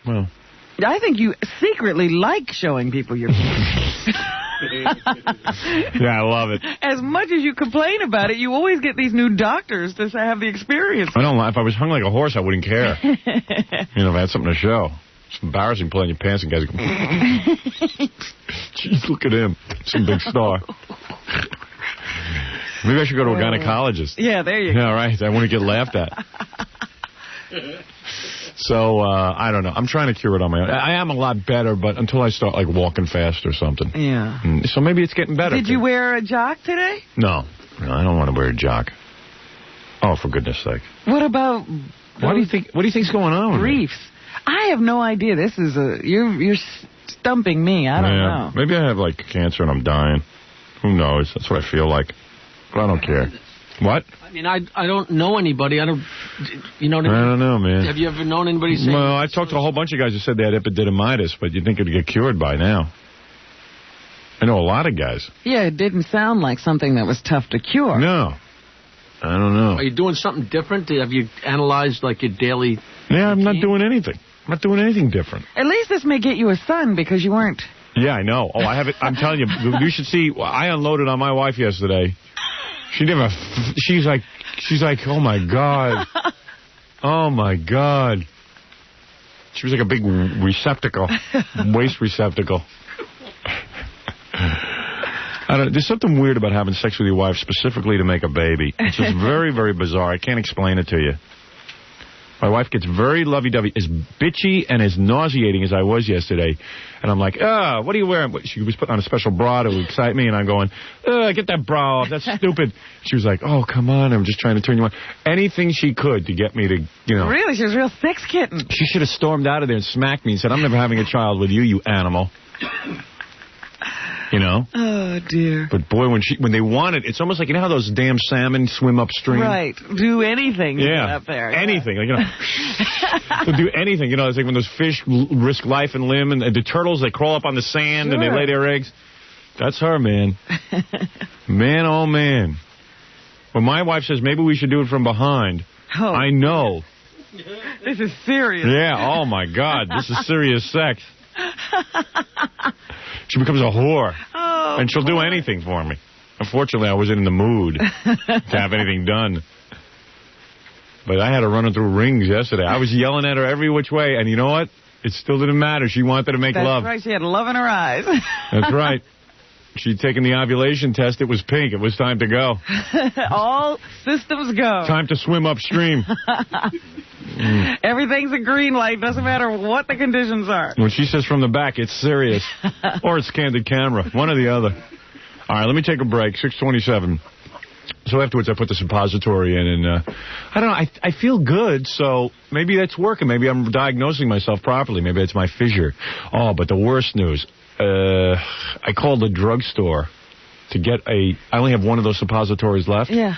Well, I think you secretly like showing people your penis. Yeah, I love it. As much as you complain about it, you always get these new doctors to have the experience. I don't. If I was hung like a horse, I wouldn't care. If I had something to show. It's embarrassing pulling your pants and guys go, jeez, look at him. Some big star. Maybe I should go to a gynecologist. Yeah, there you go. Yeah, right. I want to get laughed at. So, I don't know. I'm trying to cure it on my own. I am a lot better, but until I start, like, walking fast or something. Yeah. So maybe it's getting better. Did you wear a jock today? No, I don't want to wear a jock. Oh, for goodness sake. What about... What do you think's going on? Briefs. I have no idea. This is you're stumping me. I don't know. Maybe I have, like, cancer and I'm dying. Who knows? That's what I feel like. But I don't care. What? I mean, I don't know anybody. I don't know, man. Have you ever known anybody saying... Well, I talked to a whole bunch of guys who said they had epididymitis, but you'd think it'd get cured by now. I know a lot of guys. Yeah, it didn't sound like something that was tough to cure. No. I don't know. Are you doing something different? Have you analyzed, like, your daily... Yeah, I'm not doing anything. I'm not doing anything different. At least this may get you a son because you weren't... Yeah, I know. Oh, I have it. I'm telling you, you should see. I unloaded on my wife yesterday. She's like, oh my God. Oh my God. She was like a big receptacle, waste receptacle. There's something weird about having sex with your wife specifically to make a baby. It's just very, very bizarre. I can't explain it to you. My wife gets very lovey-dovey, as bitchy and as nauseating as I was yesterday. And I'm like, what are you wearing? She was putting on a special bra to excite me, and I'm going, get that bra off. That's stupid. She was like, oh, come on, I'm just trying to turn you on. Anything she could to get me to, Really? She was a real sex kitten. She should have stormed out of there and smacked me and said, I'm never having a child with you, you animal. Oh, dear. But, boy, when they want it, it's almost like, how those damn salmon swim upstream? Right. Do anything to get up there. Anything. Like, they'll do anything. It's like when those fish risk life and limb, and the turtles, they crawl up on the sand and they lay their eggs. That's her, man. Man, oh, man. When my wife says, maybe we should do it from behind, I know. This is serious. Yeah, oh, my God. This is serious sex. She becomes a whore, and she'll do anything for me. Unfortunately, I wasn't in the mood to have anything done. But I had her running through rings yesterday. I was yelling at her every which way, and you know what? It still didn't matter. She wanted to make love. That's right. She had love in her eyes. That's right. She'd taken the ovulation test. It was pink. It was time to go. All systems go. Time to swim upstream. Everything's a green light. Doesn't matter what the conditions are. When she says from the back, it's serious. Or it's candid camera. One or the other. All right, let me take a break. 6:27. So afterwards, I put the suppository in, and I don't know. I feel good, so maybe that's working. Maybe I'm diagnosing myself properly. Maybe it's my fissure. Oh, but the worst news. I called the drugstore to get I only have one of those suppositories left. Yeah.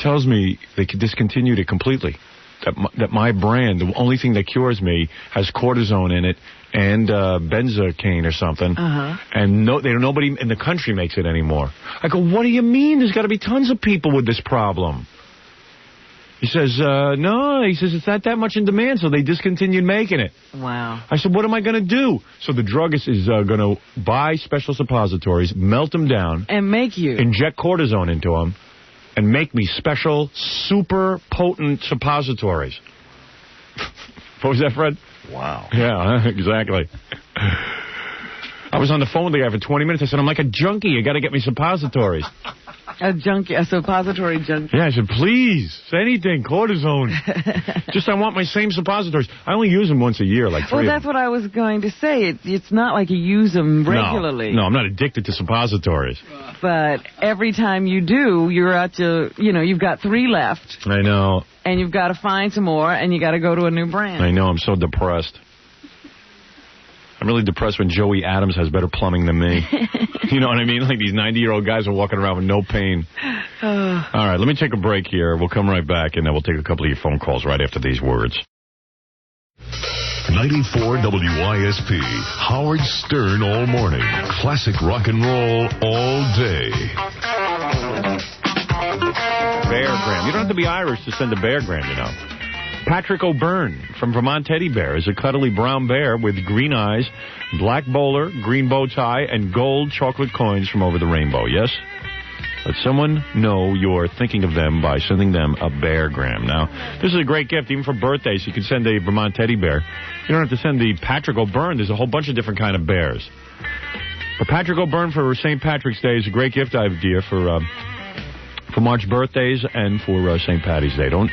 Tells me they could discontinue it completely. That my brand, the only thing that cures me, has cortisone in it and benzocaine or something. And nobody in the country makes it anymore. I go, what do you mean? There's got to be tons of people with this problem. He says, no. He says, it's not that much in demand, so they discontinued making it. Wow. I said, what am I going to do? So the druggist is going to buy special suppositories, melt them down. And make you. Inject cortisone into them. And make me special, super potent suppositories. What was that, Fred? Wow. Yeah, exactly. I was on the phone with the guy for 20 minutes. I said, I'm like a junkie. You got to get me suppositories. A suppository junkie. Yeah, I said, please, anything, cortisone. Just I want my same suppositories. I only use them once a year, like 3 Well, that's what I was going to say. It's not like you use them regularly. No, I'm not addicted to suppositories. But every time you do, you're out to, you've got 3 left. I know. And you've got to find some more, and you got to go to a new brand. I know, I'm so depressed. I'm really depressed when Joey Adams has better plumbing than me. You know what I mean? Like these 90-year-old guys are walking around with no pain. All right, let me take a break here. We'll come right back, and then we'll take a couple of your phone calls right after these words. 94 WISP, Howard Stern all morning. Classic rock and roll all day. Bear Graham. You don't have to be Irish to send a Bear Graham, Patrick O'Byrne from Vermont Teddy Bear is a cuddly brown bear with green eyes, black bowler, green bow tie, and gold chocolate coins from over the rainbow. Yes? Let someone know you're thinking of them by sending them a beargram. Now, this is a great gift, even for birthdays. You can send a Vermont Teddy Bear. You don't have to send the Patrick O'Byrne. There's a whole bunch of different kind of bears. But Patrick O'Byrne for St. Patrick's Day is a great gift idea for March birthdays and for St. Patty's Day. Don't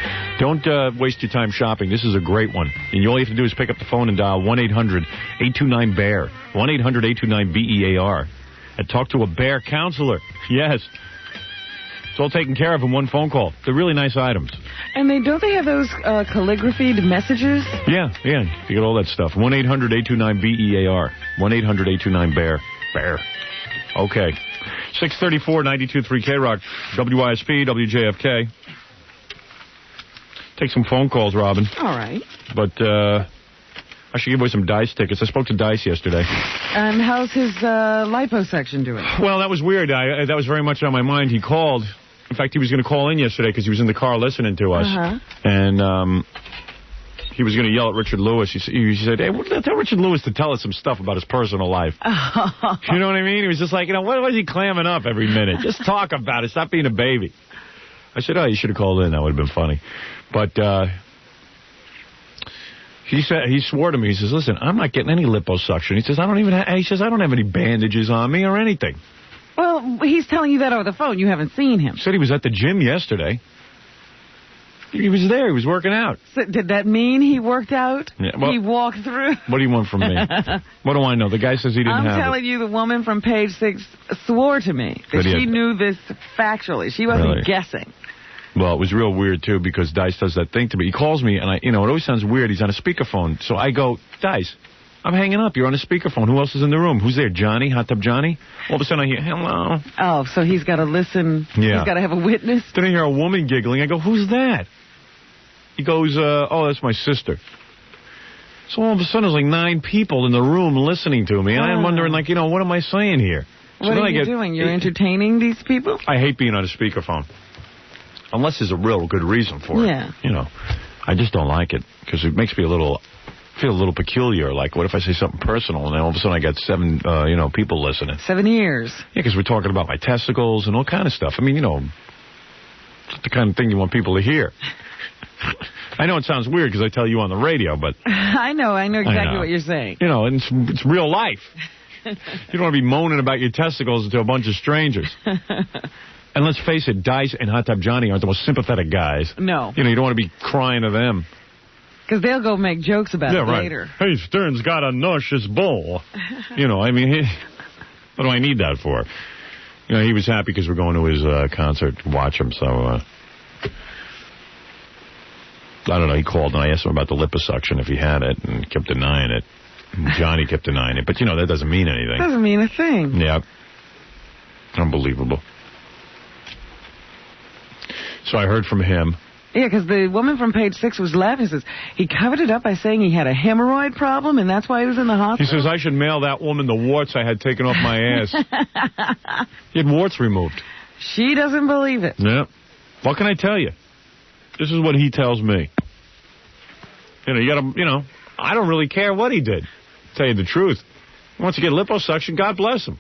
waste your time shopping. This is a great one. And all you have to do is pick up the phone and dial 1-800-829-BEAR. 1-800-829-BEAR. And talk to a bear counselor. Yes. It's all taken care of in one phone call. They're really nice items. And don't they have those calligraphied messages? Yeah. You get all that stuff. 1-800-829-BEAR. 1-800-829-BEAR. Bear. Okay. 634, 92.3 K-Rock, WYSP, WJFK. Take some phone calls, Robin. All right. But I should give away some Dice tickets. I spoke to Dice yesterday. And how's his liposuction doing? Well, that was weird. That was very much on my mind. He called. In fact, he was going to call in yesterday because he was in the car listening to us. Uh-huh. And he was going to yell at Richard Lewis. He said, hey, tell Richard Lewis to tell us some stuff about his personal life. You know what I mean? He was just like, what is he clamming up every minute? Just talk about it. Stop being a baby. I said, you should have called in. That would have been funny. But he swore to me. He says, listen, I'm not getting any liposuction. He says, I don't have any bandages on me or anything. Well, he's telling you that over the phone. You haven't seen him. He said he was at the gym yesterday. He was there. He was working out. So did that mean he worked out? Yeah, well, he walked through? What do you want from me? What do I know? The guy says he didn't have it. I'm telling you, the woman from page 6 swore to me that she knew this factually. She wasn't guessing. Well, it was real weird, too, because Dice does that thing to me. He calls me, and it always sounds weird. He's on a speakerphone. So I go, Dice, I'm hanging up. You're on a speakerphone. Who else is in the room? Who's there? Johnny? Hot Tub Johnny? All of a sudden I hear, hello. Oh, so he's got to listen. Yeah. He's got to have a witness. Then I hear a woman giggling. I go, who's that? He goes, that's my sister. So all of a sudden there's like 9 people in the room listening to me. And I'm wondering, what am I saying here? What are you doing? You're entertaining these people? I hate being on a speakerphone. Unless there's a real good reason for it. Yeah. I just don't like it because it makes me feel a little peculiar. Like, what if I say something personal and then all of a sudden I got 7, people listening? 7 years. Yeah, because we're talking about my testicles and all kind of stuff. I mean, it's the kind of thing you want people to hear. I know it sounds weird because I tell you on the radio, but... I know exactly what you're saying. And it's real life. You don't want to be moaning about your testicles to a bunch of strangers. And let's face it, Dice and Hot Tub Johnny aren't the most sympathetic guys. No. You don't want to be crying to them. Because they'll go make jokes about it later. Hey, Stern's got a nauseous bull. What do I need that for? He was happy because we're going to his concert to watch him, so... I don't know, he called and I asked him about the liposuction if he had it, and kept denying it. Johnny kept denying it, but that doesn't mean anything. Doesn't mean a thing. Yeah. Unbelievable. So I heard from him. Yeah, because the woman from page 6 was laughing. Says he covered it up by saying he had a hemorrhoid problem, and that's why he was in the hospital. He says, I should mail that woman the warts I had taken off my ass. He had warts removed. She doesn't believe it. Yeah. What can I tell you? This is what he tells me. You gotta, I don't really care what he did. Tell you the truth. He wants to get liposuction, God bless him.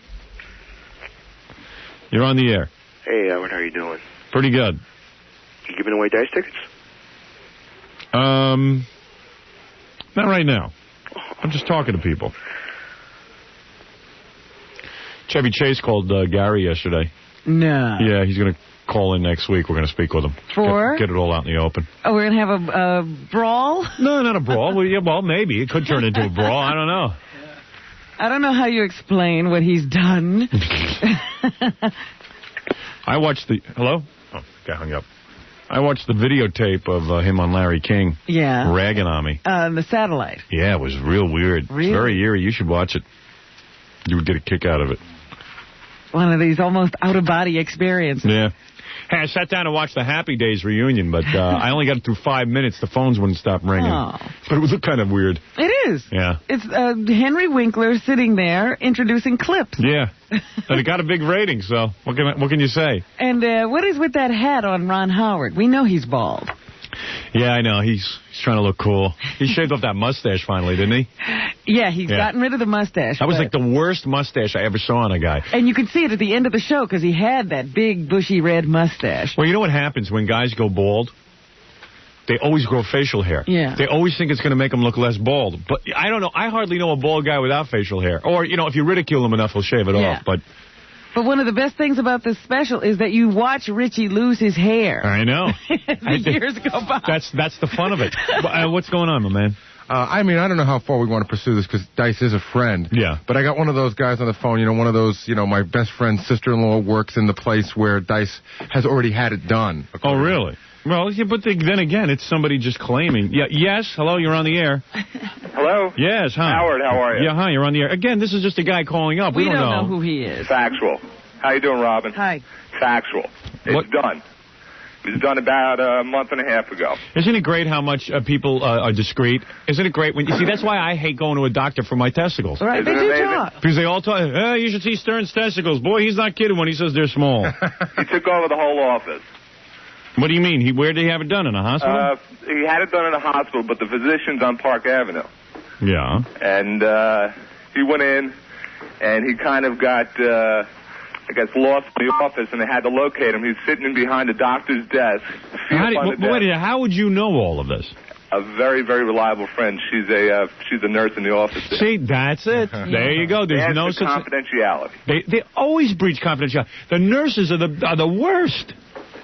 You're on the air. Hey, Howard, how are you doing? Pretty good. You giving away Dice tickets? Not right now. I'm just talking to people. Chevy Chase called Gary yesterday. No. Yeah, he's going to call in next week. We're going to speak with him. For? Get it all out in the open. Oh, we're going to have a brawl? No, not a brawl. Well, maybe. It could turn into a brawl. I don't know. I don't know how you explain what he's done. I watched the... Hello? Oh, got hung up. I watched the videotape of him on Larry King. Yeah. Ragging on me. The satellite. Yeah, it was real weird. Really? It's very eerie. You should watch it. You would get a kick out of it. One of these almost out-of-body experiences. Yeah. Hey, I sat down to watch the Happy Days reunion, but I only got through 5 minutes. The phones wouldn't stop ringing. Oh. But it was kind of weird. It is. Yeah. It's Henry Winkler sitting there introducing clips. Yeah. And it got a big rating, so what can you say? And what is with that hat on Ron Howard? We know he's bald. Yeah, I know. He's trying to look cool. He shaved off that mustache finally, didn't he? Yeah, he's gotten rid of the mustache. That was like the worst mustache I ever saw on a guy. And you could see it at the end of the show because he had that big, bushy red mustache. Well, you know what happens when guys go bald? They always grow facial hair. Yeah. They always think it's going to make them look less bald. But I don't know. I hardly know a bald guy without facial hair. Or, you know, if you ridicule him enough, he'll shave it off. But one of the best things about this special is that you watch Richie lose his hair. I know. The years go by. That's the fun of it. What's going on, my man? I mean, I don't know how far we want to pursue this because Dice is a friend. Yeah. But I got one of those guys on the phone, one of those, my best friend's sister-in-law works in the place where Dice has already had it done. Oh, really? Well, yeah, but then again, it's somebody just claiming. Yeah. Yes. Hello. You're on the air. Hello? Yes. Hi. Howard, how are you? Yeah. Hi. You're on the air. Again, this is just a guy calling up. We don't know who he is. Factual. How you doing, Robin? Hi. Factual. It's done. It was done about a month and a half ago. Isn't it great how much people are discreet? Isn't it great when you see? That's why I hate going to a doctor for my testicles. All right, they do talk. Because they all talk. You should see Stern's testicles. Boy, he's not kidding when he says they're small. He took over the whole office. What do you mean? Where did he have it done? In a hospital? He had it done in a hospital, but the physician's on Park Avenue. Yeah. And he went in, and he kind of got, I guess, lost in the office, and they had to locate him. He's sitting in behind the doctor's desk. How would you know all of this? A very, very reliable friend. She's a nurse in the office there. See, that's it. There you go. There's no such confidentiality. They always breach confidentiality. The nurses are the worst.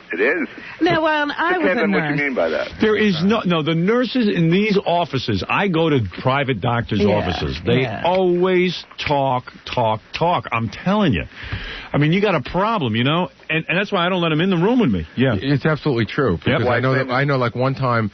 It is. Now, I was a Depends on nurse. what you mean by that. There is no, the nurses in these offices, I go to private doctors' offices. They always talk. I'm telling you. I mean, you got a problem, and that's why I don't let them in the room with me. Yeah. It's absolutely true. Because Yep. I know like one time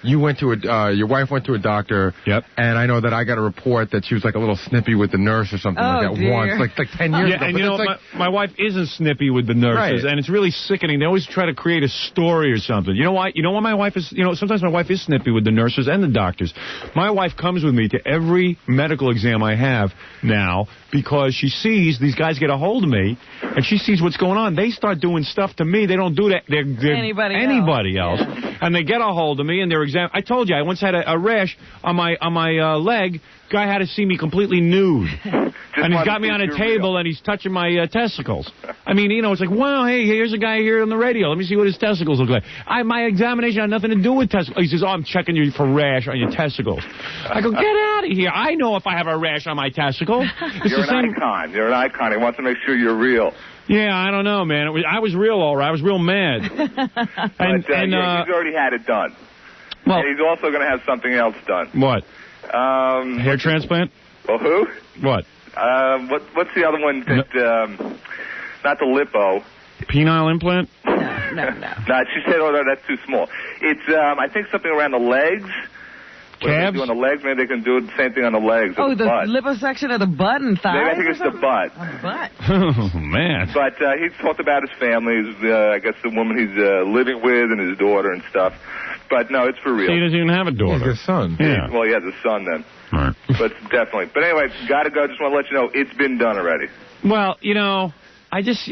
you went to your wife went to a doctor. Yep. And I know that I got a report that she was like a little snippy with the nurse or something like that once, like 10 years ago. And my wife isn't snippy with the nurses, and it's really sickening. They always try to create a story or something. You know why? You know why my wife is? Sometimes my wife is snippy with the nurses and the doctors. My wife comes with me to every medical exam I have now because she sees these guys get a hold of me, and she sees what's going on. They start doing stuff to me. They don't do that. They're anybody else. Yeah. And they get a hold of me, and they're I told you, I once had a rash on my leg. Guy had to see me completely nude. And he's got me on a table, and he's touching my testicles. I mean, it's like, wow, hey, here's a guy here on the radio. Let me see what his testicles look like. My examination had nothing to do with testicles. He says, I'm checking you for rash on your testicles. I go, get out of here. I know if I have a rash on my testicles. You're an icon. You're an icon. He wants to make sure you're real. Yeah, I don't know, man. I was real, all right. I was real mad. He's already had it done. Well, and he's also going to have something else done. What? Hair transplant? Well, who? What? What's the other one that, not the lipo. Penile implant? No. No, she said, oh, no, that's too small. It's, I think something around the legs. Calves? On the legs, maybe they can do the same thing on the legs. Oh, the butt. liposuction of the butt and thighs? Maybe I think it's the butt. On the butt. Oh, man. But he talked about his family, I guess the woman he's living with and his daughter and stuff. But no, it's for real. So he doesn't even have a daughter. He has a son. Yeah. Well, he has a son then. All right. But definitely. But anyway, got to go. Just want to let you know it's been done already. Well, I just,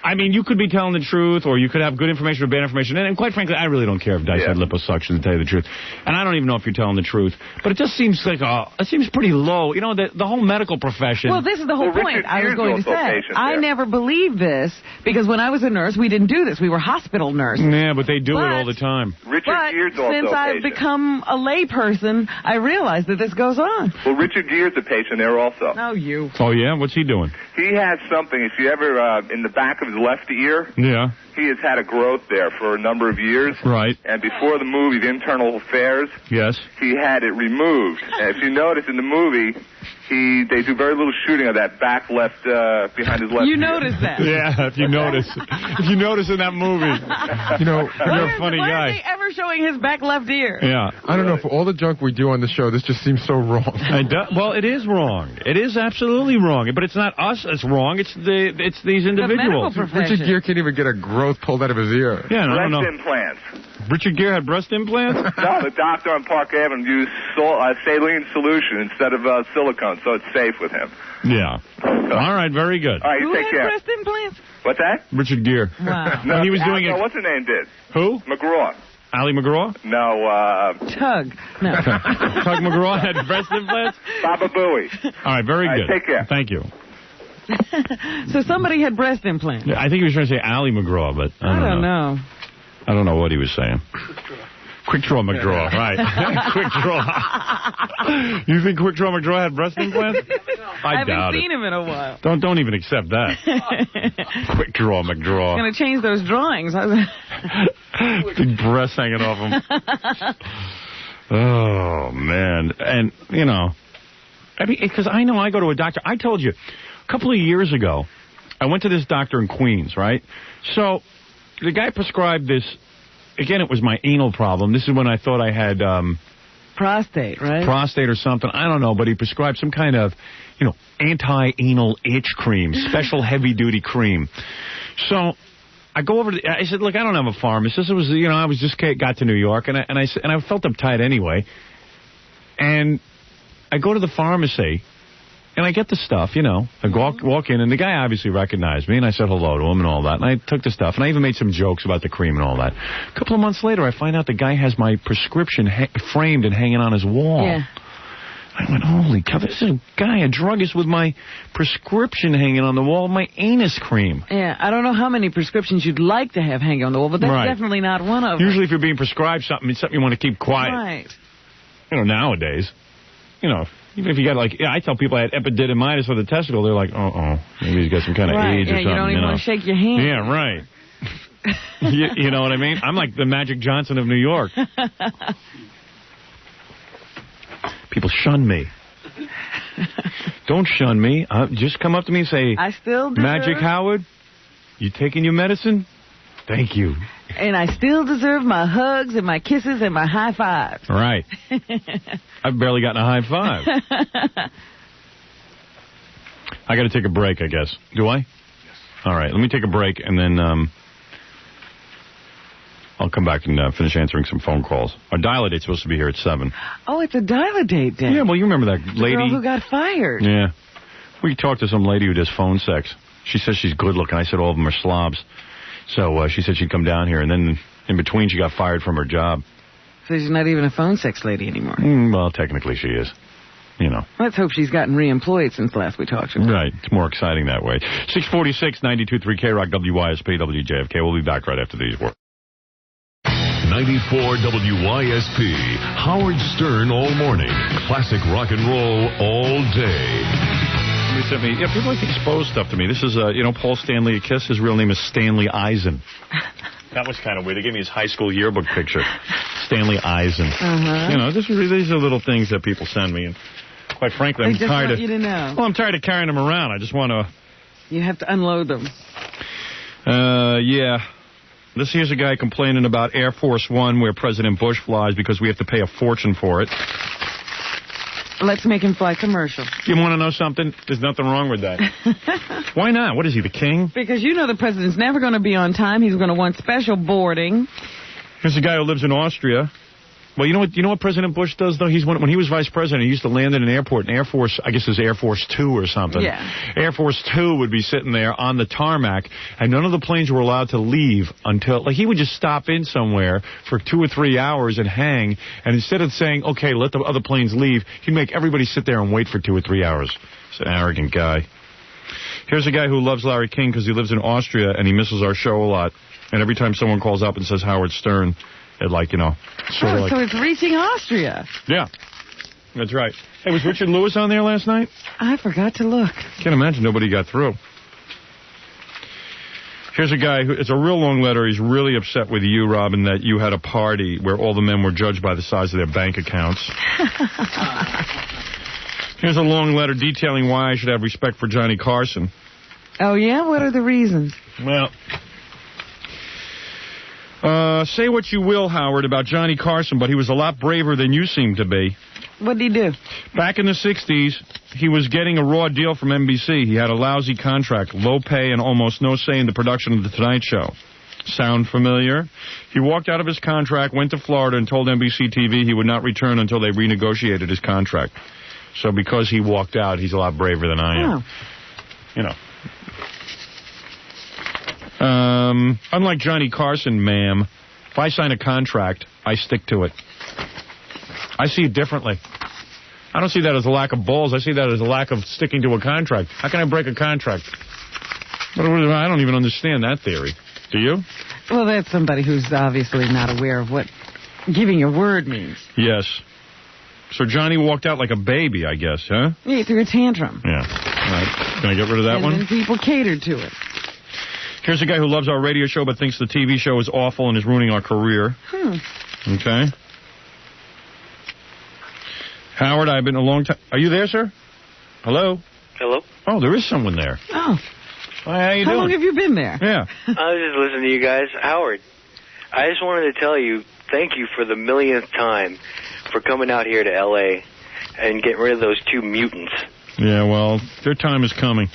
I mean, you could be telling the truth, or you could have good information or bad information. And quite frankly, I really don't care if Dice had liposuction, to tell you the truth. And I don't even know if you're telling the truth. But it just seems like it seems pretty low. The whole medical profession. Well, this is the whole point I was going to say. I never believed this because when I was a nurse, we didn't do this. We were hospital nurses. Yeah, but they do it all the time. Richard Gere's also since I've become a lay person, I realized that this goes on. Well, Richard Gere's a patient there also. Oh, you. Oh, yeah? What's he doing? He has something. If you ever, in the back of his left ear, yeah, he has had a growth there for a number of years. Right. And before the movie, The Internal Affairs, yes, he had it removed. And if you notice in the movie, they do very little shooting of that back left, behind his left ear. You noticed that? Yeah, if you notice. If you notice in that movie. You're a funny guy. Why are they ever showing his back left ear? Yeah. I don't know. For all the junk we do on the show, this just seems so wrong. Well, it is wrong. It is absolutely wrong. But it's not us that's wrong. It's these individuals. Richard Gere can't even get a growth pulled out of his ear. Yeah, I don't know. Breast implants. Richard Gere had breast implants? No, the doctor on Park Avenue used saline solution instead of silicone, so it's safe with him. Yeah. All right, very good. All right, Who take had care. breast implants? What's that? Richard Gere. Wow. No, he was doing it. What's her name did? Who? McGraw. Ali McGraw? No, Tug. No. Tug McGraw had breast implants? Baba Booey. All right, very good. Take care. Thank you. So somebody had breast implants. Yeah, I think he was trying to say Ali McGraw, but I don't know. I don't know what he was saying. Quick Draw McGraw, right. Quick Draw. You think Quick Draw McGraw had breast implants? I doubt haven't seen him in a while. Don't even accept that. Quick Draw McGraw. Going to change those drawings. Big breasts hanging off him. Oh, man. And, you know, I mean, because I know I go to a doctor. I told you, a couple of years ago, I went to this doctor in Queens, right? So the guy prescribed this. Again, it was my anal problem. This is when I thought I had... prostate, right? Prostate or something. I don't know, but he prescribed some kind of, you know, anti-anal itch cream, special heavy-duty cream. So I go over to... I said, look, I don't have a pharmacist. It was, you know, I was just got to New York, and I felt uptight anyway. And I go to the pharmacy, and I get the stuff, you know. I walk in, and the guy obviously recognized me, and I said hello to him and all that. And I took the stuff, and I even made some jokes about the cream and all that. A couple of months later, I find out the guy has my prescription framed and hanging on his wall. Yeah. I went, holy cow, this is a guy, a druggist with my prescription hanging on the wall, my anus cream. Yeah, I don't know how many prescriptions you'd like to have hanging on the wall, but that's Right. definitely not one of them. Usually if you're being prescribed something, it's something you want to keep quiet. Right. You know, nowadays, you know, even if you got like, I tell people I had epididymitis for the testicle, they're like, maybe he's got some kind of AIDS or something. You don't even want to shake your hand. Yeah, right. you know what I mean? I'm like the Magic Johnson of New York. People shun me. Don't shun me. Just come up to me and say, I still deserve... Magic Howard, you taking your medicine? Thank you. And I still deserve my hugs and my kisses and my high fives. Right. I've barely gotten a high five. I got to take a break, I guess. Do I? Yes. All right. Let me take a break, and then I'll come back and finish answering some phone calls. Our dial-a-date's supposed to be here at 7. Oh, it's a dial-a-date day. Yeah, well, you remember that lady. The girl who got fired. Yeah. We talked to some lady who does phone sex. She says she's good-looking. I said all of them are slobs. So she said she'd come down here, and then in between she got fired from her job. So she's not even a phone sex lady anymore. Well, technically she is. You know. Let's hope she's gotten reemployed since last we talked to her. Right. It's more exciting that way. 646, 92.3 K-Rock, WYSP, WJFK. We'll be back right after these words. 94 WYSP. Howard Stern all morning. Classic rock and roll all day. Somebody sent me, people like to expose stuff to me. This is, Paul Stanley a Kiss. His real name is Stanley Eisen. That was kind of weird. They gave me his high school yearbook picture. Stanley Eisen. Uh-huh. You know, these are little things that people send me. And quite frankly, I'm tired of... you to know. Well, I'm tired of carrying them around. I just want to... You have to unload them. Yeah. Here's a guy complaining about Air Force One where President Bush flies because we have to pay a fortune for it. Let's make him fly commercial. You want to know something? There's nothing wrong with that. Why not? What is he, the king? Because you know the president's never going to be on time. He's going to want special boarding. Here's a guy who lives in Austria. Well, you know what President Bush does, though? When he was vice president, he used to land in an airport, and Air Force, I guess it's Air Force 2 or something. Yeah. Air Force 2 would be sitting there on the tarmac, and none of the planes were allowed to leave until, he would just stop in somewhere for 2 or 3 hours and hang, and instead of saying, okay, let the other planes leave, he'd make everybody sit there and wait for 2 or 3 hours. He's an arrogant guy. Here's a guy who loves Larry King because he lives in Austria, and he misses our show a lot. And every time someone calls up and says Howard Stern, it so it's reaching Austria. Yeah, that's right. Hey, was Richard Lewis on there last night? I forgot to look. Can't imagine nobody got through. Here's a guy it's a real long letter. He's really upset with you, Robin, that you had a party where all the men were judged by the size of their bank accounts. Here's a long letter detailing why I should have respect for Johnny Carson. Oh, yeah? What are the reasons? Well... say what you will, Howard, about Johnny Carson, but he was a lot braver than you seem to be. What did he do? Back in the 60s, he was getting a raw deal from NBC. He had a lousy contract, low pay, and almost no say in the production of The Tonight Show. Sound familiar? He walked out of his contract, went to Florida, and told NBC TV he would not return until they renegotiated his contract. So because he walked out, he's a lot braver than I am. Oh. You know. Unlike Johnny Carson, ma'am, If I sign a contract, I stick to it. I see it differently. I don't see that as a lack of balls. I see that as a lack of sticking to a contract. How can I break a contract? I don't even understand that theory. Do you? Well, that's somebody who's obviously not aware of what giving your word means. Yes. So Johnny walked out like a baby, I guess, huh? Yeah, he threw a tantrum. Yeah. All right. Can I get rid of that and one? then people catered to it. Here's a guy who loves our radio show but thinks the TV show is awful and is ruining our career. Okay. Howard, I've been a long time. Are you there, sir? Hello? Hello? Oh, there is someone there. Oh. Hi, how you doing? How long have you been there? Yeah. I was just listening to you guys. Howard, I just wanted to tell you, thank you for the millionth time for coming out here to L.A. and getting rid of those 2 mutants. Yeah, well, their time is coming.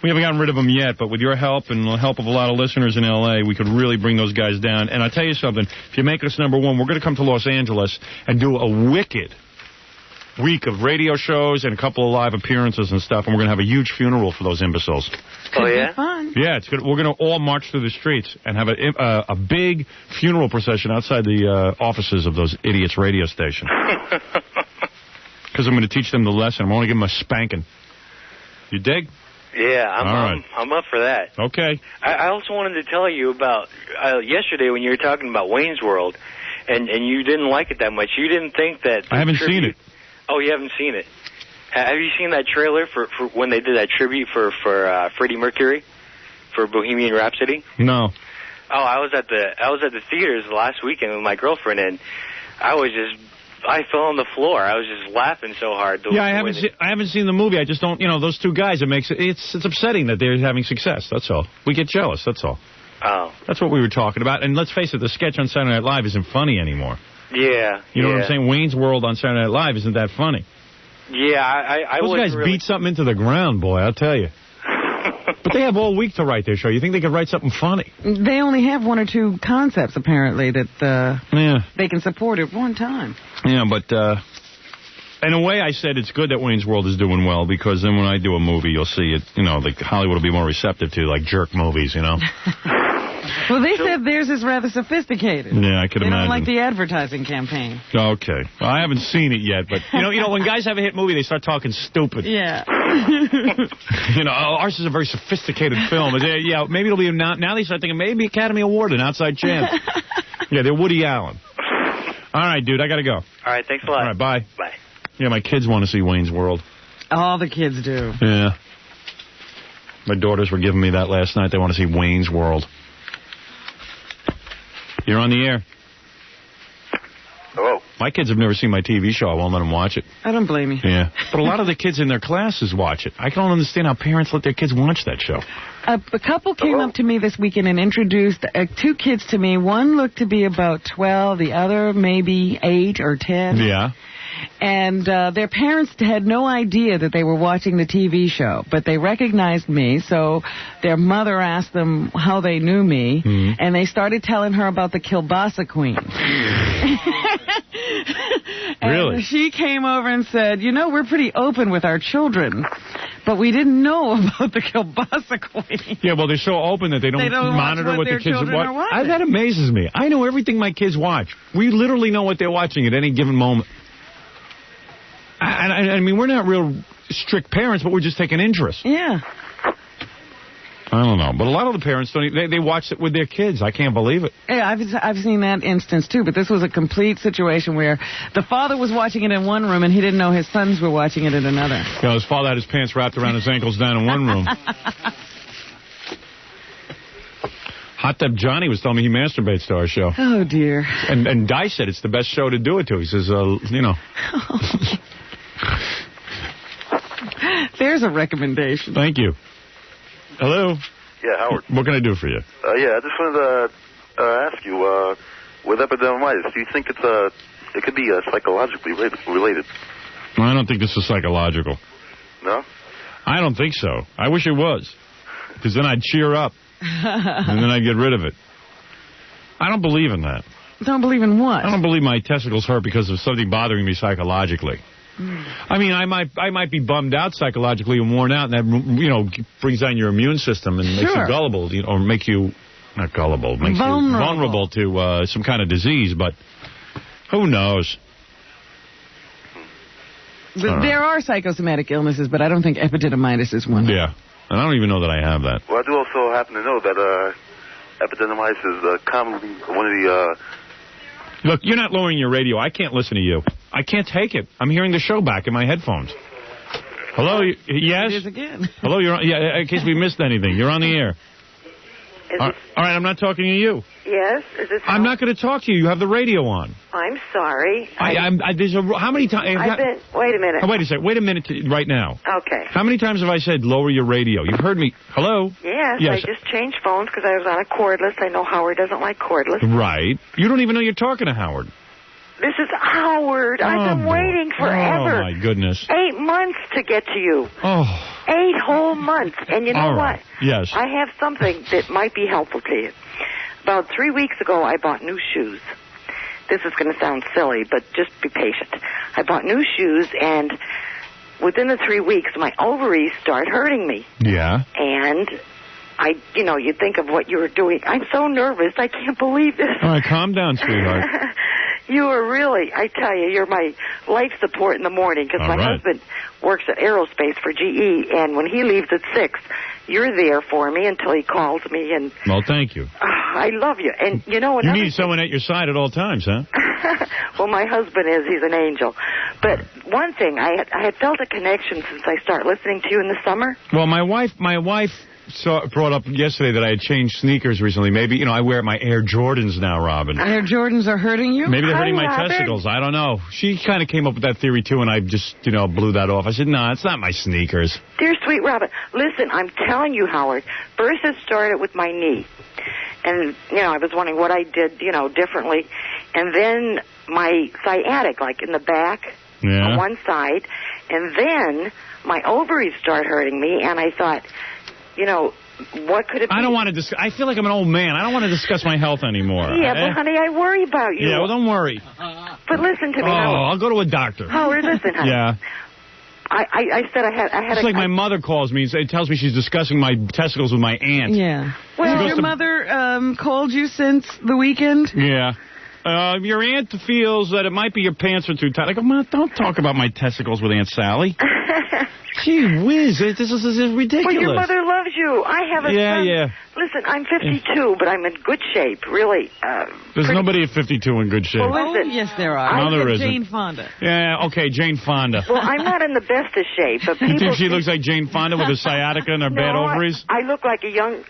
We haven't gotten rid of them yet, but with your help and the help of a lot of listeners in L.A., we could really bring those guys down. And I'll tell you something. If you make us #1, we're going to come to Los Angeles and do a wicked week of radio shows and a couple of live appearances and stuff, and we're going to have a huge funeral for those imbeciles. Oh, yeah? Fun. Yeah, it's good. We're going to all march through the streets and have a big funeral procession outside the offices of those idiots' radio station. Because I'm going to teach them the lesson. I'm going to give them a spanking. You dig? Yeah, All right. I'm up for that. Okay. I also wanted to tell you about yesterday when you were talking about Wayne's World, and you didn't like it that much. You didn't think that... I haven't seen it. Oh, you haven't seen it. Have you seen that trailer for when they did that tribute for Freddie Mercury for Bohemian Rhapsody? No. Oh, I was at the theaters last weekend with my girlfriend, and I fell on the floor. I was just laughing so hard. Yeah, I haven't seen the movie. I just don't, those 2 guys, it's upsetting that they're having success. That's all. We get jealous. That's all. Oh. That's what we were talking about. And let's face it, the sketch on Saturday Night Live isn't funny anymore. Yeah. You know what I'm saying? Wayne's World on Saturday Night Live isn't that funny. Yeah, I Those guys beat something into the ground, boy, I'll tell you. But they have all week to write their show. You think they could write something funny? They only have 1 or 2 concepts, apparently, that they can support at one time. Yeah, but in a way I said it's good that Wayne's World is doing well, because then when I do a movie, you'll see it, like Hollywood will be more receptive to, like, jerk movies, Well, they said theirs is rather sophisticated. Yeah, I could imagine. They don't like the advertising campaign. Okay. Well, I haven't seen it yet, but, when guys have a hit movie, they start talking stupid. Yeah. Ours is a very sophisticated film. Yeah, maybe it'll be, now they start thinking, maybe Academy Award, an outside chance. Yeah, they're Woody Allen. All right, dude, I got to go. All right, thanks a lot. All right, bye. Bye. Yeah, my kids want to see Wayne's World. All the kids do. Yeah. My daughters were giving me that last night. They want to see Wayne's World. You're on the air. Hello. My kids have never seen my TV show. I won't let them watch it. I don't blame you. Yeah. But a lot of the kids in their classes watch it. I don't understand how parents let their kids watch that show. A couple came up to me this weekend and introduced 2 kids to me. One looked to be about 12, the other maybe 8 or 10. Yeah. And their parents had no idea that they were watching the TV show, but they recognized me, so their mother asked them how they knew me, and they started telling her about the Kielbasa Queen. Really? And she came over and said, we're pretty open with our children, but we didn't know about the Kielbasa Queen. Yeah, well, they're so open that they don't monitor what their the kids children are watch. watching. That amazes me. I know everything my kids watch. We literally know what they're watching at any given moment. I mean, we're not real strict parents, but we're just taking interest. Yeah. I don't know. But a lot of the parents, they watch it with their kids. I can't believe it. Yeah, I've seen that instance, too. But this was a complete situation where the father was watching it in one room, and he didn't know his sons were watching it in another. Yeah, his father had his pants wrapped around his ankles down in one room. Hot Tub Johnny was telling me he masturbates to our show. Oh, dear. And Dice said it's the best show to do it to. He says, There's a recommendation. Thank you. Hello? Yeah, Howard. What can I do for you? I just wanted to ask you, with epidermitis, do you think it could be psychologically related? I don't think this is psychological. No? I don't think so. I wish it was, because then I'd cheer up, and then I'd get rid of it. I don't believe in that. Don't believe in what? I don't believe my testicles hurt because of something bothering me psychologically. I mean, I might be bummed out psychologically and worn out, and that brings down your immune system and makes you gullible, or make you Not gullible. Makes you vulnerable to some kind of disease, but who knows? There are psychosomatic illnesses, but I don't think epididymitis is one. Yeah. And I don't even know that I have that. Well, I do also happen to know that epididymitis is commonly one of the... Look, you're not lowering your radio. I can't listen to you. I can't take it. I'm hearing the show back in my headphones. Hello? Yes? It is again. Hello? You're on, yeah, in case we missed anything. You're on the air. All right, I'm not talking to you. Yes? Is this I'm not going to talk to you. You have the radio on. I'm sorry. There's how many times... Wait a minute. Wait a second. Wait a minute right now. Okay. How many times have I said lower your radio? You've heard me. Hello? Yes. I just changed phones because I was on a cordless. I know Howard doesn't like cordless. Right. You don't even know you're talking to Howard. This is Howard. I've been waiting forever. Oh, my goodness. 8 months to get to you. Oh. 8 whole months. And you know what? Yes. I have something that might be helpful to you. About 3 weeks ago, I bought new shoes. This is going to sound silly, but just be patient. I bought new shoes, and within the 3 weeks, my ovaries start hurting me. Yeah. And you think of what you were doing. I'm so nervous. I can't believe this. All right, calm down, sweetheart. You are really, I tell you, you're my life support in the morning because my husband works at aerospace for GE, and when he leaves at 6, you're there for me until he calls me. And well, thank you. I love you. And you know you need someone at your side at all times, huh? Well, my husband is. He's an angel. But one thing, I had felt a connection since I started listening to you in the summer. Well, my wife brought up yesterday that I had changed sneakers recently. Maybe, I wear my Air Jordans now, Robin. Air Jordans are hurting you? Maybe they're hurting my testicles. I don't know. She kind of came up with that theory, too, and I just, blew that off. I said, no, it's not my sneakers. Dear sweet Robin, listen, I'm telling you, Howard, first it started with my knee. And, I was wondering what I did, differently. And then my sciatic, like in the back on one side. And then my ovaries start hurting me, and I thought... what could it be? I don't want to I feel like I'm an old man. I don't want to discuss my health anymore. Yeah, but honey, I worry about you. Yeah, well, don't worry. But listen to me. I'll go to a doctor. Howard, listen, honey. Yeah. I said I had it's like my mother calls me and tells me she's discussing my testicles with my aunt. Yeah. Well, has your mother called you since the weekend? Yeah. Your aunt feels that it might be your pants are too tight. I go, Mom, don't talk about my testicles with Aunt Sally. Gee whiz, this is ridiculous. Well, your mother loves you. I have a son. Yeah. Listen, I'm 52, but I'm in good shape, really. There's nobody at 52 in good shape. Well, listen, yes, there are. No, there isn't. Jane Fonda. Yeah, okay, Jane Fonda. Well, I'm not in the best of shape, but people... You think she looks like Jane Fonda with her sciatica and her bad ovaries? I look like a young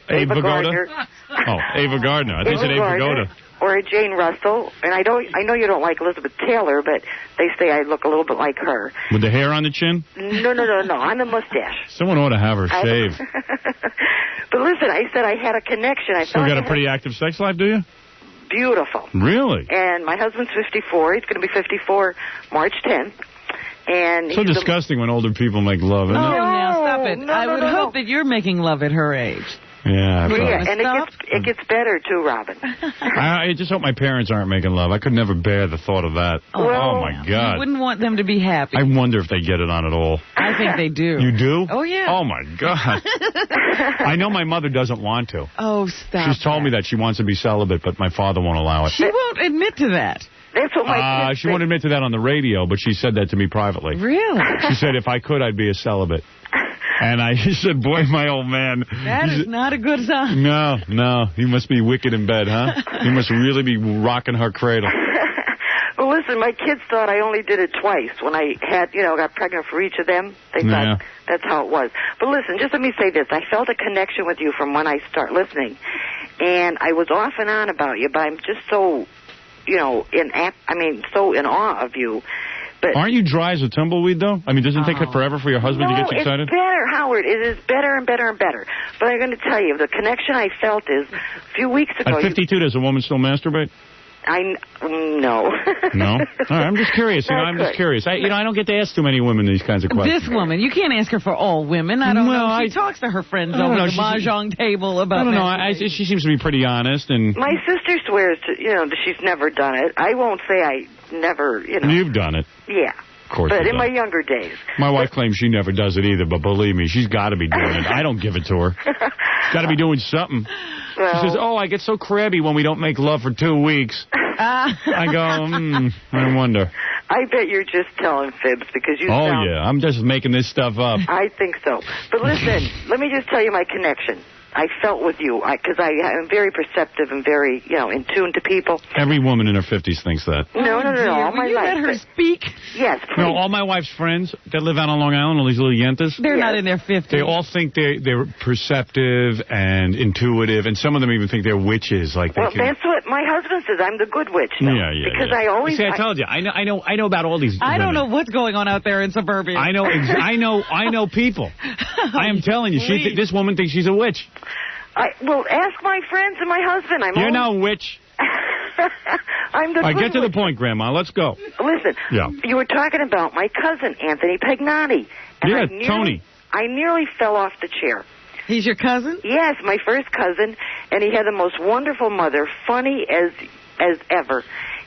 Ava Gardner. Oh, Ava Gardner. I think it's Ava Gardner. Or a Jane Russell. And I know you don't like Elizabeth Taylor, but they say I look a little bit like her. With the hair on the chin? No. I'm a mustache. Someone ought to have her shaved. But listen, I said I had a connection. Still got a pretty active sex life, do you? Beautiful. Really? And my husband's 54. He's going to be 54 March 10th. And so disgusting when older people make love, isn't it? Now stop it. I would hope that you're making love at her age. Yeah, and it gets better, too, Robin. I just hope my parents aren't making love. I could never bear the thought of that. Oh, my God. You wouldn't want them to be happy. I wonder if they get it on at all. I think they do. You do? Oh, yeah. Oh, my God. I know my mother doesn't want to. Oh, stop. She's told me that she wants to be celibate, but my father won't allow it. She won't admit to that. That's what my kids she won't admit to that on the radio, but she said that to me privately. Really? She said if I could, I'd be a celibate. And I said, boy, my old man. That is not a good sign. No. He must be wicked in bed, huh? He must really be rocking her cradle. Well, listen, my kids thought I only did it twice. When I had, got pregnant for each of them, they thought that's how it was. But listen, just let me say this. I felt a connection with you from when I start listening. And I was off and on about you, but I'm just so, so in awe of you. But aren't you dry as a tumbleweed, though? I mean, doesn't it take forever for your husband to get you excited? It's better, Howard. It is better and better and better. But I'm going to tell you, the connection I felt is a few weeks ago. At 52, does a woman still masturbate? No. No? All right, I'm just curious. I'm just curious. I don't get to ask too many women these kinds of questions. This woman, you can't ask her for all women. I don't know. She talks to her friends over the mahjong table about. I don't know. She seems to be pretty honest, and my sister swears to that she's never done it. I won't say I never. You've done it. Yeah. Of course But it in my does. younger days. My wife claims she never does it either, but believe me, she's got to be doing it. I don't give it to her. She's got to be doing something. Well, She says, oh, I get so crabby when we don't make love for 2 weeks. I go, I wonder. I bet you're just telling fibs because you Oh, sound... yeah, I'm just making this stuff up. I think so. But listen, let me just tell you my connection. I felt with you because I am very perceptive and very, in tune to people. Every woman in her 50s thinks that. No. All Will my you life. let her speak? Yes, please. No, all my wife's friends that live out on Long Island, all these little yentas, They're not in their 50s. they all think they're perceptive and intuitive, and some of them even think they're witches. Like they Well, can... that's what my husband says. I'm the good witch. Now, Yeah. Because I always... See, I told you, I know about all these. I don't women. know what's going on out there in suburbia. I know people. I am telling you, this woman thinks she's a witch. Well, ask my friends and my husband. You're no witch. I'm the All right, good get to the witch. point, Grandma. Let's go. Listen, Yeah. you were talking about my cousin, Anthony Pagnotti. And Yeah, Tony. I nearly fell off the chair. He's your cousin? Yes, my first cousin, and he had the most wonderful mother, funny as ever.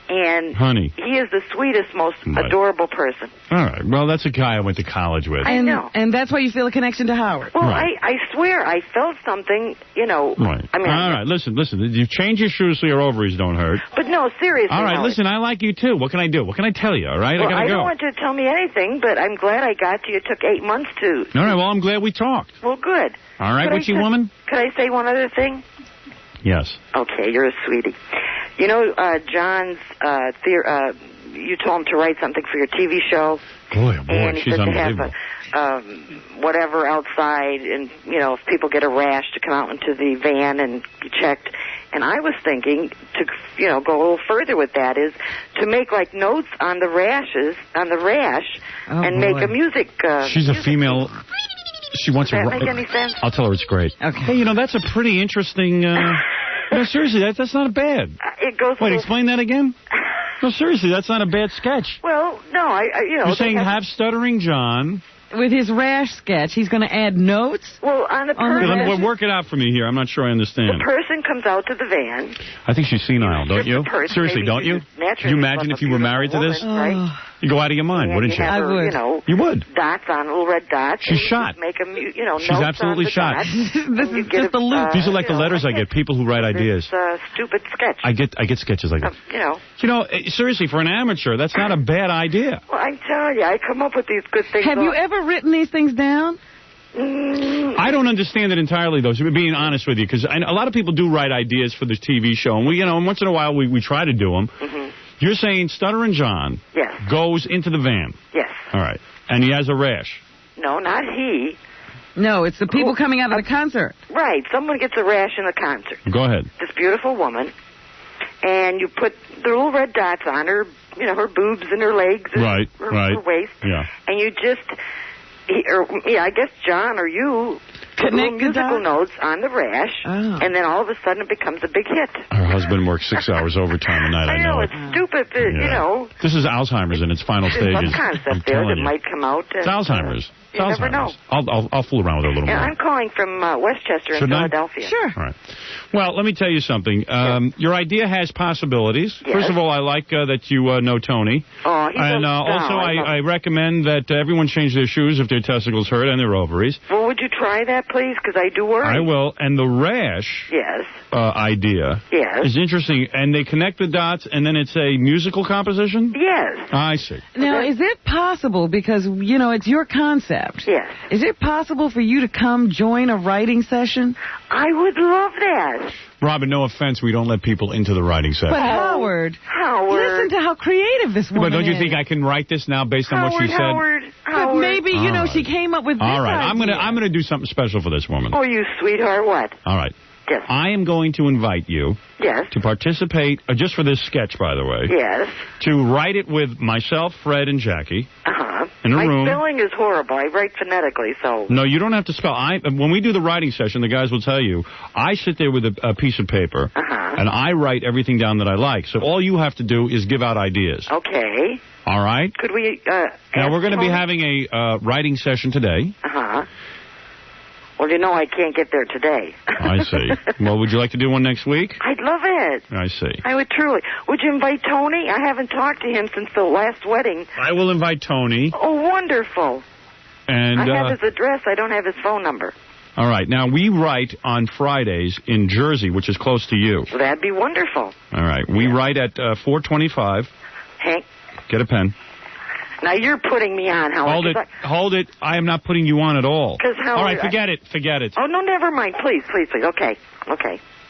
And Honey. he is the sweetest, most Right. adorable person. All right. Well, that's a guy I went to college with. I know. And that's why you feel a connection to Howard. Well, Right. I swear I felt something, Right. I mean, all right. Listen. You change your shoes so your ovaries don't hurt. But no, seriously. All right. Howard. Listen, I like you too. What can I do? What can I tell you? All right. Well, I gotta I go. don't want you to tell me anything, but I'm glad I got to you. It took 8 months to. All right. Well, I'm glad we talked. Well, good. All right, witchy woman. Could I say one other thing? Yes. Okay, you're a sweetie. You know, John's, you told him to write something for your TV show. Boy, And he she's said to unbelievable. have whatever outside, and, if people get a rash, to come out into the van and be checked. And I was thinking to, go a little further with that is to make, like, notes on the rash, and make a music... She's a female... She wants Does to... that make any sense? I'll tell her it's great. Okay. Hey, that's a pretty interesting... No, seriously, that's not bad. It goes... Wait, explain that again? No, seriously, that's not a bad sketch. Well, no, You're saying have Stuttering John... With his rash sketch, he's going to add notes? Well, on the person... Work it out for me here. I'm not sure I understand. The person comes out to the van. I think she's senile, don't you? The person, Seriously, maybe don't you? naturally You imagine if you were married to this? woman, right? You go out of your mind, And wouldn't you? you? Have her, You would. Dots on, little red dots. She's and you shot. just make them, She's notes absolutely on the shot. dots, This and is you get just a loop. These are like the letters I get. People who write ideas. Stupid sketch. I get sketches like that. Seriously, for an amateur, that's not a bad idea. Well, I'm telling you, I come up with these good things. Have you ever written these things down? I don't understand it entirely, though, so being honest with you, because a lot of people do write ideas for this TV show, and once in a while we try to do them. Mm-hmm. You're saying Stuttering John goes into the van. Yes. All right. And he has a rash. No, not he. No, it's the people coming out of the concert. Right. Someone gets a rash in the concert. Go ahead. This beautiful woman, and you put the little red dots on her, her boobs and her legs and her waist, and you just... I guess John or you put little musical notes on the rash, and then all of a sudden it becomes a big hit. Her husband works 6 hours overtime a night. I know it's stupid, but This is Alzheimer's in its final there's some stages. concept I'm there telling that you. might come out. It's Alzheimer's. You never know. I'll fool around with her a little And more. I'm calling from Westchester in Shouldn't I? Philadelphia. Sure. All right. Well, let me tell you something. Your idea has possibilities. Yes. First of all, I like that you know Tony. Oh, he's And also, I recommend that everyone change their shoes if their testicles hurt and their ovaries. Well, would you try that, please? Because I do worry. I will. And the rash idea is interesting. And they connect the dots, and then it's a musical composition? Yes. I see. Now, is it possible, because, it's your concept. Yes. Is it possible for you to come join a writing session? I would love that. Robin, no offense, we don't let people into the writing session. But Howard, listen to how creative this woman But don't you is. think I can write this now based on what she said? But maybe, All right. she came up with this All right, idea. I'm gonna do something special for this woman. Oh, you sweetheart, what? All right. Yes. I am going to invite you to participate, just for this sketch, by the way. Yes. To write it with myself, Fred, and Jackie. In a My room. spelling is horrible. I write phonetically, so... No, you don't have to spell. When we do the writing session, the guys will tell you, I sit there with a piece of paper, and I write everything down that I like. So all you have to do is give out ideas. Okay. All right? Could we... Now, we're going to be having a writing session today. Well, you know I can't get there today. I see. Well, would you like to do one next week? I'd love it. I see. I would truly. Would you invite Tony? I haven't talked to him since the last wedding. I will invite Tony. Oh, wonderful. And I have his address. I don't have his phone number. All right. Now, we write on Fridays in Jersey, which is close to you. Well, that'd be wonderful. All right. We write at 425. Hank? Get a pen. Now, you're putting me on, Howard. Hold it. I am not putting you on at all. Howard, all right, forget it. Oh, no, never mind. Please. Okay.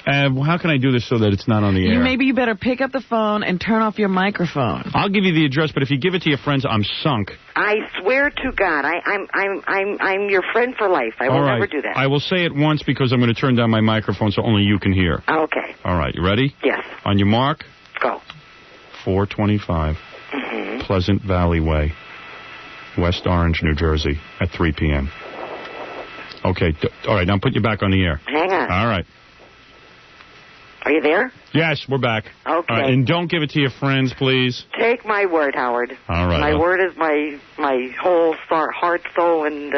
How can I do this so that it's not on the air? Maybe you better pick up the phone and turn off your microphone. I'll give you the address, but if you give it to your friends, I'm sunk. I swear to God, I'm your friend for life. I will never do that. I will say it once because I'm going to turn down my microphone so only you can hear. Okay. All right, you ready? Yes. On your mark. Go. 425 Pleasant Valley Way, West Orange, New Jersey, at 3 p.m. Okay. All right, now I'm putting you back on the air. Hang on. All right. Are you there? Yes, we're back. Okay. All right, and don't give it to your friends, please. Take my word, Howard. All right. My word is my whole heart, soul, and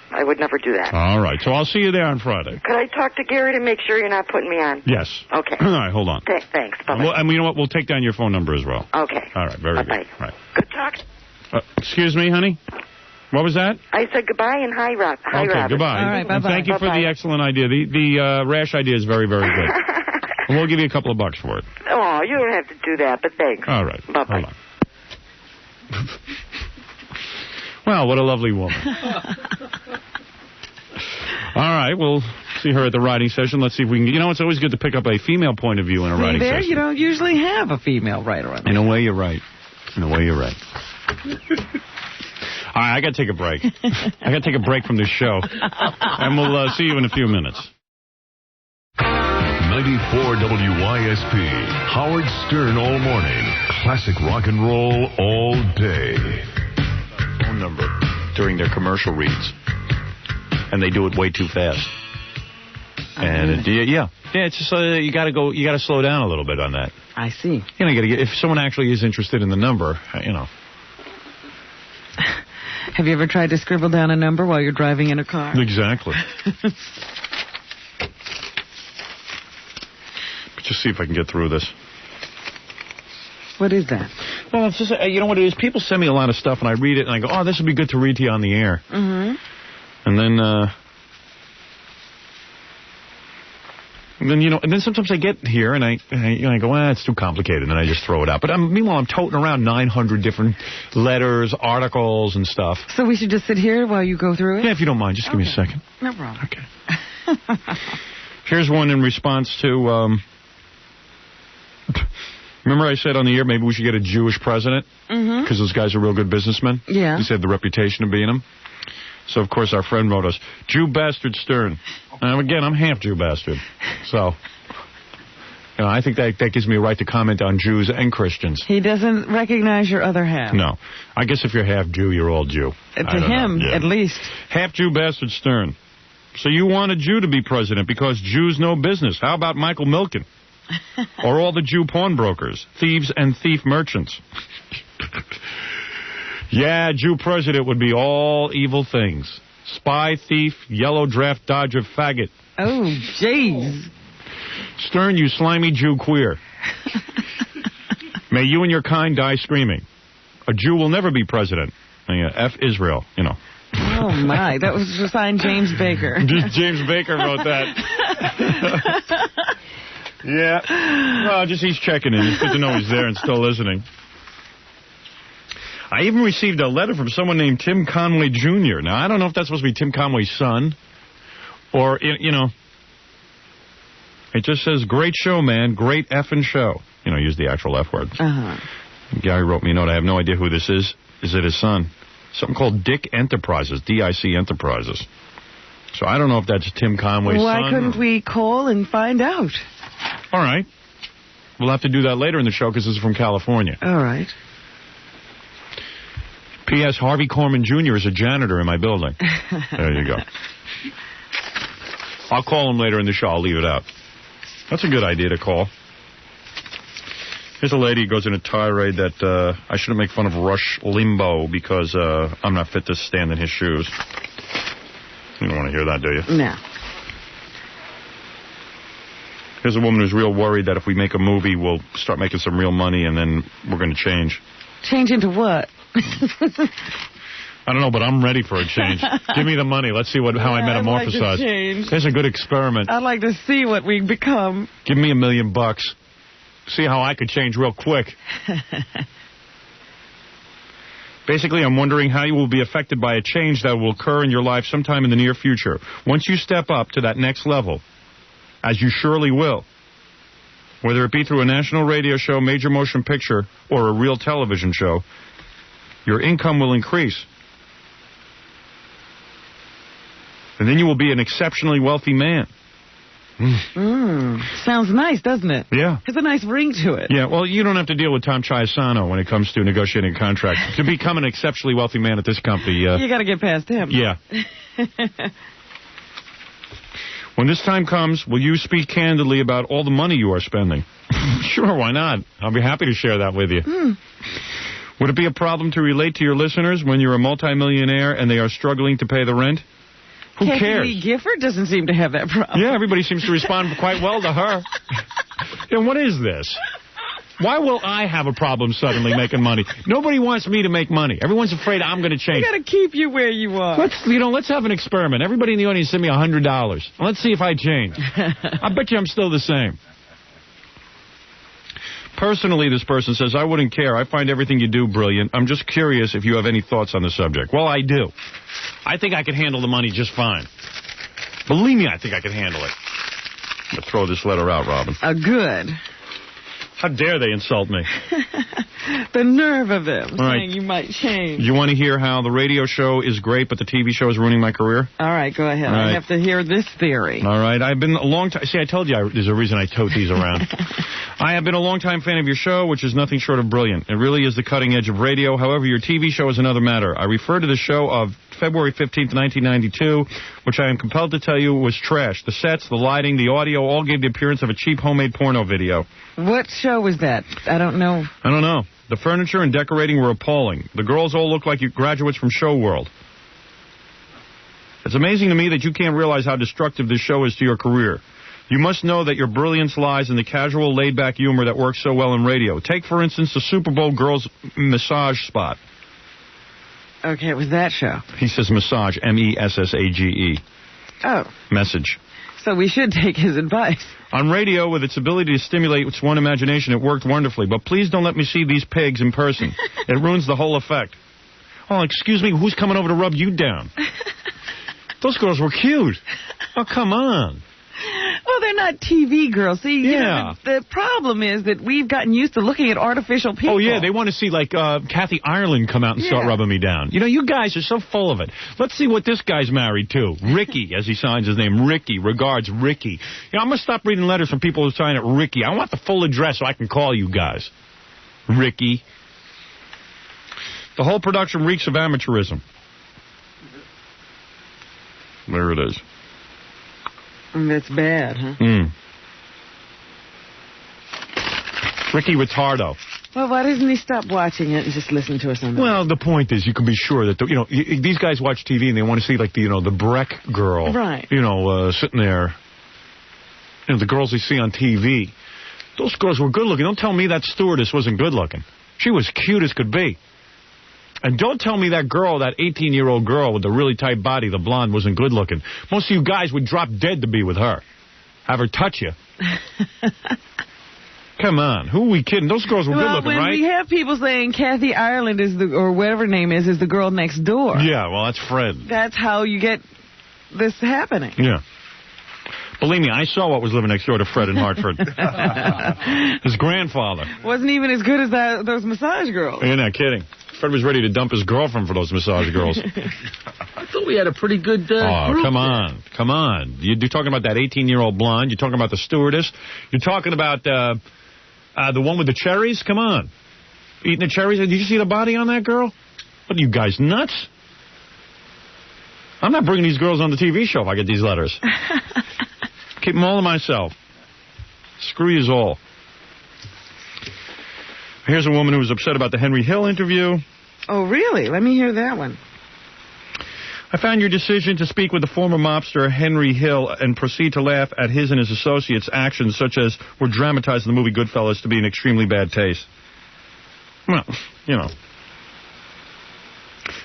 I would never do that. All right. So I'll see you there on Friday. Could I talk to Gary to make sure you're not putting me on? Yes. Okay. All right, hold on. Thanks. Bye-bye. And you know what? We'll take down your phone number as well. Okay. All right. Very Bye-bye. good. Right. Good talk. Excuse me, honey? What was that? I said goodbye and hi, Rob. Hi, okay, Robin. goodbye. All right, bye-bye. And thank you for the excellent idea. The rash idea is very, very good. And we'll give you a couple of bucks for it. Oh, you don't have to do that, but thanks. All right. Bye-bye. Hold on. Well, what a lovely woman. All right, we'll see her at the writing session. Let's see if we can... You know, it's always good to pick up a female point of view in a writing session. You don't usually have a female writer on there. In a way, you're right. All right, I got to take a break. I got to take a break from this show. And we'll see you in a few minutes. 94 WYSP. Howard Stern all morning. Classic rock and roll all day. Phone number during their commercial reads. And they do it way too fast. And it's just you got to slow down a little bit on that. I see. You know, if someone actually is interested in the number, you know. Have you ever tried to scribble down a number while you're driving in a car? Exactly. Just see if I can get through this. What is that? Well, it's just, you know what it is? People send me a lot of stuff, and I read it, and I go, oh, this would be good to read to you on the air. Mm-hmm. And then, and then sometimes I get here, and I go, it's too complicated, and I just throw it out. But meanwhile, I'm toting around 900 different letters, articles, and stuff. So we should just sit here while you go through it? Yeah, if you don't mind. Just give me a second. No problem. Okay. Here's one in response to... Remember I said on the air maybe we should get a Jewish president? Mm-hmm. Because those guys are real good businessmen? Yeah. They have the reputation of being them. So, of course, our friend wrote us, Jew bastard Stern. And again, I'm half Jew bastard. So, you know, I think that gives me a right to comment on Jews and Christians. He doesn't recognize your other half. No. I guess if you're half Jew, you're all Jew. To him, at least. Half Jew bastard Stern. So you want a Jew to be president because Jews know business. How about Michael Milken? Or all the Jew pawnbrokers, thieves and thief merchants. Yeah, Jew president would be all evil things. Spy, thief, yellow draft dodger, faggot. Oh, jeez. Stern, you slimy Jew queer. May you and your kind die screaming. A Jew will never be president. F Israel, you know. Oh, my. That was signed James Baker. James Baker wrote that. Yeah. Well, just he's checking in. It's good to know he's there and still listening. I even received a letter from someone named Tim Conway Jr. Now, I don't know if that's supposed to be Tim Conway's son or, you know, it just says, great show, man. Great effing show. You know, use the actual F word. Uh-huh. Gary wrote me a note. I have no idea who this is. Is it his son? Something called Dick Enterprises, D-I-C Enterprises. So I don't know if that's Tim Conway's son. Why couldn't we call and find out? All right. We'll have to do that later in the show because this is from California. All right. P.S. Harvey Corman Jr. is a janitor in my building. There you go. I'll call him later in the show. I'll leave it out. That's a good idea to call. Here's a lady who goes in a tirade that I shouldn't make fun of Rush Limbaugh because I'm not fit to stand in his shoes. You don't want to hear that, do you? No. Here's a woman who's real worried that if we make a movie, we'll start making some real money, and then we're going to change. Change into what? I don't know, but I'm ready for a change. Give me the money. Let's see how I metamorphosize. I'd like to change. Here's a good experiment. I'd like to see what we become. Give me $1 million. See how I could change real quick. Basically, I'm wondering how you will be affected by a change that will occur in your life sometime in the near future. Once you step up to that next level, as you surely will, whether it be through a national radio show, major motion picture, or a real television show, your income will increase. And then you will be an exceptionally wealthy man. Sounds nice, doesn't it? Yeah. Has a nice ring to it. Yeah, well, you don't have to deal with Tom Chiasano when it comes to negotiating a contract. To become an exceptionally wealthy man at this company... you got to get past him. Yeah. When this time comes, will you speak candidly about all the money you are spending? Sure, why not? I'll be happy to share that with you. Would it be a problem to relate to your listeners when you're a multimillionaire and they are struggling to pay the rent? Who Kathy cares? Lee Gifford doesn't seem to have that problem. Yeah, everybody seems to respond quite well to her. What is this? Why will I have a problem suddenly making money? Nobody wants me to make money. Everyone's afraid I'm going to change. We got to keep you where you are. Let's have an experiment. Everybody in the audience send me $100. Let's see if I change. I bet you I'm still the same. Personally, this person says, I wouldn't care. I find everything you do brilliant. I'm just curious if you have any thoughts on the subject. Well, I do. I think I could handle the money just fine. Believe me, I think I could handle it. I'm going to throw this letter out, Robin. Good. How dare they insult me? The nerve of them All right. saying you might change. You want to hear how the radio show is great, but the TV show is ruining my career? All right, go ahead. All right. I have to hear this theory. All right. I've been a long time. See, I told you there's a reason I tote these around. I have been a long-time fan of your show, which is nothing short of brilliant. It really is the cutting edge of radio. However, your TV show is another matter. I refer to the show of February 15th, 1992, which I am compelled to tell you was trash. The sets, the lighting, the audio all gave the appearance of a cheap homemade porno video. What show was that? I don't know. I don't know. The furniture and decorating were appalling. The girls all look like graduates from Show World. It's amazing to me that you can't realize how destructive this show is to your career. You must know that your brilliance lies in the casual, laid-back humor that works so well in radio. Take, for instance, the Super Bowl girls' massage spot. Okay, it was that show. He says massage, M-E-S-S-A-G-E. Oh. Message. So we should take his advice. On radio, with its ability to stimulate one's imagination, it worked wonderfully. But please don't let me see these pigs in person. It ruins the whole effect. Oh, excuse me, who's coming over to rub you down? Those girls were cute. Oh, come on. Well, they're not TV girls. See, Yeah. you know, the problem is that we've gotten used to looking at artificial people. Oh, yeah, they want to see, like, Kathy Ireland come out and start rubbing me down. You know, you guys are so full of it. Let's see what this guy's married to. Ricky, as he signs his name. Ricky. Regards, Ricky. You know, I'm going to stop reading letters from people who sign it Ricky. I want the full address so I can call you guys. Ricky. The whole production reeks of amateurism. There it is. That's bad, huh? Ricky Retardo. Well, why doesn't he stop watching it and just listen to us on that? Well, the point is, you can be sure that, these guys watch TV and they want to see, like, the Breck girl. Right. Sitting there. The girls they see on TV. Those girls were good looking. Don't tell me that stewardess wasn't good looking. She was cute as could be. And don't tell me that girl, that 18-year-old girl with the really tight body, the blonde, wasn't good looking. Most of you guys would drop dead to be with her. Have her touch you. Come on. Who are we kidding? Those girls were good looking, right? Well, when we have people saying Kathy Ireland is or whatever her name is the girl next door. Yeah, well, that's Fred. That's how you get this happening. Yeah. Believe me, I saw what was living next door to Fred in Hartford. His grandfather. Wasn't even as good as those massage girls. You're not kidding. Fred was ready to dump his girlfriend for those massage girls. I thought we had a pretty good group come on. there. Come on. You're talking about that 18-year-old blonde. You're talking about the stewardess. You're talking about the one with the cherries. Come on. Eating the cherries. Did you see the body on that girl? What are you guys, nuts? I'm not bringing these girls on the TV show if I get these letters. Keep them all to myself. Screw yous all. Here's a woman who was upset about the Henry Hill interview. Oh, really? Let me hear that one. I found your decision to speak with the former mobster Henry Hill and proceed to laugh at his and his associates' actions, such as were dramatized in the movie Goodfellas, to be in extremely bad taste. Well, you know.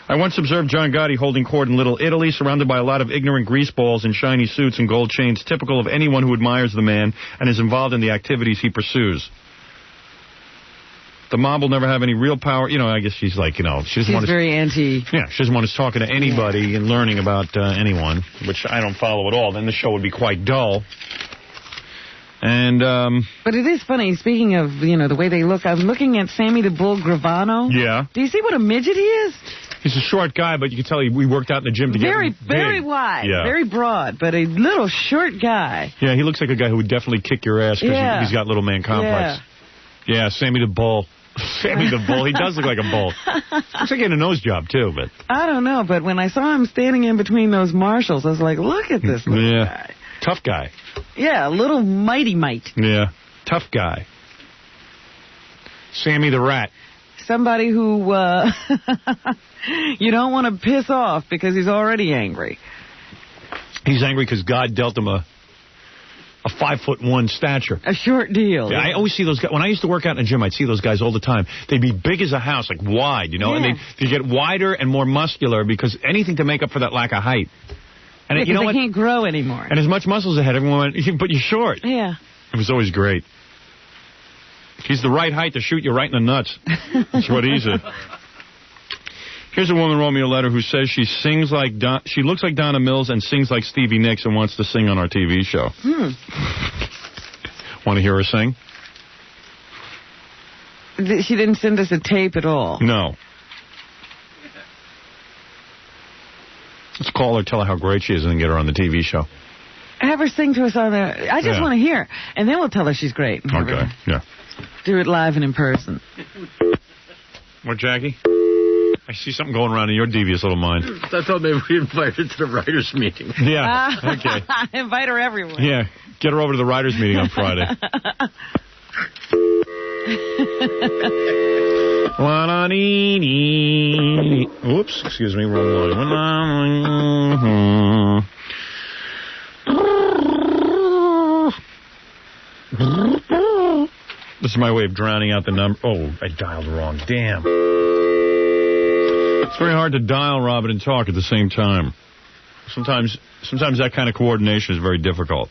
I once observed John Gotti holding court in Little Italy, surrounded by a lot of ignorant greaseballs in shiny suits and gold chains, typical of anyone who admires the man and is involved in the activities he pursues. The mob will never have any real power. You know, I guess she's like, you know, she doesn't want to... very anti... Yeah, she doesn't want us talking to anybody and learning about anyone, which I don't follow at all. Then the show would be quite dull. And, But it is funny, speaking of, you know, the way they look, I'm looking at Sammy the Bull Gravano. Yeah. Do you see what a midget he is? He's a short guy, but you can tell we worked out in the gym together. Very wide, yeah. very broad, but a little short guy. Yeah, he looks like a guy who would definitely kick your ass because he's got little man complex. Yeah, Sammy the Bull. Sammy the Bull. He does look like a bull. Looks like he had a nose job, too, but... I don't know, but when I saw him standing in between those marshals, I was like, look at this little guy. Tough guy. Yeah, a little mighty mite. Yeah, tough guy. Sammy the Rat. Somebody who you don't want to piss off because he's already angry. He's angry because God dealt him a 5'1" stature. A short deal. Yeah, I always see those guys. When I used to work out in a gym, I'd see those guys all the time. They'd be big as a house, like wide, you know, and they get wider and more muscular because anything to make up for that lack of height. And you know they can't grow anymore. And as much muscles ahead, everyone went, but you're short. Yeah. It was always great. He's the right height to shoot you right in the nuts. That's what he's at. Here's a woman who wrote me a letter who says she sings like she looks like Donna Mills and sings like Stevie Nicks and wants to sing on our TV show. Want to hear her sing? She didn't send us a tape at all. No. Let's call her, tell her how great she is, and then get her on the TV show. Have her sing to us on there. I just want to hear. And then we'll tell her she's great. Okay, yeah. Do it live and in person. What, Jackie? I see something going around in your devious little mind. I thought maybe we invited her to the writers' meeting. Yeah, okay. Invite her everywhere. Yeah, get her over to the writers' meeting on Friday. Oops, excuse me, wrong line. This is my way of drowning out the number. Oh, I dialed wrong. Damn. It's very hard to dial, Robin, and talk at the same time. Sometimes that kind of coordination is very difficult.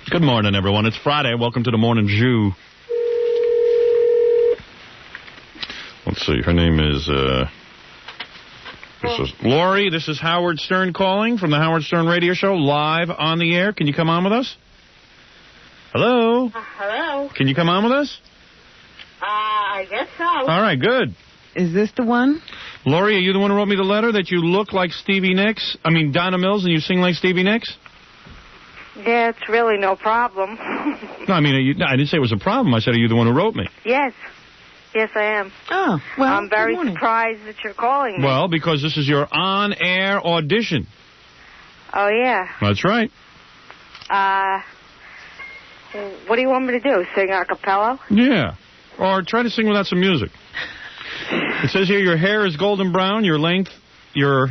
Good morning, everyone. It's Friday. Welcome to the Morning Jew. Let's see. Her name is... This is Lori. This is Howard Stern calling from the Howard Stern Radio Show, live on the air. Can you come on with us? Hello? Hello? Can you come on with us? I guess so. All right, good. Is this the one? Lori, are you the one who wrote me the letter that you look like Stevie Nicks? I mean, Donna Mills, and you sing like Stevie Nicks? Yeah, it's really no problem. No, I mean, I didn't say it was a problem. I said, are you the one who wrote me? Yes. Yes, I am. Oh, well, I'm very surprised that you're calling me. Well, because this is your on-air audition. Oh, yeah. That's right. What do you want me to do, sing a cappella? Yeah. Or try to sing without some music. It says here your hair is golden brown, your length, your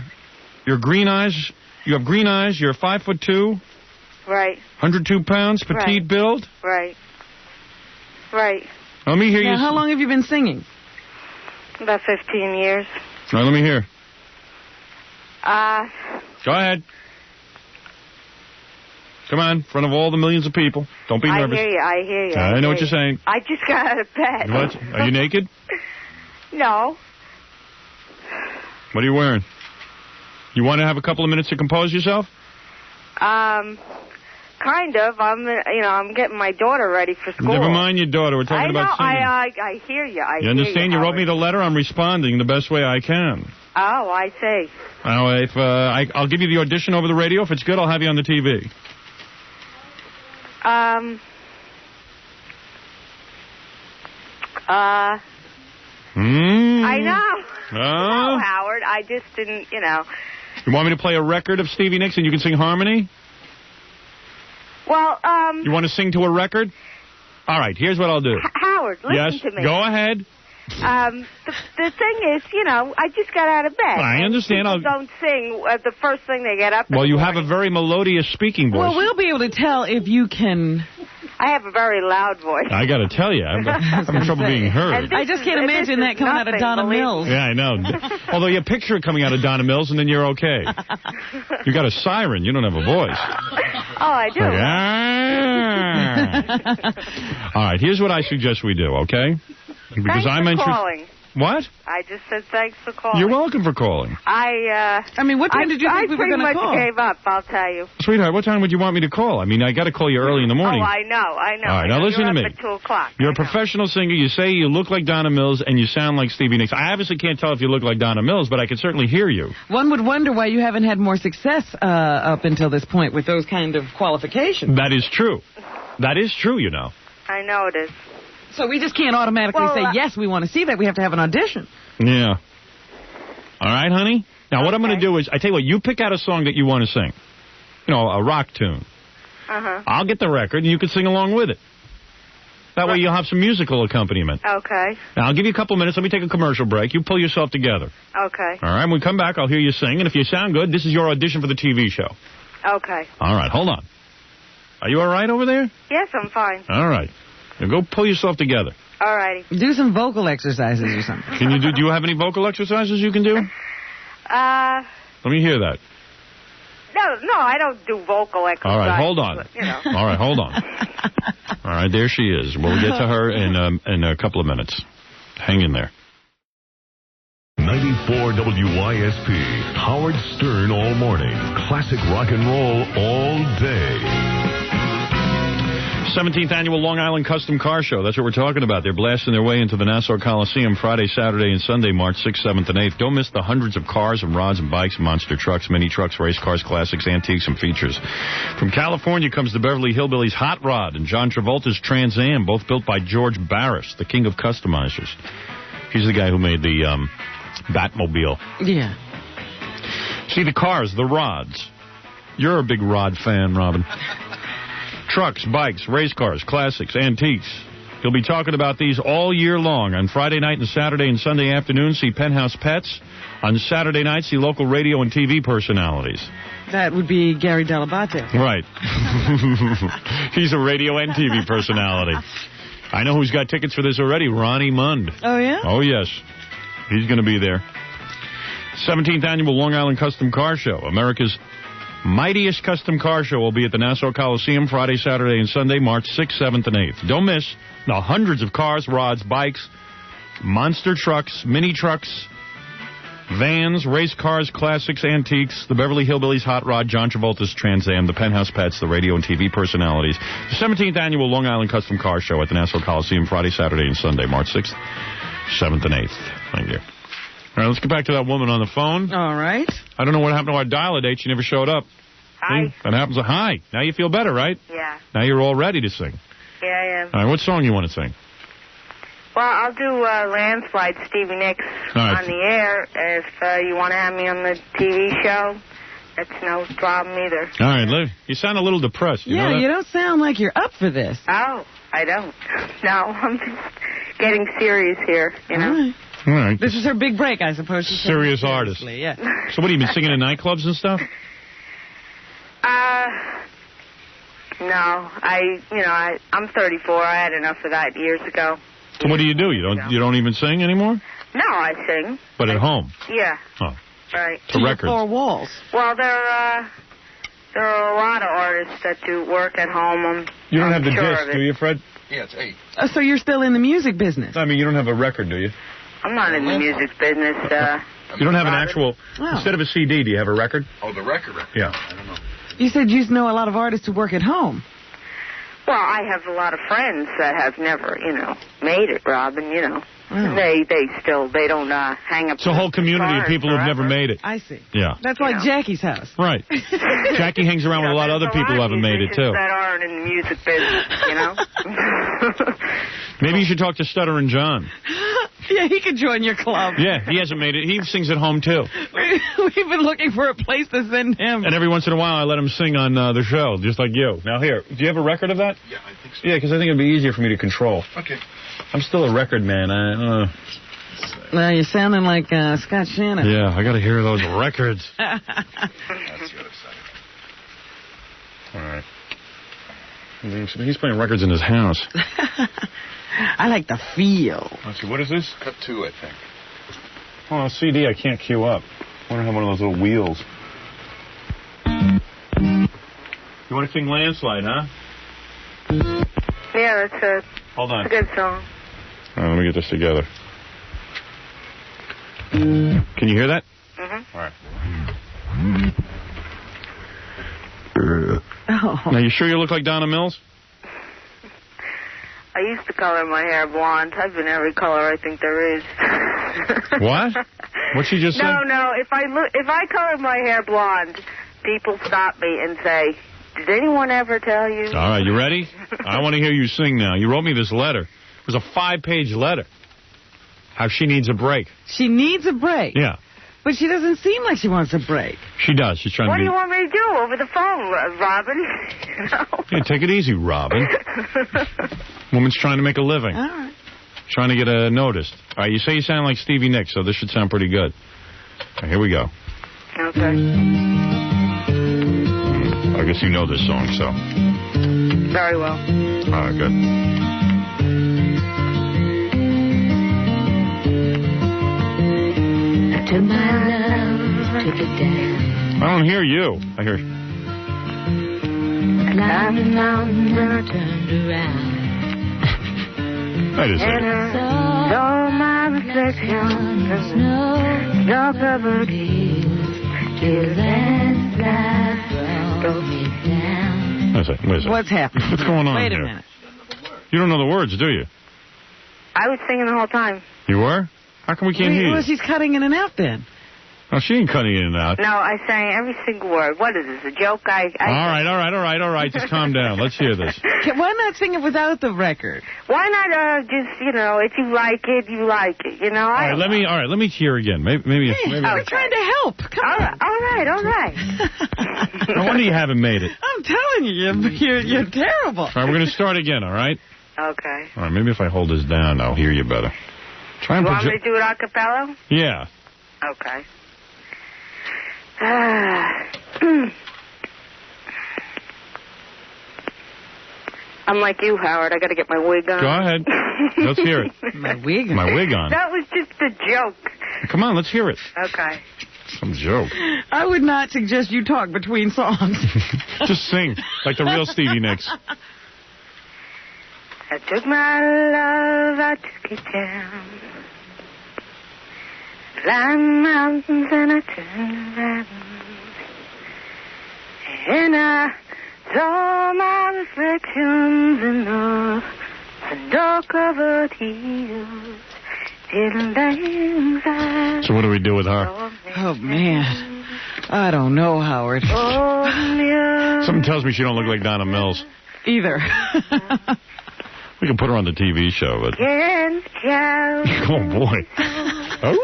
green eyes, you have green eyes, you're 5'2". Right. 102 pounds, petite build. Right. Right. Let me hear you. How long have you been singing? About 15 years. All right, let me hear. Go ahead. Come on, in front of all the millions of people. Don't be nervous. I hear you. I know what you're saying. I just got out of bed. What? Are you naked? No. What are you wearing? You want to have a couple of minutes to compose yourself? Kind of. I'm getting my daughter ready for school. Never mind your daughter. We're talking about singing. I hear you. You understand? You wrote me the letter. I'm responding the best way I can. Oh, I see. Now, if I'll give you the audition over the radio. If it's good, I'll have you on the TV. I know. No, Howard. I just didn't, You want me to play a record of Stevie Nicks and you can sing harmony? Well, You want to sing to a record? All right, here's what I'll do. Howard, listen to me. Go ahead. The thing is, I just got out of bed. I understand. People don't sing the first thing they get up. Well, you have a very melodious speaking voice. Well, we'll be able to tell if you can... I have a very loud voice. I got to tell you, I'm having trouble being heard. I just can't imagine that coming out of Donna Mills. Yeah, I know. Although you picture it coming out of Donna Mills, and then you're okay. You got a siren. You don't have a voice. Oh, I do. All right, here's what I suggest we do, okay? Because Thanks for calling. What? I just said thanks for calling. You're welcome for calling. I mean, what time did you think we were going to call? I pretty much gave up, I'll tell you. Sweetheart, what time would you want me to call? I mean, I got to call you early in the morning. Oh, I know. All right, now listen to me. You're up at 2 o'clock. You're a professional singer. You say you look like Donna Mills and you sound like Stevie Nicks. I obviously can't tell if you look like Donna Mills, but I can certainly hear you. One would wonder why you haven't had more success up until this point with those kind of qualifications. That is true. That is true, you know. I know it is. So we just can't automatically say, yes, we want to see that. We have to have an audition. Yeah. All right, honey? Now, what I'm going to do is, I tell you what, you pick out a song that you want to sing. A rock tune. Uh-huh. I'll get the record, and you can sing along with it. That way you'll have some musical accompaniment. Okay. Now, I'll give you a couple minutes. Let me take a commercial break. You pull yourself together. Okay. All right, when we come back, I'll hear you sing, and if you sound good, this is your audition for the TV show. Okay. All right, hold on. Are you all right over there? Yes, I'm fine. All right. Now go pull yourself together. All righty. Do some vocal exercises or something. Can you do you have any vocal exercises you can do? Let me hear that. No, I don't do vocal exercises. All right, hold on. But, All right, hold on. All right, there she is. We'll get to her in a couple of minutes. Hang in there. 94 WYSP, Howard Stern all morning. Classic rock and roll all day. 17th Annual Long Island Custom Car Show. That's what we're talking about. They're blasting their way into the Nassau Coliseum Friday, Saturday, and Sunday, March 6th, 7th, and 8th. Don't miss the hundreds of cars and rods and bikes, monster trucks, mini trucks, race cars, classics, antiques, and features. From California comes the Beverly Hillbillies Hot Rod and John Travolta's Trans Am, both built by George Barris, the king of customizers. He's the guy who made the Batmobile. Yeah. See, the cars, the rods. You're a big rod fan, Robin. Trucks, bikes, race cars, classics, antiques. He'll be talking about these all year long. On Friday night and Saturday and Sunday afternoon, see Penthouse Pets. On Saturday night, see local radio and TV personalities. That would be Gary Dell'Abate. Right. He's a radio and TV personality. I know who's got tickets for this already. Ronnie Mund. Oh, yeah? Oh, yes. He's going to be there. 17th Annual Long Island Custom Car Show. America's mightiest custom car show will be at the Nassau Coliseum Friday, Saturday, and Sunday, March 6th, 7th, and 8th. Don't miss the hundreds of cars, rods, bikes, monster trucks, mini trucks, vans, race cars, classics, antiques, the Beverly Hillbillies Hot Rod, John Travolta's Trans Am, the Penthouse Pets, the radio and TV personalities. The 17th Annual Long Island Custom Car Show at the Nassau Coliseum Friday, Saturday, and Sunday, March 6th, 7th, and 8th. Thank you. All right, let's get back to that woman on the phone. All right. I don't know what happened to our dial-a-date. She never showed up. Hi. See? That happens. Hi. Now you feel better, right? Yeah. Now you're all ready to sing. Yeah, I am. All right, what song you want to sing? Well, I'll do Landslide, Stevie Nicks right. on the air. If you want to have me on the TV show, that's no problem either. All right, Liv. You sound a little depressed. You know that? You don't sound like you're up for this. Oh, I don't. No, I'm just getting serious here, you know. All right. This is her big break, I suppose. Serious artist. Yeah. So what, have you been singing in nightclubs and stuff? No. I'm 34. I had enough of that years ago. So what do? You don't even sing anymore? No, I sing. But at home? Yeah. Oh. Right. To records. 4 walls. Well, there are a lot of artists that do work at home. You don't have the sure disc, do you, Fred? Yeah, it's 8. So you're still in the music business? I mean, you don't have a record, do you? I'm not in the music business. You don't have an actual... Instead of a CD, do you have a record? Oh, the record. Yeah. I don't know. You said you know a lot of artists who work at home. Well, I have a lot of friends that have never, made it, Robin, Oh. They don't hang up. It's a whole community of people who've never made it. I see. Yeah. That's like Jackie's house. Right. Jackie hangs around with a lot of other people who haven't made it, too. That aren't in the music business, Maybe you should talk to Stuttering John. Yeah, he could join your club. Yeah, he hasn't made it. He sings at home, too. We've been looking for a place to send him. And every once in a while, I let him sing on the show, just like you. Now, here, do you have a record of that? Yeah, I think so. Yeah, because I think it'd be easier for me to control. Okay. I'm still a record man. Well, you're sounding like Scott Shannon. Yeah, I got to hear those records. That's the other side. All right. He's playing records in his house. I like the feel. Let's see, what is this? Cut 2, I think. Oh, a CD I can't queue up. I don't have one of those little wheels. You want to sing Landslide, huh? Yeah, that's a, Hold on. a good song. All right, let me get this together. Can you hear that? Mm-hmm. All right. Oh. Now, you sure you look like Donna Mills? I used to color my hair blonde. I've been every color I think there is. What? What'd she just say? No. If I color my hair blonde, people stop me and say, "Did anyone ever tell you?" All right, you ready? I want to hear you sing now. You wrote me this letter. It was a 5-page letter. How she needs a break. She needs a break. Yeah, But she doesn't seem like she wants a break. she does. She's trying What to do be... you want me to do over the phone, Robin? Yeah, take it easy, Robin. Woman's trying to make a living. All right. Trying to get noticed. All right, you say you sound like Stevie Nicks, so this should sound pretty good. All right, here we go. Okay. I guess you know this song, so... Very well. All right, good. To my love, to the dance. I don't hear you. I hear... I climbed the mountain and I turned around. That is And it. I saw my reflection in the snow-covered hills till landslide broke me down. That's it. What is it? What's happening? What's going on Wait a here? minute. You don't know the words, do you? I was singing the whole time. You were? How come we can't hear Well, you? she's cutting in and out then. Oh, she ain't cutting in and out. No, I sang every single word. What is this, a joke? All right. Just calm down. Let's hear this. Why not sing it without the record? Why not just, if you like it, you like it, All right, let me hear again. Maybe. We're trying to help. Come on. All right. No wonder you haven't made it. I'm telling you, you're terrible. All right, we're going to start again, all right? Okay. All right, maybe if I hold this down, I'll hear you better. Try and You want me to do it a cappella? Yeah. Okay. I'm like you, Howard. I got to get my wig on. Go ahead. Let's hear it. My wig on. My wig on. That was just a joke. Come on, let's hear it. Okay. Some joke. I would not suggest you talk between songs. Just sing like the real Stevie Nicks. I took my love, I took it down. Climbed mountains and I turned around. And I saw my reflections in the snow-covered hills. So what do we do with her? Oh, man. I don't know, Howard. Something tells me she don't look like Donna Mills. Either. We can put her on the TV show, but... Oh, boy. Oh.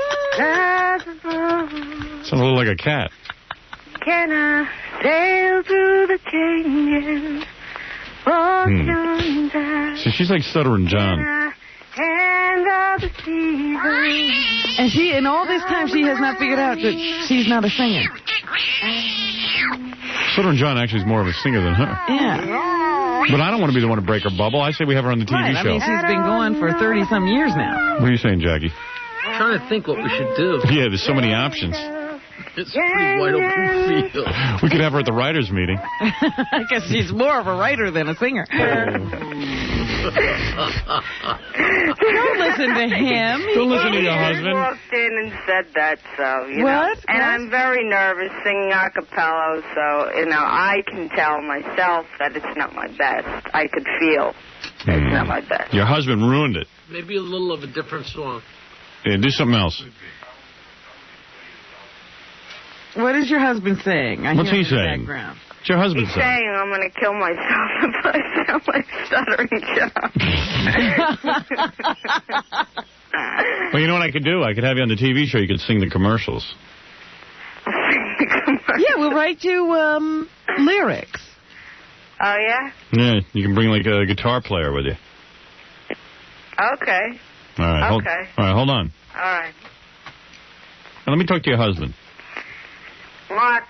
Sounds a little like a cat. Can I sail through the changing oceans? So she's like Stuttering John. And all the seasons. And she, in all this time, she has not figured out that she's not a singer. Stuttering John actually is more of a singer than her. Yeah. But I don't want to be the one to break her bubble. I say we have her on the TV Right. show. I mean, she's been going for 30-some years now. What are you saying, Jackie? I'm trying to think what we should do. Yeah, there's so many options. It's pretty wide open field. We could have her at the writers' meeting. I guess she's more of a writer than a singer. Don't listen to him. Don't listen to your He husband. walked in and said that, so, you What? know. And I'm very nervous singing a cappella, so, I can tell myself that it's not my best. I could feel it's not my best. Your husband ruined it. Maybe a little of a different song. Yeah, do something else. What is your husband saying? I What's hear he in the saying? background. What's your husband He's saying? saying I'm going to kill myself if I sound like Stuttering John. Well, you know what I could do? I could have you on the TV show. You could sing the commercials. Yeah, we'll write you lyrics. Oh, yeah? Yeah, you can bring like a guitar player with you. Okay. All right. Okay. All right, hold on. All right. Now, let me talk to your husband. Mark.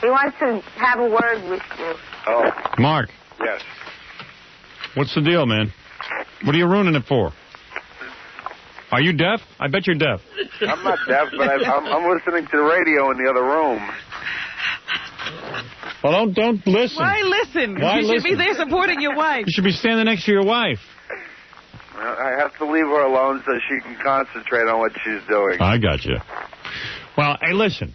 He wants to have a word with you. Oh, Mark, yes. what's the deal, man? What are you ruining it for? Are you deaf? I bet you're deaf. I'm not deaf, but I'm listening to the radio in the other room. Well, don't listen. Why listen? Why you should be listen? there supporting your wife. You should be standing next to your wife. I have to leave her alone so she can concentrate on what she's doing. I got you. Well, hey, listen.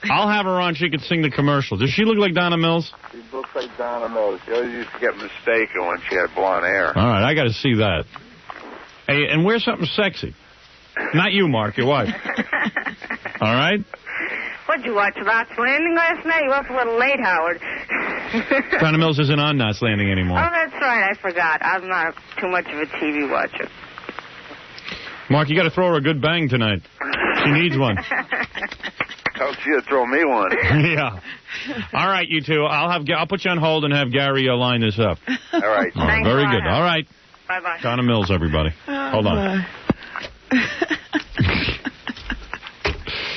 I'll have her on. She can sing the commercial. Does she look like Donna Mills? She looks like Donna Mills. She always used to get mistaken when she had blonde hair. All right, I got to see that. Hey, and wear something sexy. Not you, Mark, your wife. All right? What'd you watch, Knots Landing last night? You were up a little late, Howard. Donna Mills isn't on Knots Landing anymore. Oh, that's right. I forgot. I'm not too much of a TV watcher. Mark, you got to throw her a good bang tonight. She needs one. Tell you to throw me one. Yeah. All right, you two. I'll put you on hold and have Gary line this up. All right. Thanks very a lot, good. Howard. All right. Bye-bye. Donna Mills, everybody. Hold on.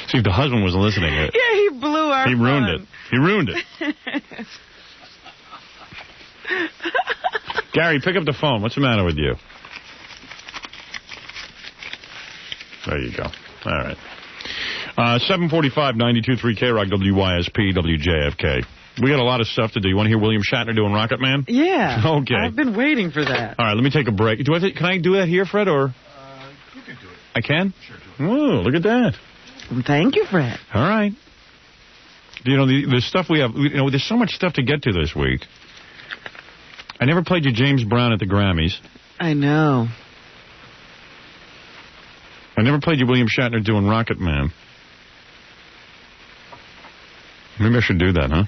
See, if the husband was listening. Yeah, he blew our He ruined it. He ruined it. Gary, pick up the phone. What's the matter with you? There you go. All right. 745, 92.3 K-Rock, WYSP, WJFK. We got a lot of stuff to do. You want to hear William Shatner doing Rocket Man? Yeah. Okay. I've been waiting for that. All right, let me take a break. Can I do that here, Fred, or? You can do it. I can? Sure, do it. Oh, look at that. Thank you, Fred. All right. You know, the stuff we have, there's so much stuff to get to this week. I never played you James Brown at the Grammys. I know. I never played you William Shatner doing Rocket Man. Maybe I should do that, huh?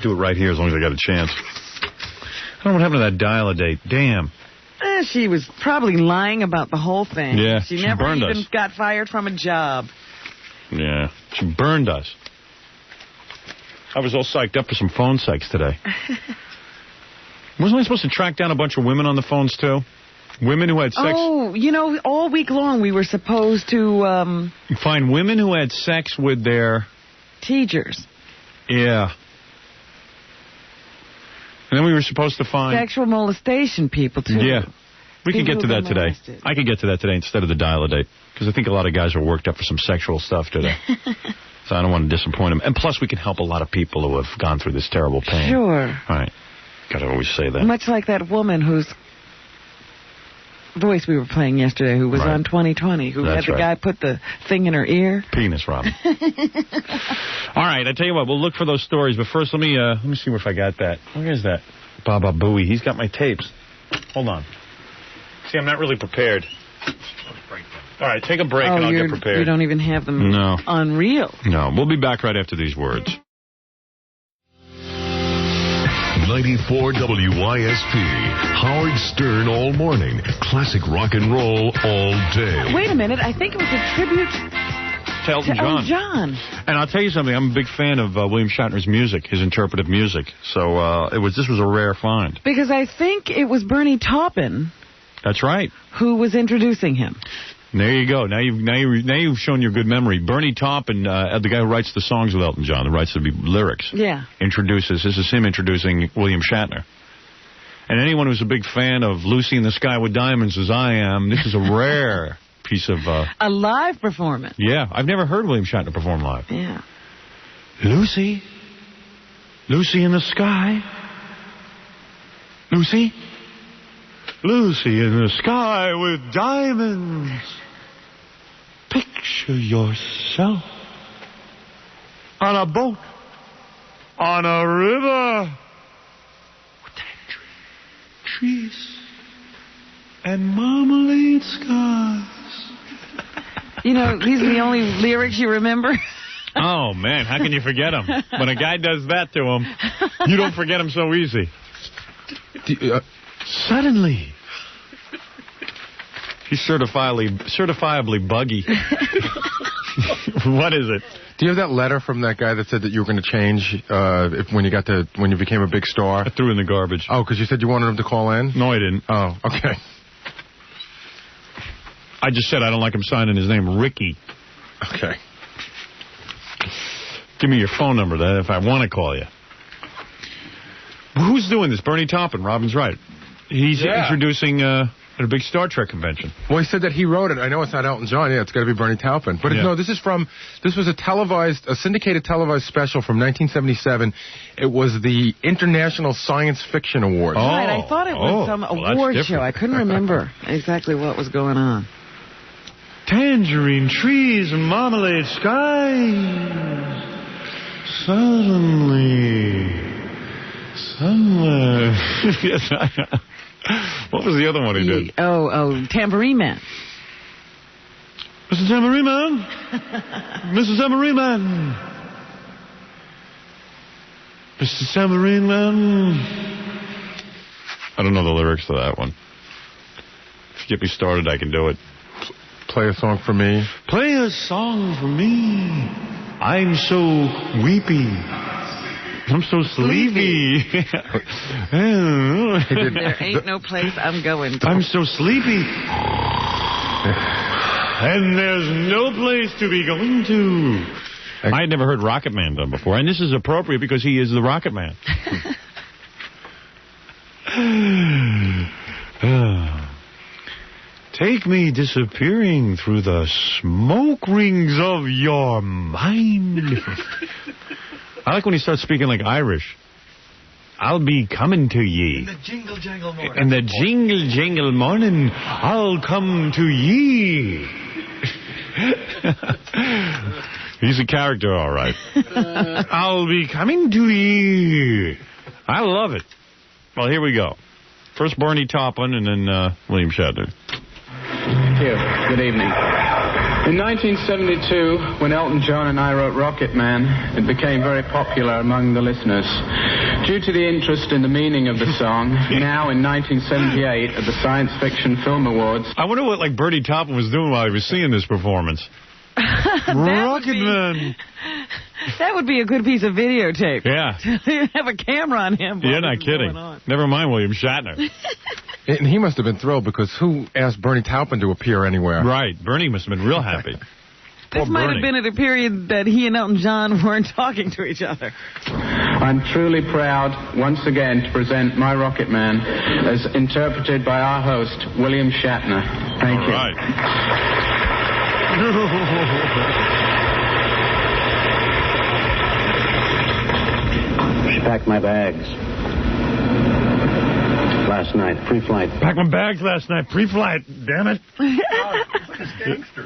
Do it right here as long as I got a chance. I don't know what happened to that dial-a-date. Damn. She was probably lying about the whole thing. Yeah, She she never burned even us. got fired from a job. Yeah, she burned us. I was all psyched up for some phone sex today. Wasn't I supposed to track down a bunch of women on the phones, too? Women who had sex... Oh, all week long we were supposed to... Find women who had sex with their... teachers. Yeah. And then we were supposed to find... Sexual molestation people, too. Yeah. We could get to that today. Molested. I could get to that today instead of the dial-a-date. Because I think a lot of guys are worked up for some sexual stuff today. So I don't want to disappoint them. And plus, we can help a lot of people who have gone through this terrible pain. Sure. All right. Got to always say that. Much like that woman whose voice we were playing yesterday who was Right. on 2020, who That's had the right. guy put the thing in her ear. Penis, Robin. All right, I tell you what, we'll look for those stories. But first, let me see if I got that. Where is that? Baba Booey. He's got my tapes. Hold on. See, I'm not really prepared. All right, take a break and I'll get prepared. You don't even have them No. on reel. No, we'll be back right after these words. 94 WYSP. Howard Stern all morning. Classic rock and roll all day. Wait a minute. I think it was a tribute To Elton to John. Elton John. And I'll tell you something. I'm a big fan of William Shatner's music, his interpretive music. So this was a rare find. Because I think it was Bernie Taupin That's right. who was introducing him. There you go. Now you've shown your good memory. Bernie Taupin, the guy who writes the songs with Elton John, who writes the lyrics, Yeah. this is him introducing William Shatner. And anyone who's a big fan of Lucy in the Sky with Diamonds, as I am, this is a rare piece of... A live performance. Yeah, I've never heard William Shatner perform live. Yeah. Lucy in the sky. Lucy in the sky with diamonds. Picture yourself on a boat, on a river, with trees and marmalade skies. These are the only lyrics you remember? Oh, man, how can you forget him? When a guy does that to him, you don't forget him so easy. Suddenly. He's certifiably buggy. What is it? Do you have that letter from that guy that said that you were going to change when you became a big star? I threw it in the garbage. Oh, because you said you wanted him to call in? No, I didn't. Oh, okay. I just said I don't like him signing his name Ricky. Okay. Give me your phone number then if I want to call you. Who's doing this? Bernie Taupin. Robin's right. He's introducing at a big Star Trek convention. Well, he said that he wrote it. I know it's not Elton John. Yeah, it's got to be Bernie Taupin. But no, this was a syndicated televised special from 1977. It was the International Science Fiction Awards. Oh, right, I thought it was some award show. I couldn't remember exactly what was going on. Tangerine trees and marmalade skies. Suddenly, somewhere. What was the other one he did? Tambourine Man. Mr. Tambourine Man. Mr. Tambourine Man. Mr. Tambourine Man. I don't know the lyrics to that one. If you get me started, I can do it. Play a song for me. Play a song for me. I'm so weepy. I'm so sleepy. There ain't no place I'm going to. I'm so sleepy. And there's no place to be going to. I had never heard Rocket Man done before, and this is appropriate because he is the Rocket Man. Take me disappearing through the smoke rings of your mind. I like when he starts speaking like Irish. I'll be coming to ye. In the jingle jangle morning. In the jingle jangle morning, I'll come to ye. He's a character, all right. I'll be coming to ye. I love it. Well, here we go. First Bernie Taupin and then William Shatner. Thank you. Good evening. In 1972, when Elton John and I wrote Rocket Man, it became very popular among the listeners. Due to the interest in the meaning of the song, now in 1978 at the Science Fiction Film Awards... I wonder what Bernie Taupin was doing while he was singing this performance. Rocket Man. That would be a good piece of videotape. Yeah. Have a camera on him. You're not kidding. Never mind William Shatner. And he must have been thrilled because who asked Bernie Taupin to appear anywhere? Right. Bernie must have been real happy. This might have been at a period that he and Elton John weren't talking to each other. I'm truly proud, once again, to present My Rocket Man as interpreted by our host, William Shatner. Thank you. All right. She packed my bags last night, pre-flight. Packed my bags last night, pre-flight. Damn it.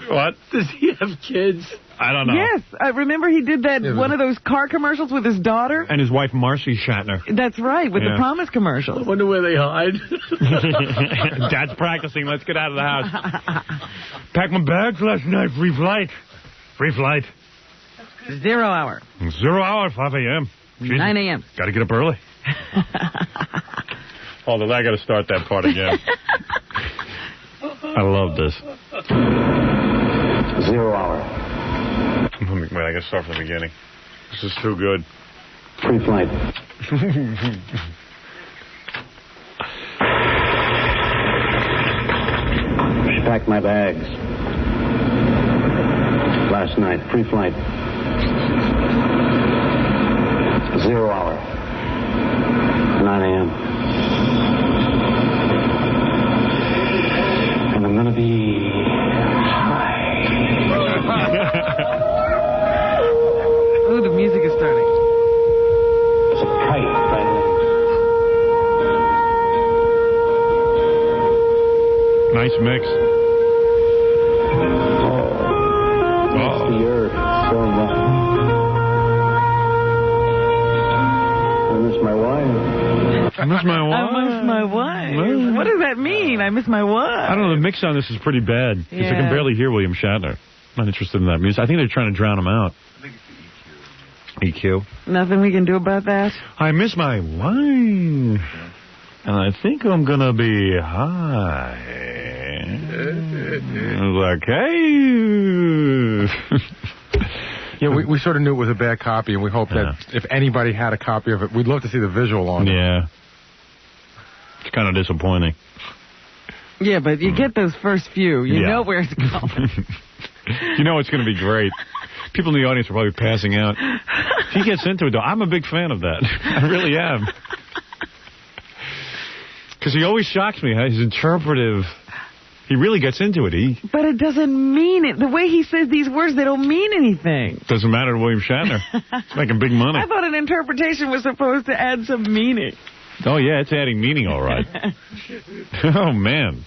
What? Does he have kids? I don't know. Yes. Remember he did that one of those car commercials with his daughter? And his wife, Marcy Shatner. That's right, with the Promise commercials. I wonder where they hide. Dad's practicing. Let's get out of the house. Packed my bags last night, free flight. Free flight. 0 hour. 0 hour, 5 a.m. 9 a.m. Got to get up early. Hold on, I got to start that part again. I love this. 0 hour. Wait, I got to start from the beginning. This is too good. Pre-flight. She packed my bags last night, pre-flight. 0 hour. 9 a.m. And I'm going to be high. Ooh, the music is starting. It's a kite, by the way. Nice mix. It's the earth so much. I miss my wife. I miss my wife. I miss my wife. What does that mean? I miss my wife. I don't know. The mix on this is pretty bad because I can barely hear William Shatner. I'm not interested in that music. I think they're trying to drown him out. I think it's the EQ. Nothing we can do about that? I miss my wine. And I think I'm going to be high. Okay. Yeah, we sort of knew it was a bad copy, and we hope that if anybody had a copy of it, we'd love to see the visual on it. Yeah. It's kind of disappointing. Yeah, but you get those first few. You know where it's going. You know it's going to be great. People in the audience are probably passing out. He gets into it, though. I'm a big fan of that. I really am. Because he always shocks me. His interpretive... He really gets into it. But it doesn't mean it. The way he says these words, they don't mean anything. Doesn't matter to William Shatner. He's making big money. I thought an interpretation was supposed to add some meaning. Oh, yeah, it's adding meaning, all right. Oh, man.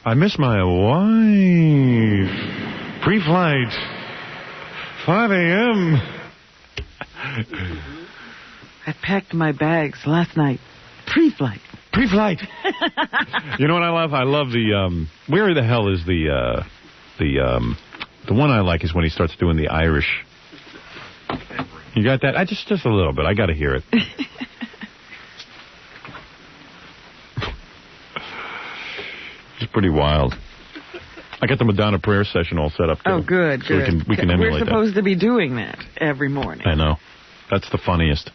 I miss my wife. Pre-flight. 5 a.m. I packed my bags last night. Pre-flight. Pre-flight. You know what I love? I love the, where the hell is the one I like is when he starts doing the Irish. You got that? Just a little bit. I got to hear it. It's pretty wild. I got the Madonna prayer session all set up, too. Oh, good, so good. we can emulate We're supposed to be doing that every morning. I know. That's the funniest.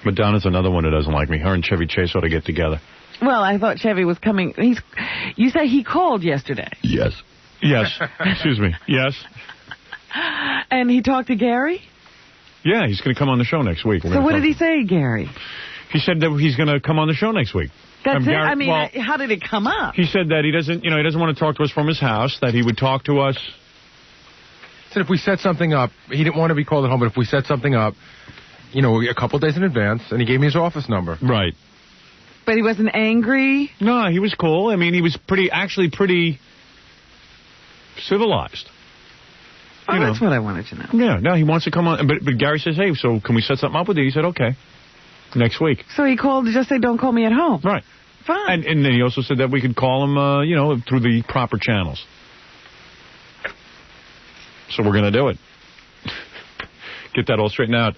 Madonna's another one who doesn't like me. Her and Chevy Chase ought to get together. Well, I thought Chevy was coming. You say he called yesterday. Yes. Yes. Excuse me. Yes. And he talked to Gary? Yeah, he's going to come on the show next week. So what did he say, Gary? He said that he's going to come on the show next week. That's it? Gary, I mean, how did it come up? He said that he doesn't want to talk to us from his house, that he would talk to us. He said if we set something up, he didn't want to be called at home, but if we set something up, a couple days in advance, and he gave me his office number. Right. But he wasn't angry? No, he was cool. I mean, he was pretty civilized. Oh, that's what I wanted to know. Yeah, no, he wants to come on. But Gary says, hey, so can we set something up with you? He said, okay. Next week. So he called to just say, don't call me at home. Right. Fine. And then he also said that we could call him, through the proper channels. So we're going to do it. Get that all straightened out.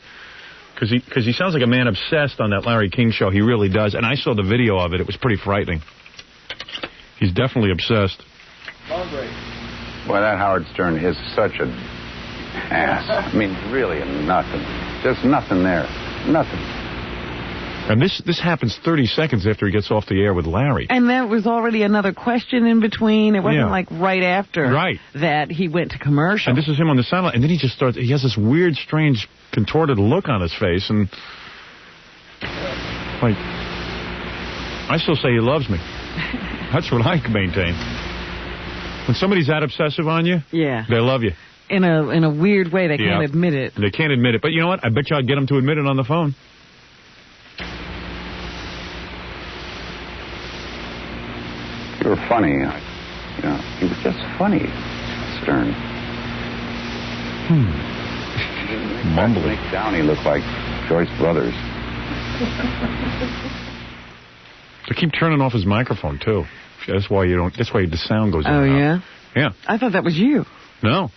Because he sounds like a man obsessed on that Larry King show. He really does. And I saw the video of it. It was pretty frightening. He's definitely obsessed. Well, that Howard Stern is such an ass. I mean, really nothing. Just nothing there. Nothing. And this happens 30 seconds after he gets off the air with Larry. And there was already another question in between. It wasn't like right after that he went to commercial. And this is him on the sideline. And then he has this weird, strange, contorted look on his face. And, I still say he loves me. That's what I maintain. When somebody's that obsessive on you, they love you. In a weird way, they can't admit it. They can't admit it. But you know what? I bet you I'd get them to admit it on the phone. You were funny. He was just funny, Stern. Mumbling. Nick Downey looked like Joyce Brothers. They keep turning off his microphone, too. That's why the sound goes on. Oh, yeah? Yeah. I thought that was you. No.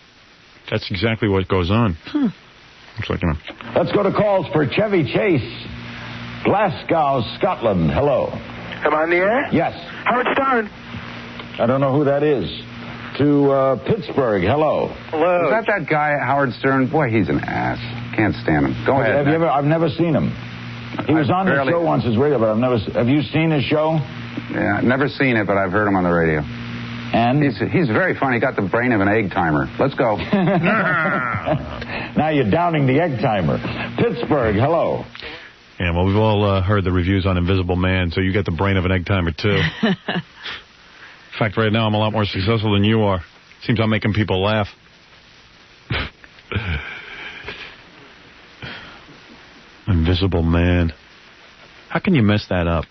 That's exactly what goes on. Looks like, Let's go to calls for Chevy Chase. Glasgow, Scotland. Hello. Am I on the air? Yes. Howard Stern. I don't know who that is. To Pittsburgh. Hello. Hello. Is that guy, Howard Stern? Boy, he's an ass. Can't stand him. Go ahead. I've never seen him. He was on the show once as radio, but have you seen his show? Yeah, I've never seen it, but I've heard him on the radio. And? He's very funny. He got the brain of an egg timer. Let's go. Now you're downing the egg timer. Pittsburgh, hello. Yeah, well, we've all heard the reviews on Invisible Man, so you get the brain of an egg timer, too. In fact, right now I'm a lot more successful than you are. Seems I'm making people laugh. Invisible Man. How can you mess that up?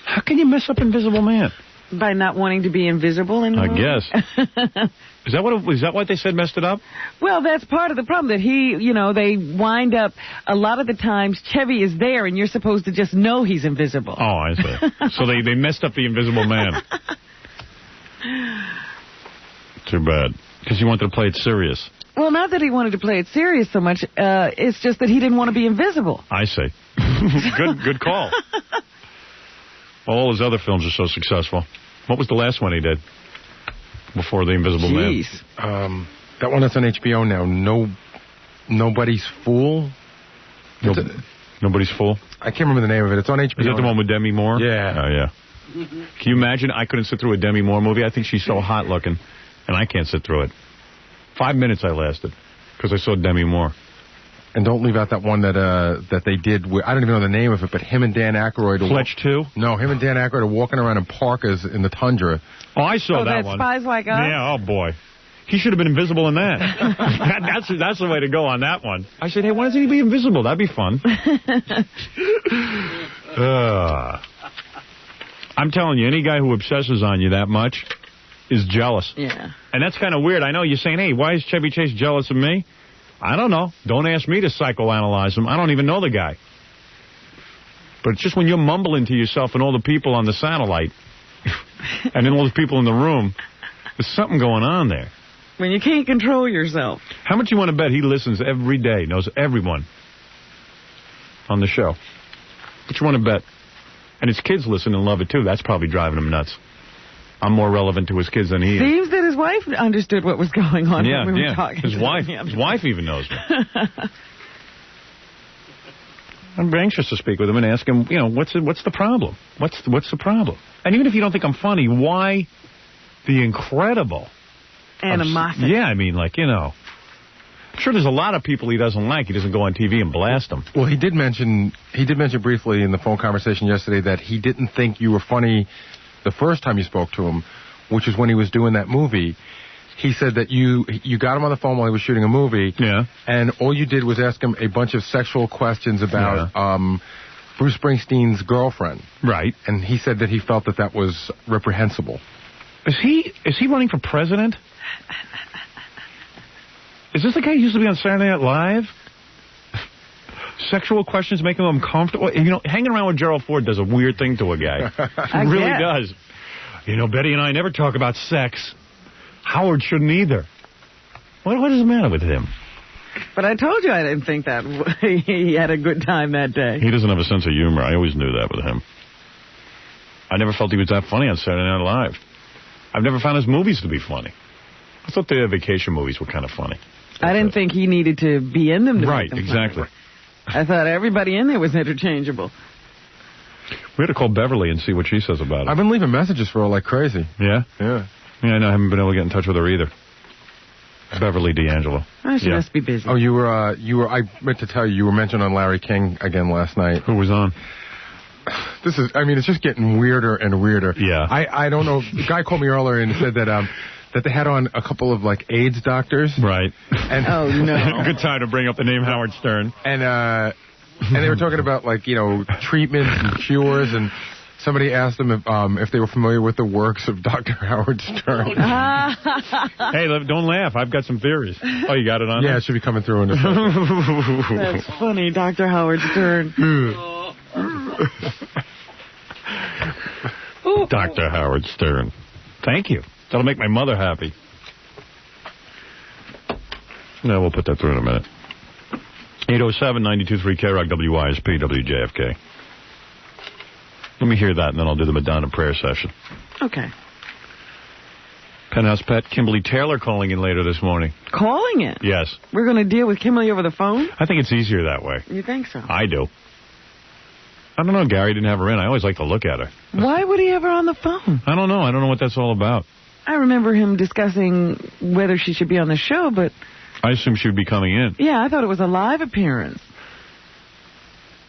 How can you mess up Invisible Man? By not wanting to be invisible in the movie? guess. Is that what they said messed it up? Well, that's part of the problem, that they wind up, a lot of the times, Chevy is there, and you're supposed to just know he's invisible. Oh, I see. So they messed up the Invisible Man. Too bad. Because you wanted to play it serious. Well, not that he wanted to play it serious so much. It's just that he didn't want to be invisible. I see. Good call. Well, all his other films are so successful. What was the last one he did before The Invisible Man? That one that's on HBO now. Nobody's Fool. Nobody's Fool? I can't remember the name of it. It's on HBO. Is that the one with Demi Moore? Yeah. Oh, yeah. Can you imagine? I couldn't sit through a Demi Moore movie. I think she's so hot looking, and I can't sit through it. 5 minutes I lasted because I saw Demi Moore. And don't leave out that one that they did. I don't even know the name of it, but him and Dan Aykroyd. Fletch 2? No, him and Dan Aykroyd are walking around in parkas in the tundra. Oh, I saw that one. Spies Like Us? Yeah, oh boy. He should have been invisible in that. That's the way to go on that one. I said, hey, why doesn't he be invisible? That'd be fun. I'm telling you, any guy who obsesses on you that much is jealous. Yeah. And that's kind of weird. I know you're saying, hey, why is Chevy Chase jealous of me? I don't know. Don't ask me to psychoanalyze him. I don't even know the guy. But it's just when you're mumbling to yourself and all the people on the satellite and then all the people in the room, there's something going on there. When you can't control yourself. How much you want to bet he listens every day, knows everyone on the show? What you want to bet? And his kids listen and love it, too. That's probably driving him nuts. I'm more relevant to his kids than he is. Seems that his wife understood what was going on when we were talking. His wife even knows me. I'm anxious to speak with him and ask him, what's the problem? What's the problem? And even if you don't think I'm funny, why the incredible animosity? Yeah, I mean, I'm sure there's a lot of people he doesn't like. He doesn't go on TV and blast them. Well, he did mention briefly in the phone conversation yesterday that he didn't think you were funny the first time you spoke to him, which is when he was doing that movie. He said that you got him on the phone while he was shooting a movie, and all you did was ask him a bunch of sexual questions about Bruce Springsteen's girlfriend. Right. And he said that he felt that was reprehensible. Is he running for president? Is this the guy who used to be on Saturday Night Live? Sexual questions make him uncomfortable. Hanging around with Gerald Ford does a weird thing to a guy. It really does. Betty and I never talk about sex. Howard shouldn't either. What is the matter with him? But I told you I didn't think that he had a good time that day. He doesn't have a sense of humor. I always knew that with him. I never felt he was that funny on Saturday Night Live. I've never found his movies to be funny. I thought the vacation movies were kind of funny. I didn't think he needed to be in them to right, make them exactly. funny. I thought everybody in there was interchangeable. We had to call Beverly and see what she says about it. I've been leaving messages for her like crazy. Yeah? Yeah. Yeah, I haven't been able to get in touch with her either. Beverly D'Angelo. Oh, she must be busy. Oh, you were, I meant to tell you were mentioned on Larry King again last night. Who was on? It's just getting weirder and weirder. Yeah. I don't know. The guy called me earlier and said that they had on a couple of, AIDS doctors. Right. And oh, no. Good time to bring up the name Howard Stern. And they were talking about, treatments and cures, and somebody asked them if they were familiar with the works of Dr. Howard Stern. Hey, don't laugh. I've got some theories. Oh, you got it on? Yeah, it should be coming through in a second. That's funny, Dr. Howard Stern. Dr. Howard Stern. Thank you. That'll make my mother happy. No, we'll put that through in a minute. 807-923 KROC WISP WJFK. Let me hear that, and then I'll do the Madonna prayer session. Okay. Penthouse Pet, Kimberly Taylor calling in later this morning. Calling in? Yes. We're going to deal with Kimberly over the phone? I think it's easier that way. You think so? I do. I don't know. Gary didn't have her in. I always like to look at her. Why would he have her on the phone? I don't know. I don't know what that's all about. I remember him discussing whether she should be on the show, but... I assume she would be coming in. Yeah, I thought it was a live appearance.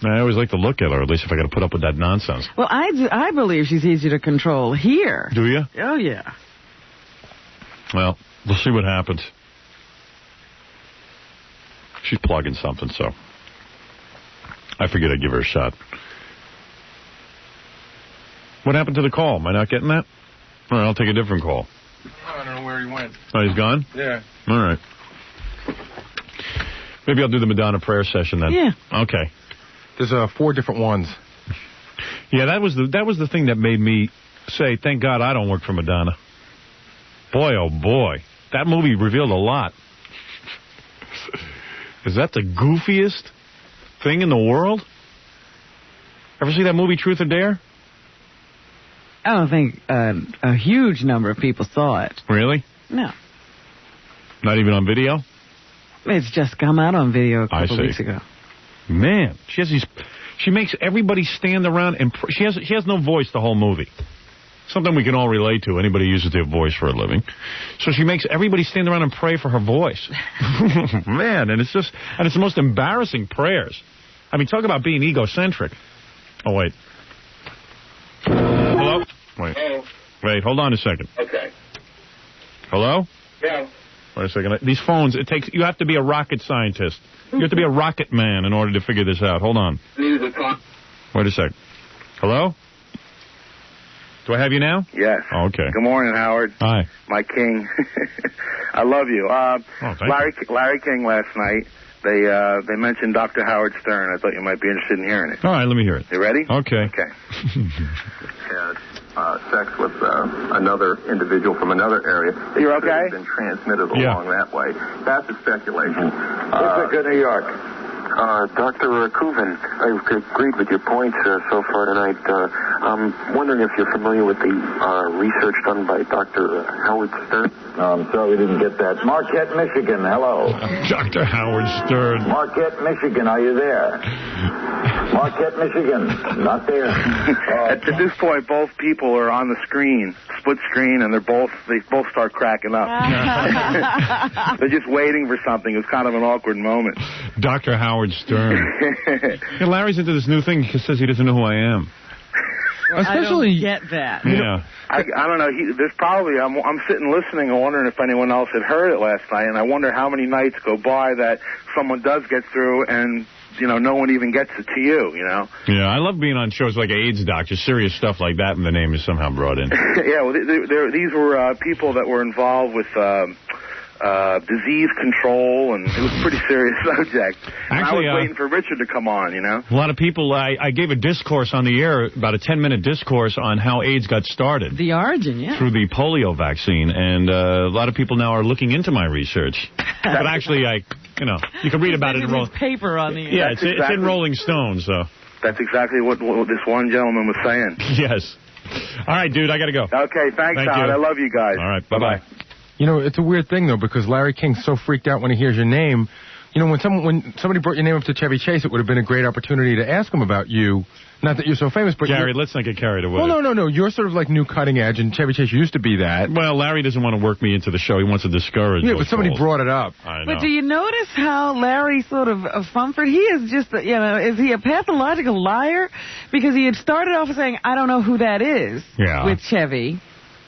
I always like to look at her, at least if I got to put up with that nonsense. Well, I believe she's easy to control here. Do you? Oh, yeah. Well, we'll see what happens. She's plugging something, so I figured I'd give her a shot. What happened to the call? Am I not getting that? All right, I'll take a different call. I don't know where he went. Oh, he's gone? Yeah. All right. Maybe I'll do the Madonna prayer session then. Yeah. Okay. There's 4 different ones. Yeah, that was the thing that made me say, thank God I don't work for Madonna. Boy, oh boy. That movie revealed a lot. Is that the goofiest thing in the world? Ever see that movie Truth or Dare? I don't think a huge number of people saw it. Really? No. Not even on video? It's just come out on video a couple weeks ago. Man, she makes everybody stand around and she has no voice the whole movie. Something we can all relate to. Anybody who uses their voice for a living. So she makes everybody stand around and pray for her voice. Man, and it's the most embarrassing prayers. I mean, talk about being egocentric. Oh, wait. Hello? Wait. Hello. Wait, hold on a second. Okay. Hello? Yeah. Wait a second. These phones, you have to be a rocket scientist. You have to be a rocket man in order to figure this out. Hold on. Wait a sec. Hello? Do I have you now? Yes. Oh, okay. Good morning, Howard. Hi. My king. I love you. Larry King last night, they mentioned Dr. Howard Stern. I thought you might be interested in hearing it. All right, let me hear it. You ready? Okay. Okay. Had sex with another individual from another area. You're okay? It's been transmitted along that way. That's a speculation. What's in New York? Dr. Kuvan, I've agreed with your points so far tonight. I'm wondering if you're familiar with the research done by Dr. Howard Stern. No, I'm sorry we didn't get that. Marquette, Michigan, hello. Dr. Howard Stern. Marquette, Michigan, are you there? Marquette, Michigan, not there. At this point, both people are on the screen, split screen, and they both start cracking up. They're just waiting for something. It's kind of an awkward moment. Dr. Howard Stern. Yeah, Larry's into this new thing. He says he doesn't know who I am. Especially, I don't get that. Yeah. I don't know. There's probably, I'm sitting listening and wondering if anyone else had heard it last night, and I wonder how many nights go by that someone does get through and, no one even gets it to you, Yeah, I love being on shows like AIDS Doctor, serious stuff like that, and the name is somehow brought in. Yeah, well, these were people that were involved with disease control, and it was a pretty serious subject. Actually, I was waiting for Richard to come on, A lot of people, I gave a discourse on the air, about a 10-minute discourse on how AIDS got started. The origin, yeah. Through the polio vaccine, and a lot of people now are looking into my research. But actually, you can read about it in paper on the air. Yeah, it's in Rolling Stone, so. That's exactly what this one gentleman was saying. Yes. All right, dude, I got to go. Okay, thanks, Howard. I love you guys. All right, bye-bye. It's a weird thing, though, because Larry King's so freaked out when he hears your name. When somebody brought your name up to Chevy Chase, it would have been a great opportunity to ask him about you. Not that you're so famous, but... Gary, let's not get carried away. Well, no. You're sort of like new cutting edge, and Chevy Chase used to be that. Well, Larry doesn't want to work me into the show. He wants to discourage but somebody brought it up. I know. But do you notice how Larry sort of Fumford, he is just, is he a pathological liar? Because he had started off saying, I don't know who that is, with Chevy.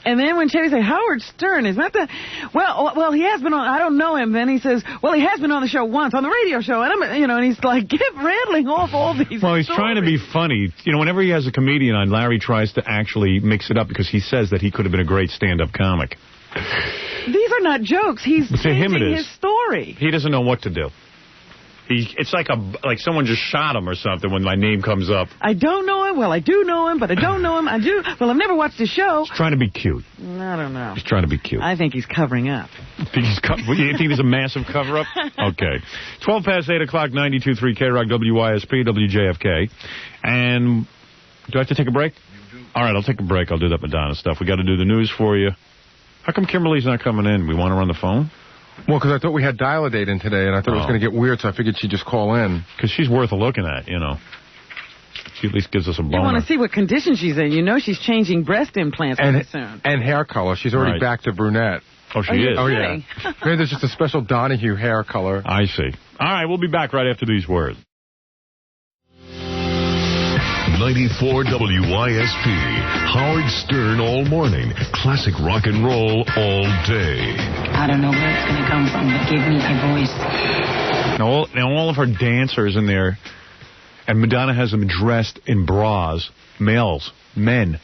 And then when Chevy said, Howard Stern, is that the... Well, he has been on... I don't know him. Then he says, well, he has been on the show once, on the radio show. And, and he's like, rattling off all these Well, he's stories. trying to be funny. Whenever he has a comedian on, Larry tries to actually mix it up because he says that he could have been a great stand-up comic. These are not jokes. He's changing his story. He doesn't know what to do. It's like someone just shot him or something when my name comes up. I don't know him. Well, I do know him, but I don't know him. I do. Well, I've never watched his show. He's trying to be cute. I don't know. He's trying to be cute. I think he's covering up. You think there's a massive cover-up? Okay. 12 past 8 o'clock, 92.3 K-Rock, WYSP, WJFK. And do I have to take a break? You do. All right, I'll take a break. I'll do that Madonna stuff. We got to do the news for you. How come Kimberly's not coming in? We want her on the phone? Well, because I thought we had Dial-A-Date in today, and I thought it was going to get weird, so I figured she'd just call in. Because she's worth a looking at, She at least gives us a boner. You want to see what condition she's in. She's changing breast implants pretty soon. And hair color. She's already back to brunette. Oh, she is? Oh, yeah. Maybe there's just a special Donahue hair color. I see. All right, we'll be back right after these words. 94 WYSP. Howard Stern all morning. Classic rock and roll all day. I don't know where it's going to come from, but give me a voice. Now all of her dancers in there, and Madonna has them dressed in bras. Men,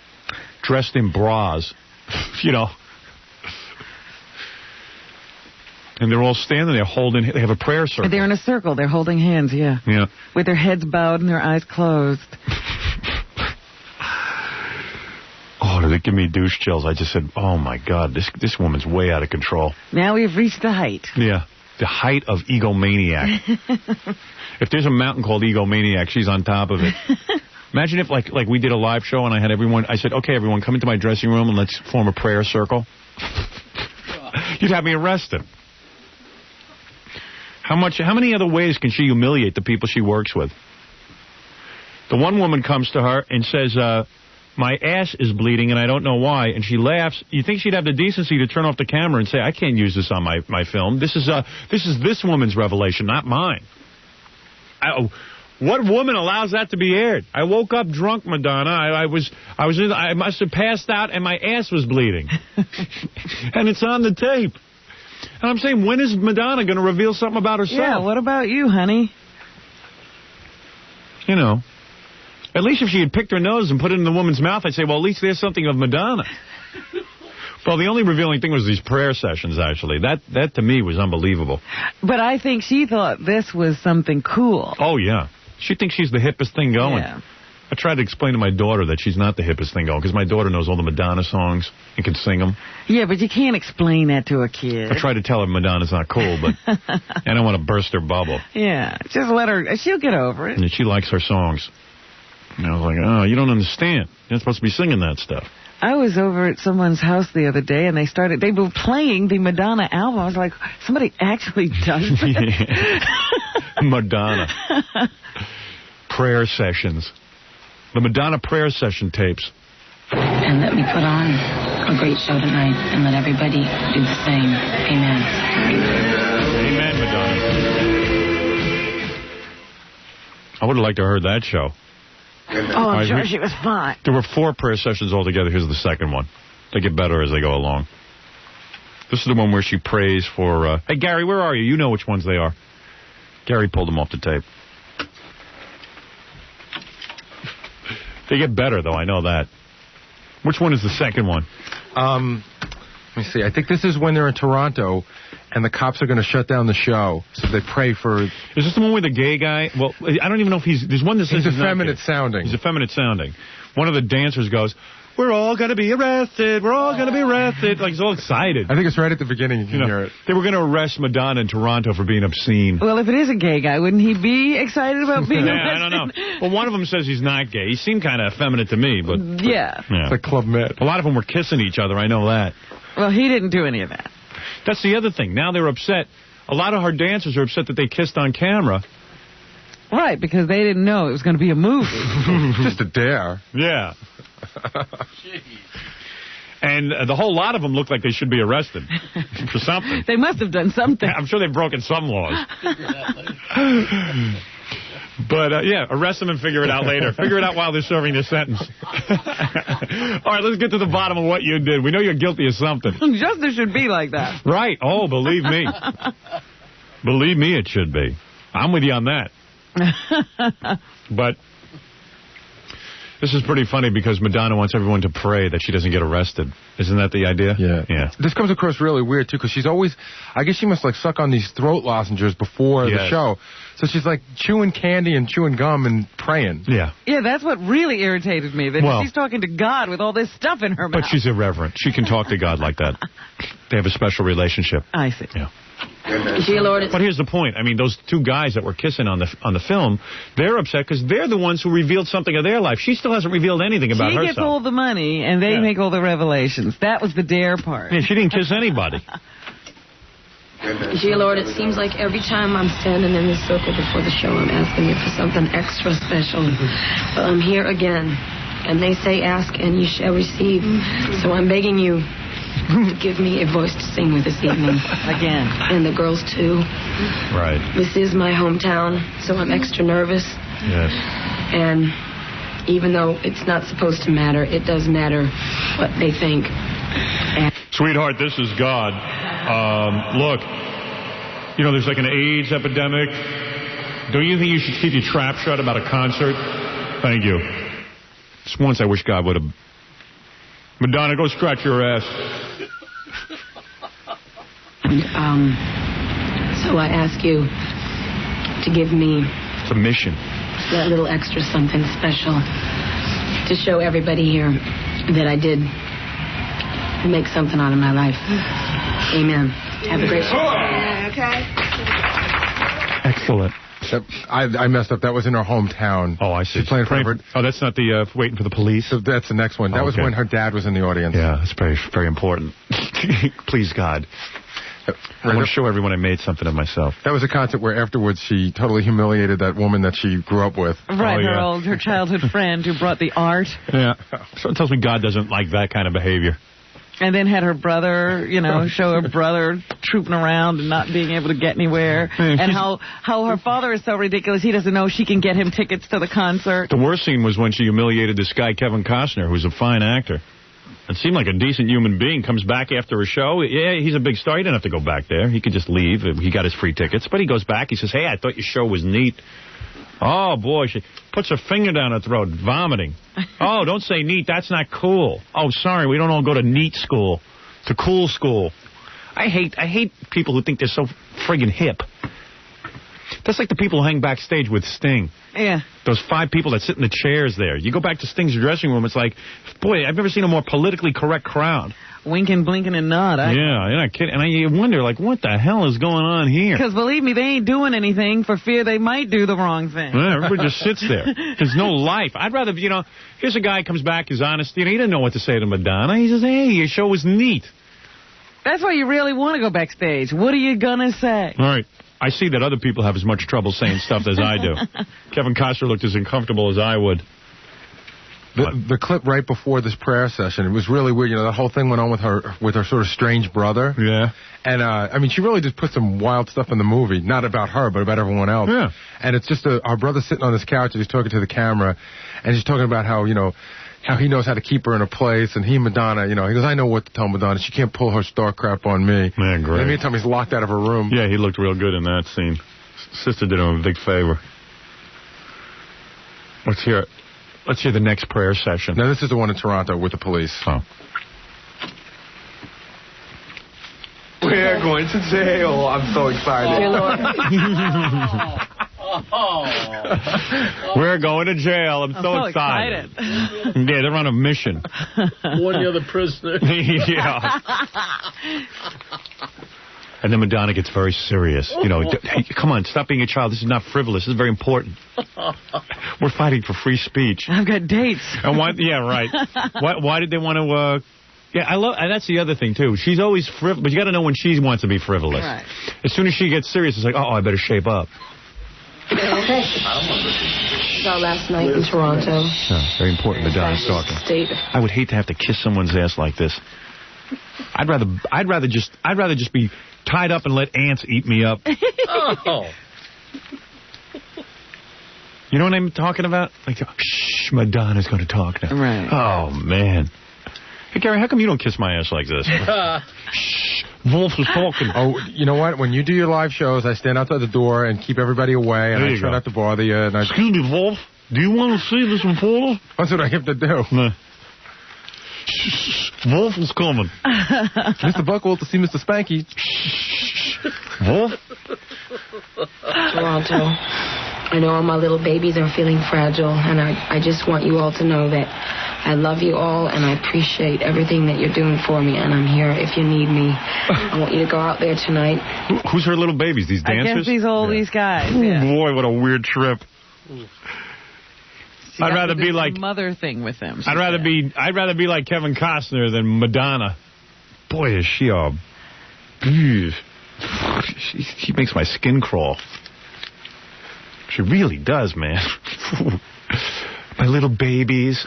dressed in bras. And they're all standing there they have a prayer circle. They're in a circle. They're holding hands, yeah. Yeah. With their heads bowed and their eyes closed. Oh, did it give me douche chills? I just said, oh, my God, this woman's way out of control. Now we've reached the height. Yeah. the height of egomaniac. If there's a mountain called egomaniac, she's on top of it. Imagine if, like we did a live show and I had everyone, I said, okay, everyone, come into my dressing room and let's form a prayer circle. You'd have me arrested. How many other ways can she humiliate the people she works with? The one woman comes to her and says, my ass is bleeding and I don't know why, and she laughs. You think she'd have the decency to turn off the camera and say, I can't use this on my film. This is this woman's revelation, not mine. What woman allows that to be aired? I woke up drunk, Madonna. I must have passed out and my ass was bleeding. And it's on the tape. And I'm saying, when is Madonna going to reveal something about herself? Yeah, what about you, honey? You know, at least if she had picked her nose and put it in the woman's mouth, I'd say, well, at least there's something of Madonna. Well, the only revealing thing was these prayer sessions, actually. That to me, was unbelievable. But I think she thought this was something cool. Oh, yeah. She thinks she's the hippest thing going. Yeah. I tried to explain to my daughter that she's not the hippest thing going, because my daughter knows all the Madonna songs and can sing them. Yeah, but you can't explain that to a kid. I tried to tell her Madonna's not cool, but I don't want to burst her bubble. Yeah, just let her, she'll get over it. And she likes her songs. And I was like, oh, you don't understand. You're not supposed to be singing that stuff. I was over at someone's house the other day, and they were playing the Madonna album. I was like, somebody actually does that? Madonna. Prayer sessions. The Madonna prayer session tapes. And let me put on a great show tonight, and let everybody do the same. Amen. Amen, Madonna. I would have liked to have heard that show. Oh, I'm sure she was fine. There were 4 prayer sessions altogether. Here's the second one. They get better as they go along. This is the one where she prays for... Hey, Gary, where are you? You know which ones they are. Gary pulled them off the tape. They get better, though. I know that. Which one is the second one? Let me see. I think this is when they're in Toronto, and the cops are going to shut down the show. So they pray for... Is this the one with the gay guy? Well, I don't even know if he's... There's one that says he's effeminate sounding. He's effeminate sounding. One of the dancers goes, we're all going to be arrested. We're all going to be arrested. Like, he's all excited. I think it's right at the beginning. You can hear it. They were going to arrest Madonna in Toronto for being obscene. Well, if it is a gay guy, wouldn't he be excited about being arrested? I don't know. Well, one of them says he's not gay. He seemed kind of effeminate to me, but... Yeah. It's like Club Med. A lot of them were kissing each other. I know that. Well, he didn't do any of that. That's the other thing. Now they're upset. A lot of our dancers are upset that they kissed on camera. Right, because they didn't know it was going to be a movie. Just a dare. Yeah. And the whole lot of them look like they should be arrested for something. They must have done something. I'm sure they've broken some laws. But, yeah, arrest them and figure it out later. Figure it out while they're serving their sentence. All right, let's get to the bottom of what you did. We know you're guilty of something. Justice should be like that. Right. Oh, believe me. Believe me, it should be. I'm with you on that. But this is pretty funny because Madonna wants everyone to pray that she doesn't get arrested. Isn't that the idea? Yeah. This comes across really weird, too, because she's always... I guess she must, like, suck on these throat lozenges before the show. So she's, like, chewing candy and chewing gum and praying. Yeah. Yeah, that's what really irritated me, that she's talking to God with all this stuff in her mouth. But she's irreverent. She can talk to God like that. They have a special relationship. I see. Yeah. Dear Lord, but here's the point. I mean, those 2 guys that were kissing on the film, they're upset because they're the ones who revealed something of their life. She still hasn't revealed anything about herself. She gets all the money, and they make all the revelations. That was the dare part. Yeah, she didn't kiss anybody. Dear Lord, it seems like every time I'm standing in this circle before the show, I'm asking you for something extra special. But I'm here again, and they say ask and you shall receive. So I'm begging you to give me a voice to sing with this evening. Again. And the girls, too. Right. This is my hometown, so I'm extra nervous. Yes. And even though it's not supposed to matter, it does matter what they think. Sweetheart, this is God. Look, you know, there's like an AIDS epidemic. Don't you think you should keep your trap shut about a concert? Thank you. Just once I wish God would have... Madonna, go scratch your ass. So I ask you to give me... It's a mission. That little extra something special to show everybody here that I did make something out of my life. Amen. Have a great show. Okay. Excellent. I messed up. That was in her hometown. Oh, I see. She's playing for Oh, that's not the Waiting for the Police? So that's the next one. That was when her dad was in the audience. Yeah, that's very, very important. Please, God. I want to show everyone I made something of myself. That was a concert where afterwards she totally humiliated that woman that she grew up with. Right, her childhood friend who brought the art. Yeah. Someone tells me God doesn't like that kind of behavior. And then had her brother, show her brother trooping around and not being able to get anywhere. And how her father is so ridiculous, he doesn't know she can get him tickets to the concert. The worst scene was when she humiliated this guy, Kevin Costner, who's a fine actor. And seemed like a decent human being. Comes back after a show. Yeah, he's a big star. He didn't have to go back there. He could just leave. He got his free tickets. But he goes back. He says, hey, I thought your show was neat. Oh, boy. She puts her finger down her throat, vomiting. Oh, don't say neat. That's not cool. Oh, sorry. We don't all go to neat school. To cool school. I hate people who think they're so friggin' hip. That's like the people who hang backstage with Sting. Yeah. Those 5 people that sit in the chairs there. You go back to Sting's dressing room, it's like, boy, I've never seen a more politically correct crowd. Winking, blinking, and nod. Yeah, you're not kidding. And I wonder, like, what the hell is going on here? Because, believe me, they ain't doing anything for fear they might do the wrong thing. Yeah, everybody just sits there. There's no life. I'd rather, here's a guy comes back, he's honest. He didn't know what to say to Madonna. He says, hey, your show was neat. That's why you really want to go backstage. What are you going to say? All right. I see that other people have as much trouble saying stuff as I do. Kevin Costner looked as uncomfortable as I would. The clip right before this prayer session, it was really weird. The whole thing went on with her sort of strange brother. Yeah. And, she really just put some wild stuff in the movie. Not about her, but about everyone else. Yeah. And it's just our brother sitting on this couch and he's talking to the camera. And he's talking about how, how he knows how to keep her in a place, and Madonna, he goes, I know what to tell Madonna. She can't pull her star crap on me. Man, great. And meantime, he's locked out of her room. Yeah, he looked real good in that scene. Sister did him a big favor. Let's hear it. Let's hear the next prayer session. Now, this is the one in Toronto with the police. Oh. We're going to jail. I'm so excited. Dear Lord. We're going to jail. I'm so excited. Yeah, they're on a mission. One the other prisoner. Yeah. And then Madonna gets very serious. Hey, come on, stop being a child. This is not frivolous. This is very important. We're fighting for free speech. I've got dates. And why? Yeah, right. Why did they want to... Yeah, and that's the other thing, too. She's always frivolous, but you got to know when she wants to be frivolous. Right. As soon as she gets serious, it's like, oh, I better shape up. Okay. Our last night in Toronto. Yeah, very important. Madonna's talking. I would hate to have to kiss someone's ass like this. I'd rather just be tied up and let ants eat me up. Oh. You know what I'm talking about? Like, shh, Madonna's going to talk now. Right. Oh, man. Hey, Gary, how come you don't kiss my ass like this? Shh, Wolf is talking. Oh, you know what? When you do your live shows, I stand outside the door and keep everybody away, and I try not to bother you. And Excuse me, Wolf. Do you want to see this in photo? That's what I have to do. No. Shh, Wolf is coming. Mr. Buckwell to see Mr. Spanky. Wolf? Toronto. I know all my little babies are feeling fragile, and I just want you all to know that I love you all, and I appreciate everything that you're doing for me, and I'm here if you need me. I want you to go out there tonight. Who's her little babies? These dancers? I guess these guys. Oh, yeah. boy, what a weird trip. I'd rather be like mother thing with them. I'd rather be like Kevin Costner than Madonna. Boy, is she a... She makes my skin crawl. She really does, man. My little babies.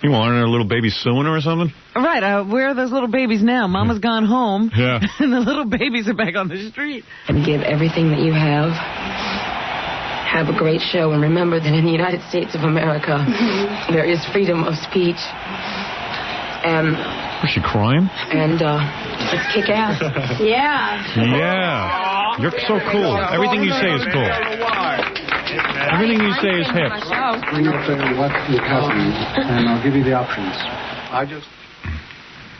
You want her little baby soon or something? Right. Where are those little babies now? Mama's gone home. Yeah. And the little babies are back on the street. And give everything that you have. Have a great show. And remember that in the United States of America, there is freedom of speech. And... Was she crying? And let's kick ass. Yeah. Yeah. You're so cool. Everything you say is cool. Everything you say is hip. Bring up what is happening, and I'll give you the options.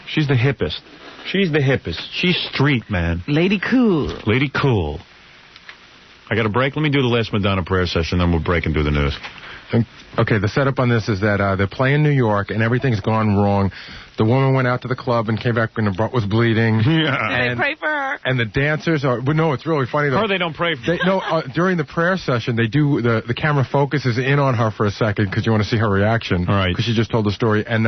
She's the hippest. She's the hippest. She's street, man. Lady Cool. Lady Cool. I got a break. Let me do the last Madonna prayer session, then we'll break and do the news. Okay, the setup on this is that they're playing New York, and everything's gone wrong. The woman went out to the club and came back and was bleeding. Yeah. They pray for her. And the dancers are... Well, no, it's really funny, though. Or they don't pray for her. During the prayer session, they do... The camera focuses in on her for a second because you want to see her reaction. Right. Because she just told the story. And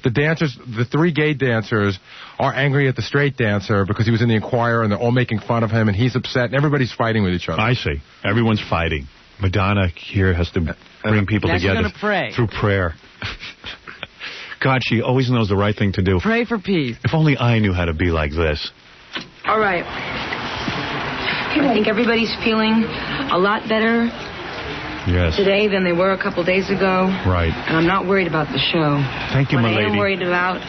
the dancers, the 3 gay dancers, are angry at the straight dancer because he was in the Inquirer, and they're all making fun of him, and he's upset, and everybody's fighting with each other. I see. Everyone's fighting. Madonna here has to bring people together through prayer. God, she always knows the right thing to do. Pray for peace. If only I knew how to be like this. All right. I think everybody's feeling a lot better today than they were a couple days ago. Right. And I'm not worried about the show. Thank you, my lady. What I am worried about,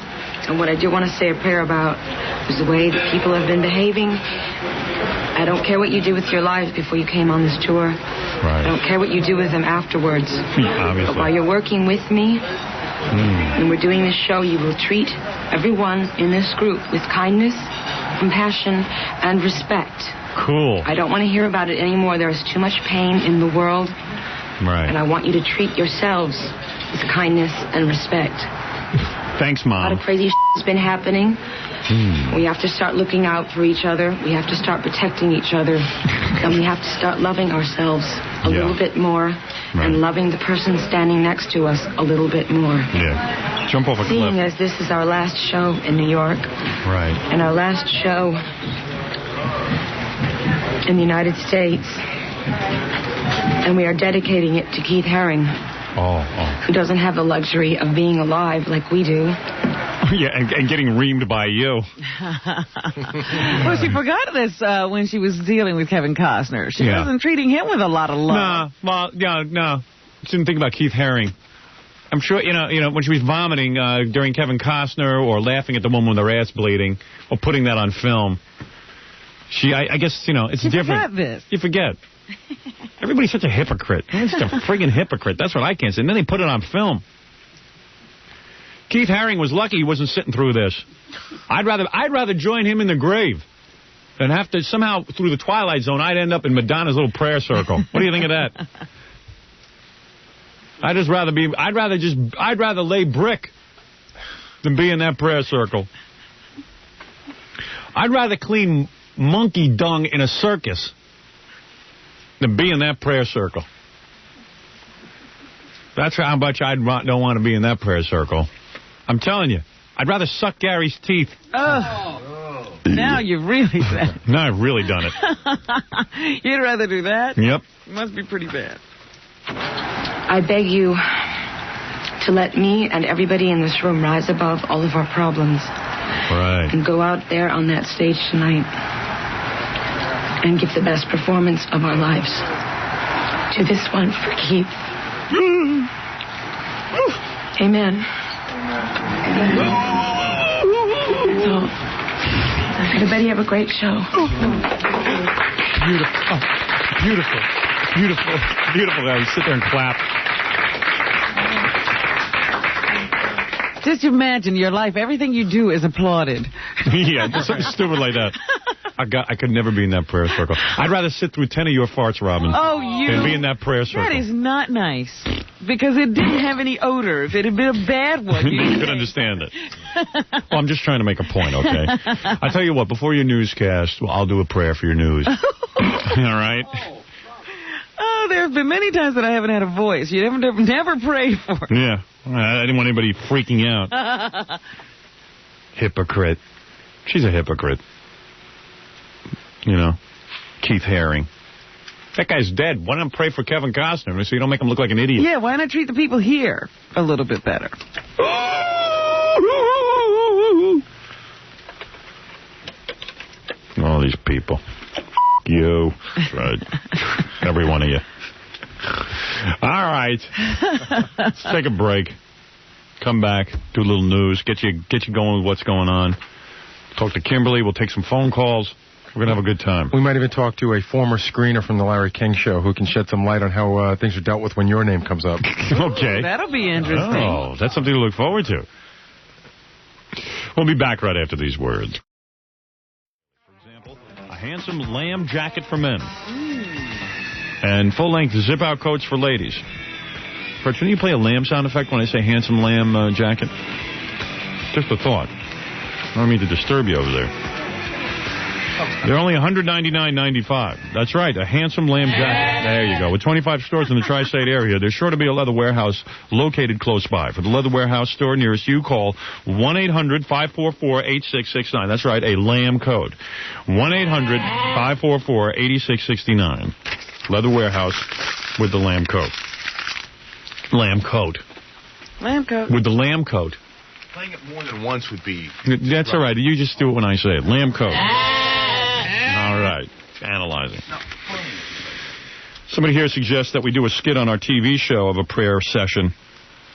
and what I do want to say a prayer about, is the way that people have been behaving. I don't care what you do with your lives before you came on this tour. Right. I don't care what you do with them afterwards. Obviously. But while you're working with me, and we're doing this show, you will treat everyone in this group with kindness, compassion, and respect. Cool. I don't want to hear about it anymore. There is too much pain in the world. Right. And I want you to treat yourselves with kindness and respect. Thanks, A Mom. lot of crazy has been happening. We have to start looking out for each other. We have to start protecting each other. And we have to start loving ourselves a little bit more. And loving the person standing next to us a little bit more. Yeah. Jump off a cliff. Seeing as this is our last show in New York. Right. And our last show in the United States. And we are dedicating it to Keith Haring. Who doesn't have the luxury of being alive like we do. Yeah, and getting reamed by you. Well, she forgot this when she was dealing with Kevin Costner. She wasn't treating him with a lot of love. No. She didn't think about Keith Haring. I'm sure, you know, when she was vomiting during Kevin Costner or laughing at the woman with her ass bleeding or putting that on film, I guess, you know, it's different. Forgot this. You forget. Everybody's such a hypocrite. Everyone's such a friggin' hypocrite. That's what I can't say. And then they put it on film. Keith Haring was lucky he wasn't sitting through this. I'd rather join him in the grave than have to somehow through the Twilight Zone. I'd end up in Madonna's little prayer circle. What do you think of that? I'd rather lay brick than be in that prayer circle. I'd rather clean monkey dung in a circus than be in that prayer circle. That's how much I don't want to be in that prayer circle. I'm telling you, I'd rather suck Gary's teeth. Oh. Now you've really said it. Now I've really done it. You'd rather do that? Yep. Must be pretty bad. I beg you to let me and everybody in this room rise above all of our problems. Right. And go out there on that stage tonight and give the best performance of our lives to this one for Keith. Amen. So, everybody have a great show. Beautiful, guys. Sit there and clap. Just imagine your life. Everything you do is applauded. Yeah, just something stupid like that. I could never be in that prayer circle. I'd rather sit through 10 of your farts, Robin. Than be in that prayer circle. That is not nice. Because it didn't have any odor. If it had been a bad one, you could understand it. Well, I'm just trying to make a point, okay? I tell you what, before your newscast, I'll do a prayer for your news. All right? Oh, there have been many times that I haven't had a voice. You never prayed for it. Yeah. I didn't want anybody freaking out. Hypocrite. She's a hypocrite. You know, Keith Haring. That guy's dead. Why don't I pray for Kevin Costner so you don't make him look like an idiot? Yeah, why not treat the people here a little bit better? All these people. You. That's right. Every one of you. All right. Let's take a break. Come back. Do a little news. Get you going with what's going on. Talk to Kimberly. We'll take some phone calls. We're going to have a good time. We might even talk to a former screener from the Larry King Show who can shed some light on how things are dealt with when your name comes up. Okay. That'll be interesting. Oh, that's something to look forward to. We'll be back right after these words. For example, a handsome lamb jacket for men. And full-length zip-out coats for ladies. Fred, shouldn't you play a lamb sound effect when I say handsome lamb jacket? Just a thought. I don't mean to disturb you over there. They're only $199.95. That's right, a handsome lamb jacket. There you go. With 25 stores in the tri-state area, there's sure to be a leather warehouse located close by. For the leather warehouse store nearest you, call 1-800-544-8669. That's right, a lamb code. 1-800-544-8669. Leather warehouse with the lamb coat. Lamb coat. Lamb coat. With the lamb coat. Playing it more than once would be... That's all right. You just do it when I say it. Lamb coat. All right. Analyzing. Somebody here suggests that we do a skit on our TV show of a prayer session.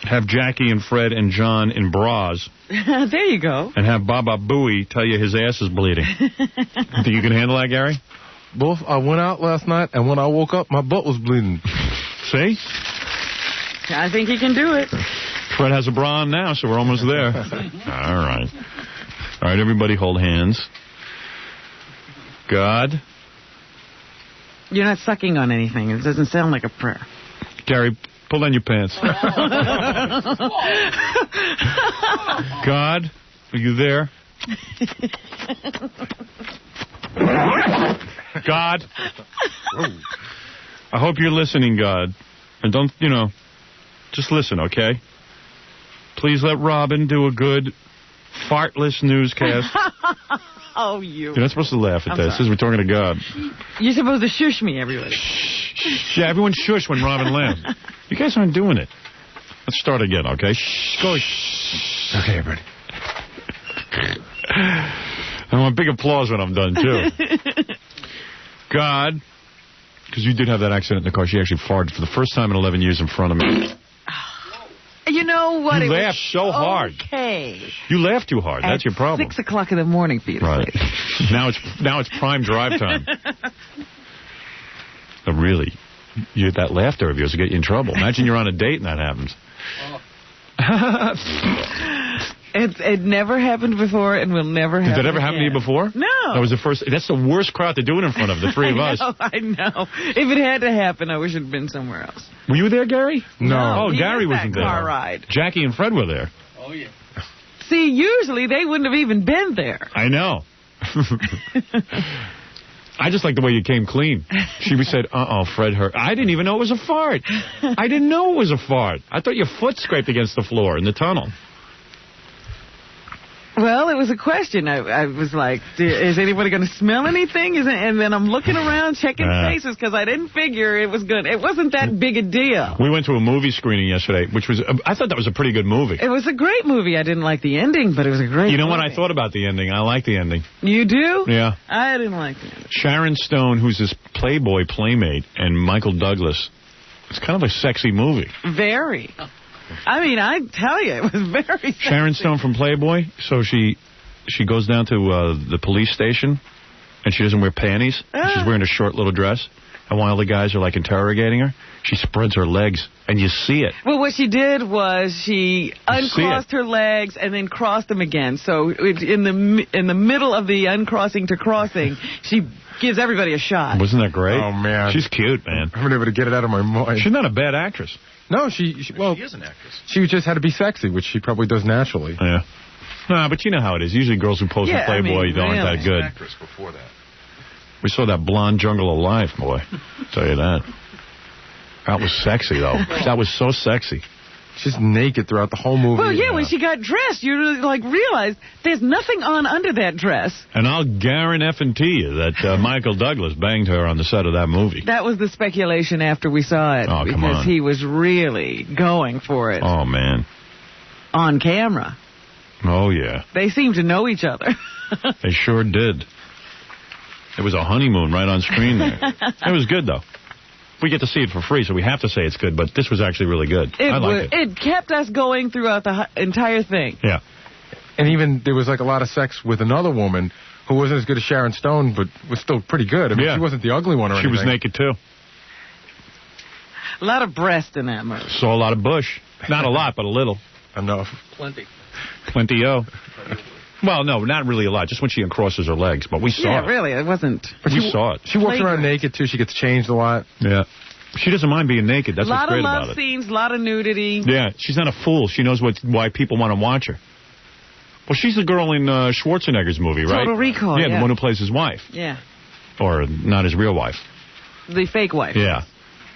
Have Jackie and Fred and John in bras. There you go. And have Baba Booey tell you his ass is bleeding. Think you can handle that, Gary? Both. I went out last night, and when I woke up, my butt was bleeding. See? I think he can do it. Fred has a bra on now, so we're almost there. All right. All right, everybody hold hands. God. You're not sucking on anything. It doesn't sound like a prayer. Gary, pull down your pants. God, are you there? God. I hope you're listening, God. And don't, just listen, okay? Please let Robin do a good fartless newscast. Oh, you. You're not supposed to laugh at this. This is we're talking to God. You're supposed to shush me, everybody. Yeah, everyone shush when Robin laughs. You guys aren't doing it. Let's start again, okay? Shh. Go. Shh. Okay, everybody. I want big applause when I'm done, too. God, because you did have that accident in the car. She actually farted for the first time in 11 years in front of me. You know what? You laughed so hard. Okay. You laughed too hard. That's your problem. 6 o'clock in the morning for you to say. Now it's prime drive time. But really, that laughter of yours will get you in trouble. Imagine you're on a date and that happens. It never happened before and will never happen. Did that ever happen to you before? No. That was the first. That's the worst crowd to do it in front of, the three of us. I know. If it had to happen, I wish it had been somewhere else. Were you there, Gary? No. Oh, Gary wasn't there. Car ride. Jackie and Fred were there. Oh, yeah. See, usually they wouldn't have even been there. I know. I just like the way you came clean. She said, Fred hurt. I didn't even know it was a fart. I didn't know it was a fart. I thought your foot scraped against the floor in the tunnel. Well, it was a question. I was like, is anybody going to smell anything? And then I'm looking around, checking faces, because I didn't figure it was good. It wasn't that big a deal. We went to a movie screening yesterday, which was, I thought that was a pretty good movie. It was a great movie. I didn't like the ending, but it was a great movie. You know what I thought about the ending? I like the ending. You do? Yeah. I didn't like the ending. Sharon Stone, who's this Playboy playmate, and Michael Douglas. It's kind of a sexy movie. Very. I mean, I tell you, it was very sexy. Sharon Stone from Playboy, so she goes down to the police station, and she doesn't wear panties. She's wearing a short little dress. And while the guys are, like, interrogating her, she spreads her legs, and you see it. Well, what she did was she uncrossed her legs and then crossed them again. So in the middle of the uncrossing to crossing, she gives everybody a shot. Wasn't that great? Oh, man. She's cute, man. I've been able to get it out of my mind. She's not a bad actress. No, she is an actress. She just had to be sexy, which she probably does naturally. Yeah. No, but you know how it is. Usually girls who pose for Playboy aren't that good. Actress before that. We saw that blonde jungle of life, boy. I'll tell you that. That was sexy, though. That was so sexy. She's naked throughout the whole movie. Well, yeah, when she got dressed, you realized there's nothing on under that dress. And I'll guarantee you that Michael Douglas banged her on the set of that movie. That was the speculation after we saw it. Oh, come on. Because he was really going for it. Oh, man. On camera. Oh, yeah. They seemed to know each other. They sure did. It was a honeymoon right on screen there. It was good, though. We get to see it for free, so we have to say it's good, but this was actually really good. I liked it. It kept us going throughout the entire thing. Yeah. And even there was like a lot of sex with another woman who wasn't as good as Sharon Stone, but was still pretty good. I mean, she wasn't the ugly one or anything. She was naked, too. A lot of breast in that movie. Saw a lot of bush. Not a lot, but a little. Enough. Plenty-o. Well, no, not really a lot. Just when she uncrosses her legs. But we saw it. Yeah, really. It wasn't. But we saw it. She walks around naked, too. She gets changed a lot. Yeah. She doesn't mind being naked. That's what's great A lot about of love it. scenes, a lot of nudity. Yeah, she's not a fool. She knows why people want to watch her. Well, she's the girl in Schwarzenegger's movie, right? Total Recall, Yeah, the one who plays his wife. Yeah. Or not his real wife. The fake wife. Yeah.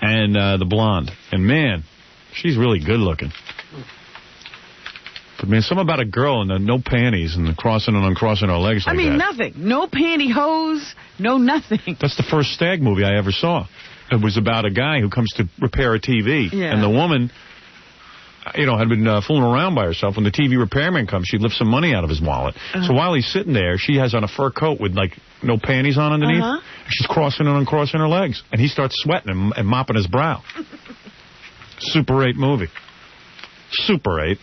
And the blonde. And, man, she's really good looking. But, man, something about a girl and the no panties and the crossing and uncrossing her legs like I mean, that. nothing. No pantyhose, no nothing. That's the first Stag movie I ever saw. It was about a guy who comes to repair a TV. Yeah. And the woman, had been fooling around by herself. When the TV repairman comes, she lifts some money out of his wallet. So while he's sitting there, she has on a fur coat with, no panties on underneath. She's crossing and uncrossing her legs. And he starts sweating and mopping his brow. Super 8 movie. Super 8.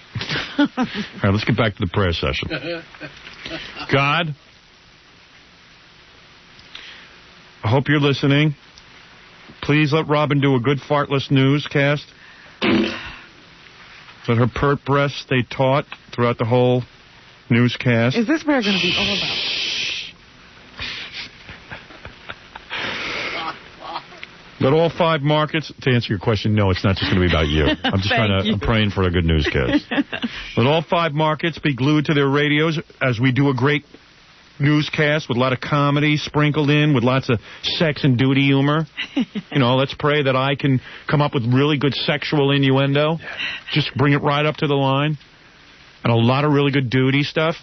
All right, let's get back to the prayer session. God, I hope you're listening. Please let Robin do a good fartless newscast. Let her pert breasts stay taut throughout the whole newscast. Is this prayer going to be all about? Let all 5 markets, to answer your question, no, it's not just going to be about you. I'm just I'm praying for a good newscast. Let all 5 markets be glued to their radios as we do a great newscast with a lot of comedy sprinkled in, with lots of sex and duty humor. Let's pray that I can come up with really good sexual innuendo. Just bring it right up to the line. And a lot of really good duty stuff.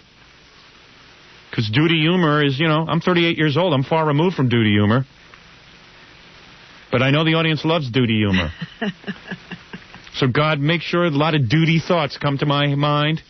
Because duty humor is, I'm 38 years old. I'm far removed from duty humor. But I know the audience loves duty humor. So, God, make sure a lot of duty thoughts come to my mind.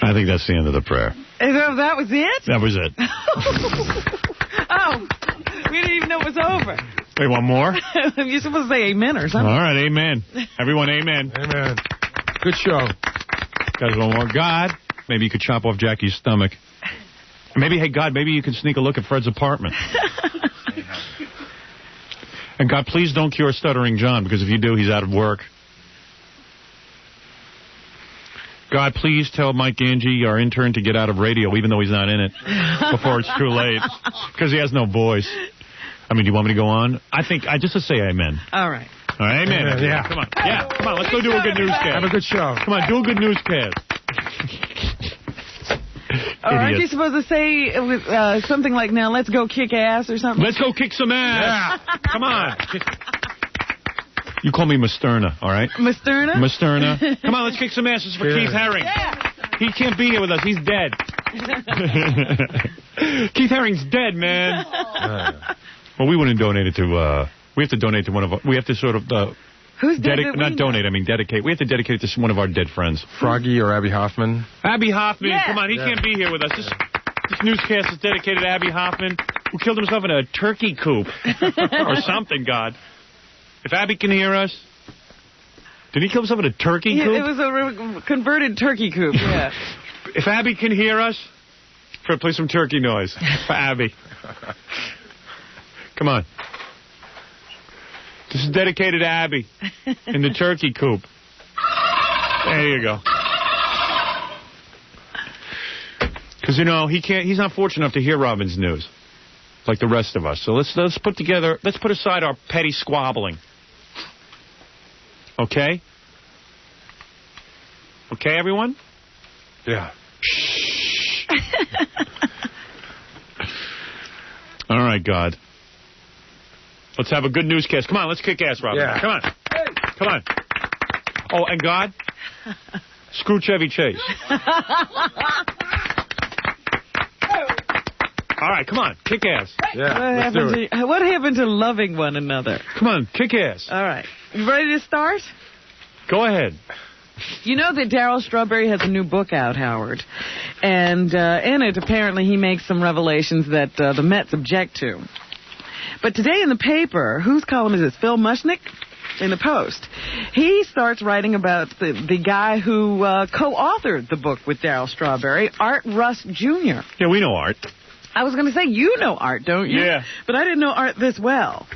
I think that's the end of the prayer. That was it? That was it. Oh, we didn't even know it was over. Wait, one more? You're supposed to say amen or something. All right, amen. Everyone, amen. Amen. Good show. Guys, one more. God, maybe you could chop off Jackie's stomach. Maybe, hey, God, maybe you could sneak a look at Fred's apartment. And God, please don't cure Stuttering John, because if you do, he's out of work. God, please tell Mike Ganji, our intern, to get out of radio, even though he's not in it, before it's too late, because he has no voice. I mean, do you want me to go on? I think, just to say amen. All right. All right, amen. Yeah. Come on. Yeah, come on, let's go do a good newscast. Have a good show. Come on, do a good newscast. Aren't you supposed to say something like, now let's go kick ass or something? Let's go kick some ass. Yeah. Come on. You call me Masterna, all right? Masterna? Masterna. Come on, let's kick some asses for Keith Haring. Yeah. He can't be here with us. He's dead. Keith Haring's dead, man. Well, we wouldn't donate it to... we have to donate to one of our... We have to sort of... Who's dead? Not donate, I mean dedicate. We have to dedicate it to one of our dead friends. Froggy or Abby Hoffman? Abby Hoffman. Yeah. Come on, he can't be here with us. This newscast is dedicated to Abby Hoffman, who killed himself in a turkey coop. Or something, God. If Abby can hear us... Did he kill himself in a turkey coop? It was a converted turkey coop, yeah. If Abby can hear us, play some turkey noise for Abby. Come on. This is dedicated to Abby in the turkey coop. There you go. Because, he's not fortunate enough to hear Robin's news like the rest of us. So let's put aside our petty squabbling. Okay? Okay, everyone? Yeah. All right, God. Let's have a good newscast. Come on, let's kick ass, Robin. Yeah. Come on. Come on. Oh, and God, screw Chevy Chase. All right, come on, kick ass. Yeah, what happened to loving one another? Come on, kick ass. All right. You ready to start? Go ahead. You know that Darryl Strawberry has a new book out, Howard. And in it, apparently, he makes some revelations that the Mets object to. But today in the paper, whose column is this? Phil Mushnick? in the Post. He starts writing about the guy who co-authored the book with Darryl Strawberry, Art Rust Jr. Yeah, we know Art. I was going to say, you know Art, don't you? Yeah. But I didn't know Art this well.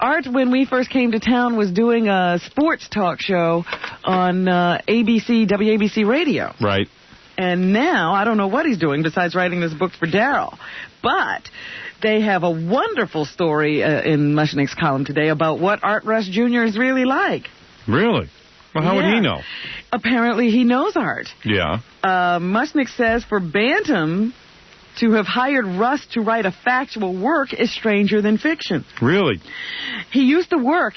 Art, when we first came to town, was doing a sports talk show on WABC radio. Right. And now, I don't know what he's doing besides writing this book for Darryl. But they have a wonderful story in Mushnick's column today about what Art Rust Jr. is really like. Really? Well, how would he know? Apparently, he knows Art. Yeah. Mushnick says for Bantam to have hired Rust to write a factual work is stranger than fiction. Really? He used to work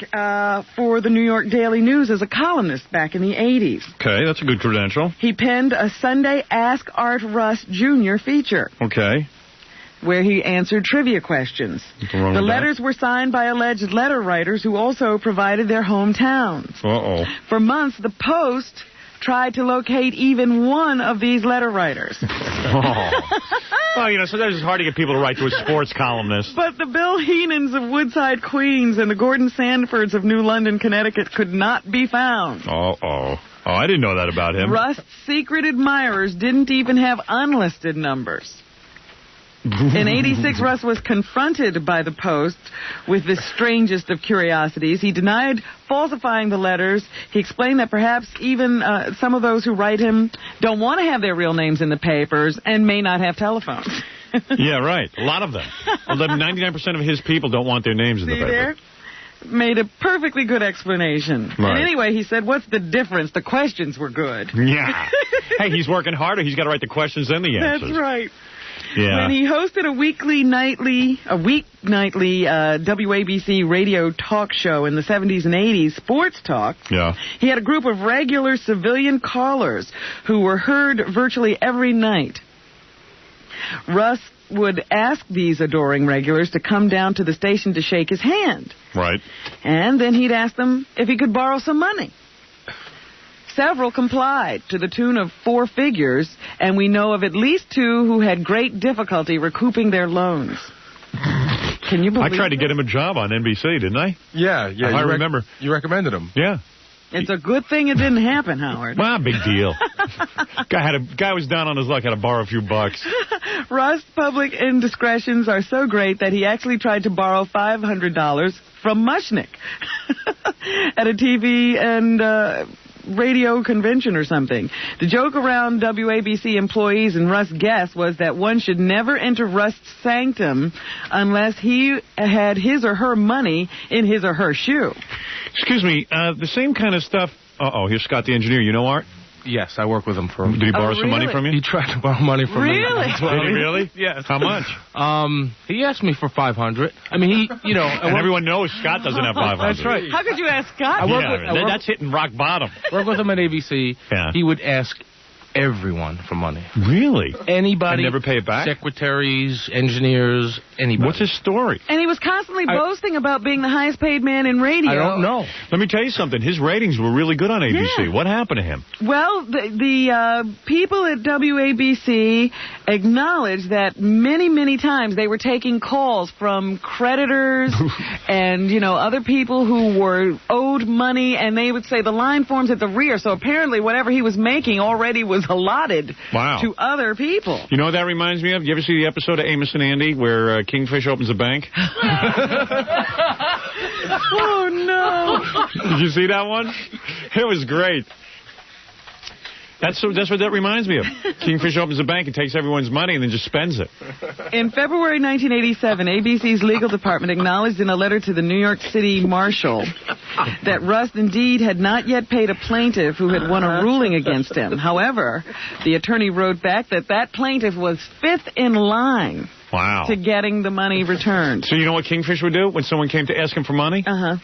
for the New York Daily News as a columnist back in the 80s. Okay, that's a good credential. He penned a Sunday Ask Art Rust Jr. feature. Okay. Where he answered trivia questions. The letters were signed by alleged letter writers who also provided their hometowns. Uh-oh. For months, the Post tried to locate even one of these letter writers. Well, you know, sometimes it's hard to get people to write to a sports columnist. But the Bill Heenans of Woodside, Queens, and the Gordon Sanfords of New London, Connecticut could not be found. Oh, I didn't know that about him. Rust's secret admirers didn't even have unlisted numbers. In 86, Rust was confronted by the Post with the strangest of curiosities. He denied falsifying the letters. He explained that perhaps even some of those who write him don't want to have their real names in the papers and may not have telephones. Yeah, right. A lot of them. 99% of his people don't want their names in the paper. There? Made a perfectly good explanation. Right. And anyway, he said, what's the difference? The questions were good. Yeah. Hey, he's working harder. He's got to write the questions and the answers. That's right. Yeah. When he hosted a weeknightly WABC radio talk show in the 70s and 80s, Sports Talk, he had a group of regular civilian callers who were heard virtually every night. Russ would ask these adoring regulars to come down to the station to shake his hand. Right. And then he'd ask them if he could borrow some money. Several complied to the tune of 4 figures, and we know of at least 2 who had great difficulty recouping their loans. Can you believe I tried to get him a job on NBC, didn't I? Yeah. I remember. You recommended him. Yeah. It's a good thing it didn't happen, Howard. Well, big deal. Guy was down on his luck, had to borrow a few bucks. Rust's public indiscretions are so great that he actually tried to borrow $500 from Mushnick at a TV and radio convention or something. The joke around WABC employees and Rust's guests was that one should never enter Rust's sanctum unless he had his or her money in his or her shoe. Excuse me, the same kind of stuff. Here's Scott the engineer. You know Art? Yes, I work with him for. Did he borrow some money from you? He tried to borrow money from me. Really? Did he really? Yes. How much? He asked me for $500. I mean, and everyone knows Scott doesn't have $500. That's right. How could you ask Scott? That's hitting rock bottom. Work with him at ABC. Yeah. He would ask everyone for money. Really? Anybody. And never pay it back? Secretaries, engineers, anybody. What's his story? And he was constantly boasting about being the highest paid man in radio. I don't know. Let me tell you something. His ratings were really good on ABC. Yeah. What happened to him? Well, the people at WABC acknowledged that many, many times they were taking calls from creditors and, other people who were owed money, and they would say the line forms at the rear. So apparently whatever he was making already was allotted to other people. You know what that reminds me of? You ever see the episode of Amos and Andy where Kingfish opens a bank? Oh, no. Did you see that one? It was great. That's what that reminds me of. Kingfish opens a bank and takes everyone's money and then just spends it. In February 1987, ABC's legal department acknowledged in a letter to the New York City Marshal that Rust indeed had not yet paid a plaintiff who had won a ruling against him. However, the attorney wrote back that plaintiff was 5th in line to getting the money returned. So you know what Kingfish would do when someone came to ask him for money? Uh-huh.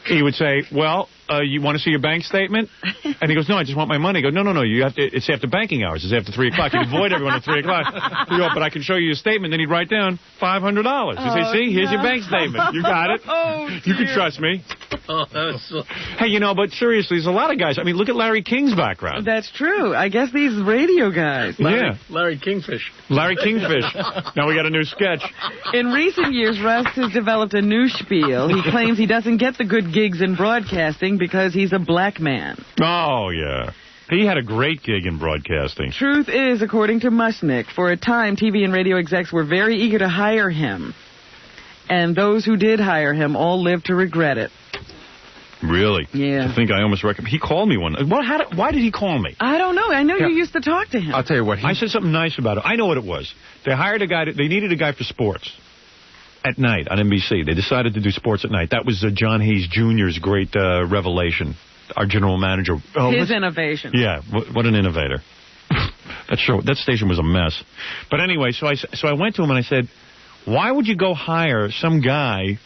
He would say, well, you want to see your bank statement? And he goes, no, I just want my money. I go, no, it's after banking hours. It's after 3 o'clock. He'd avoid everyone at 3 o'clock. You go, but I can show you your statement. Then he'd write down $500. You say, see, here's your bank statement. You got it. You can trust me. Hey, but seriously, there's a lot of guys. I mean, look at Larry King's background. That's true. I guess these radio guys. Larry Kingfish. Larry Kingfish. Now we got a new sketch. In recent years, Russ has developed a new spiel. He claims he doesn't get the good gigs in broadcasting because he's a black man. Oh, yeah. He had a great gig in broadcasting. Truth is, according to Mushnick, for a time, TV and radio execs were very eager to hire him. And those who did hire him all lived to regret it. Really? Yeah. I think I almost recommend. He called me one. Why did he call me? I don't know. I know you used to talk to him. I'll tell you what. I said something nice about it. I know what it was. They hired a guy. They needed a guy for sports at night on NBC. They decided to do sports at night. That was John Hayes Jr.'s great revelation. Our general manager. His innovation. Yeah. What an innovator. That station was a mess. But anyway, so I went to him and I said, why would you go hire some guy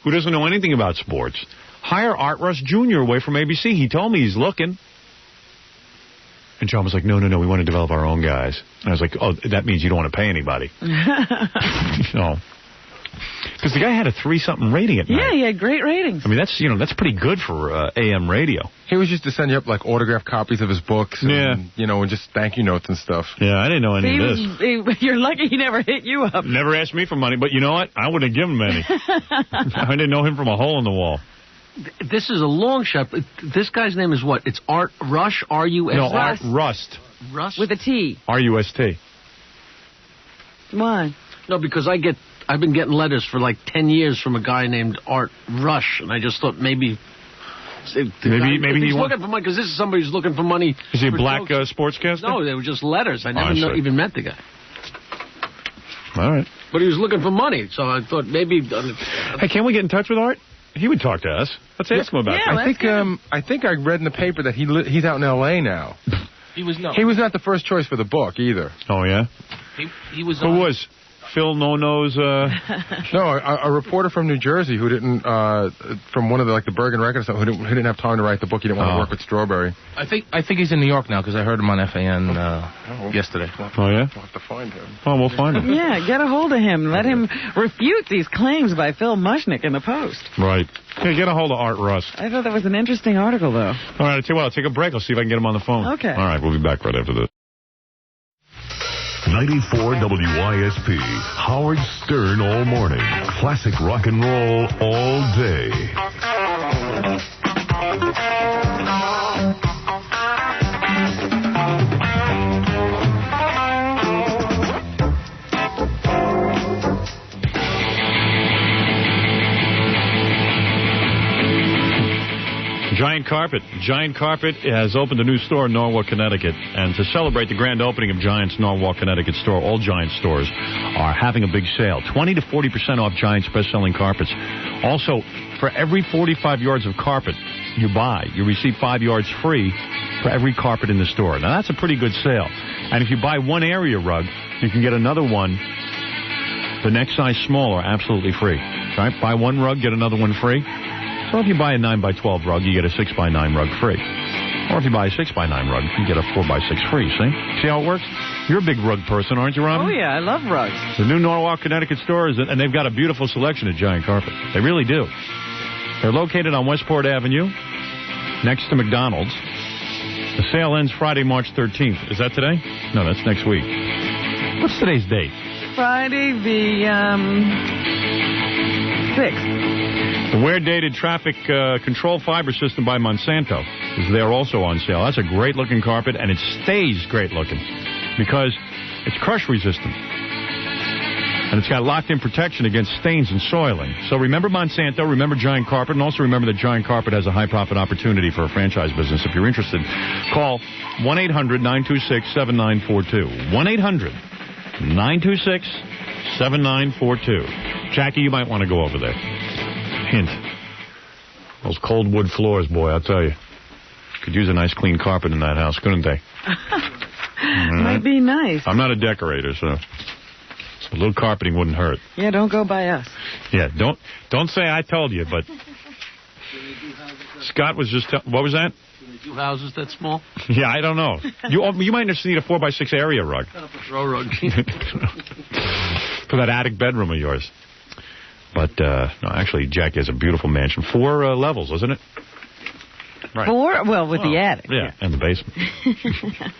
who doesn't know anything about sports? Hire Art Russ Jr. away from ABC. He told me he's looking. And John was like, no, we want to develop our own guys. And I was like, oh, that means you don't want to pay anybody. No. Because the guy had a 3-something rating at night. Yeah, he had great ratings. I mean, that's pretty good for AM radio. He was used to send you up, like, autographed copies of his books. And, and just thank you notes and stuff. Yeah, I didn't know any of this. You're lucky he never hit you up. Never asked me for money, but you know what? I wouldn't have given him any. I didn't know him from a hole in the wall. This is a long shot. This guy's name is what? It's Art Rush, R-U-S? No, Art Rust. Rust? With a T. R-U-S-T. Why? No, because I've been getting letters for like 10 years from a guy named Art Rush, and I just thought maybe he's looking for money, because this is somebody who's looking for money. Is he a black sportscaster? No, they were just letters. I never even met the guy. All right. But he was looking for money, so I thought maybe... Hey, can we get in touch with Art? He would talk to us. Let's ask him about that. I think I read in the paper that he's out in L.A. now. He was not the first choice for the book either. Oh, yeah? He was... Who was? Phil No-No's... No, a reporter from New Jersey who didn't... from one of the Bergen Records, who didn't have time to write the book. He didn't want to work with Strawberry. I think he's in New York now, because I heard him on FAN yesterday. Oh, yeah? We'll have to find him. Oh, we'll find him. Yeah, get a hold of him. Let him refute these claims by Phil Mushnick in the Post. Right. Hey, get a hold of Art Russ. I thought that was an interesting article, though. All right, I'll tell you what, I'll take a break. I'll see if I can get him on the phone. Okay. All right, we'll be back right after this. 94 WYSP, Howard Stern all morning. Classic rock and roll all day. Giant Carpet has opened a new store in Norwalk, Connecticut. And to celebrate the grand opening of Giant's Norwalk, Connecticut store, all Giant stores are having a big sale. 20 to 40% off Giant's best-selling carpets. Also, for every 45 yards of carpet you buy, you receive 5 yards free for every carpet in the store. Now, that's a pretty good sale. And if you buy one area rug, you can get another one, the next size smaller, absolutely free. Right? Buy one rug, get another one free. So if you buy a 9x12 rug, you get a 6x9 rug free. Or if you buy a 6x9 rug, you get a 4x6 free. See how it works? You're a big rug person, aren't you, Robin? Oh, yeah, I love rugs. The new Norwalk, Connecticut store, and they've got a beautiful selection of Giant Carpet. They really do. They're located on Westport Avenue, next to McDonald's. The sale ends Friday, March 13th. Is that today? No, that's next week. What's today's date? Friday the 6th. The wear-dated traffic control fiber system by Monsanto is there also on sale. That's a great-looking carpet, and it stays great-looking because it's crush-resistant. And it's got locked-in protection against stains and soiling. So remember Monsanto, remember Giant Carpet, and also remember that Giant Carpet has a high-profit opportunity for a franchise business. If you're interested, call 1-800-926-7942. 1-800-926-7942. Jackie, you might want to go over there. Hint. Those cold wood floors, boy, I'll tell you. Could use a nice clean carpet in that house, couldn't they? Might be nice. I'm not a decorator, so a little carpeting wouldn't hurt. Yeah, don't go by us. Yeah, don't say I told you, but Scott was just... what was that? Do they do houses that small? Yeah, I don't know. You might just need a 4x6 area rug. Throw rug. For that attic bedroom of yours. But, no, actually, Jackie has a beautiful mansion. 4 levels, isn't it? Right. 4? Well, with the attic. Yeah, and the basement.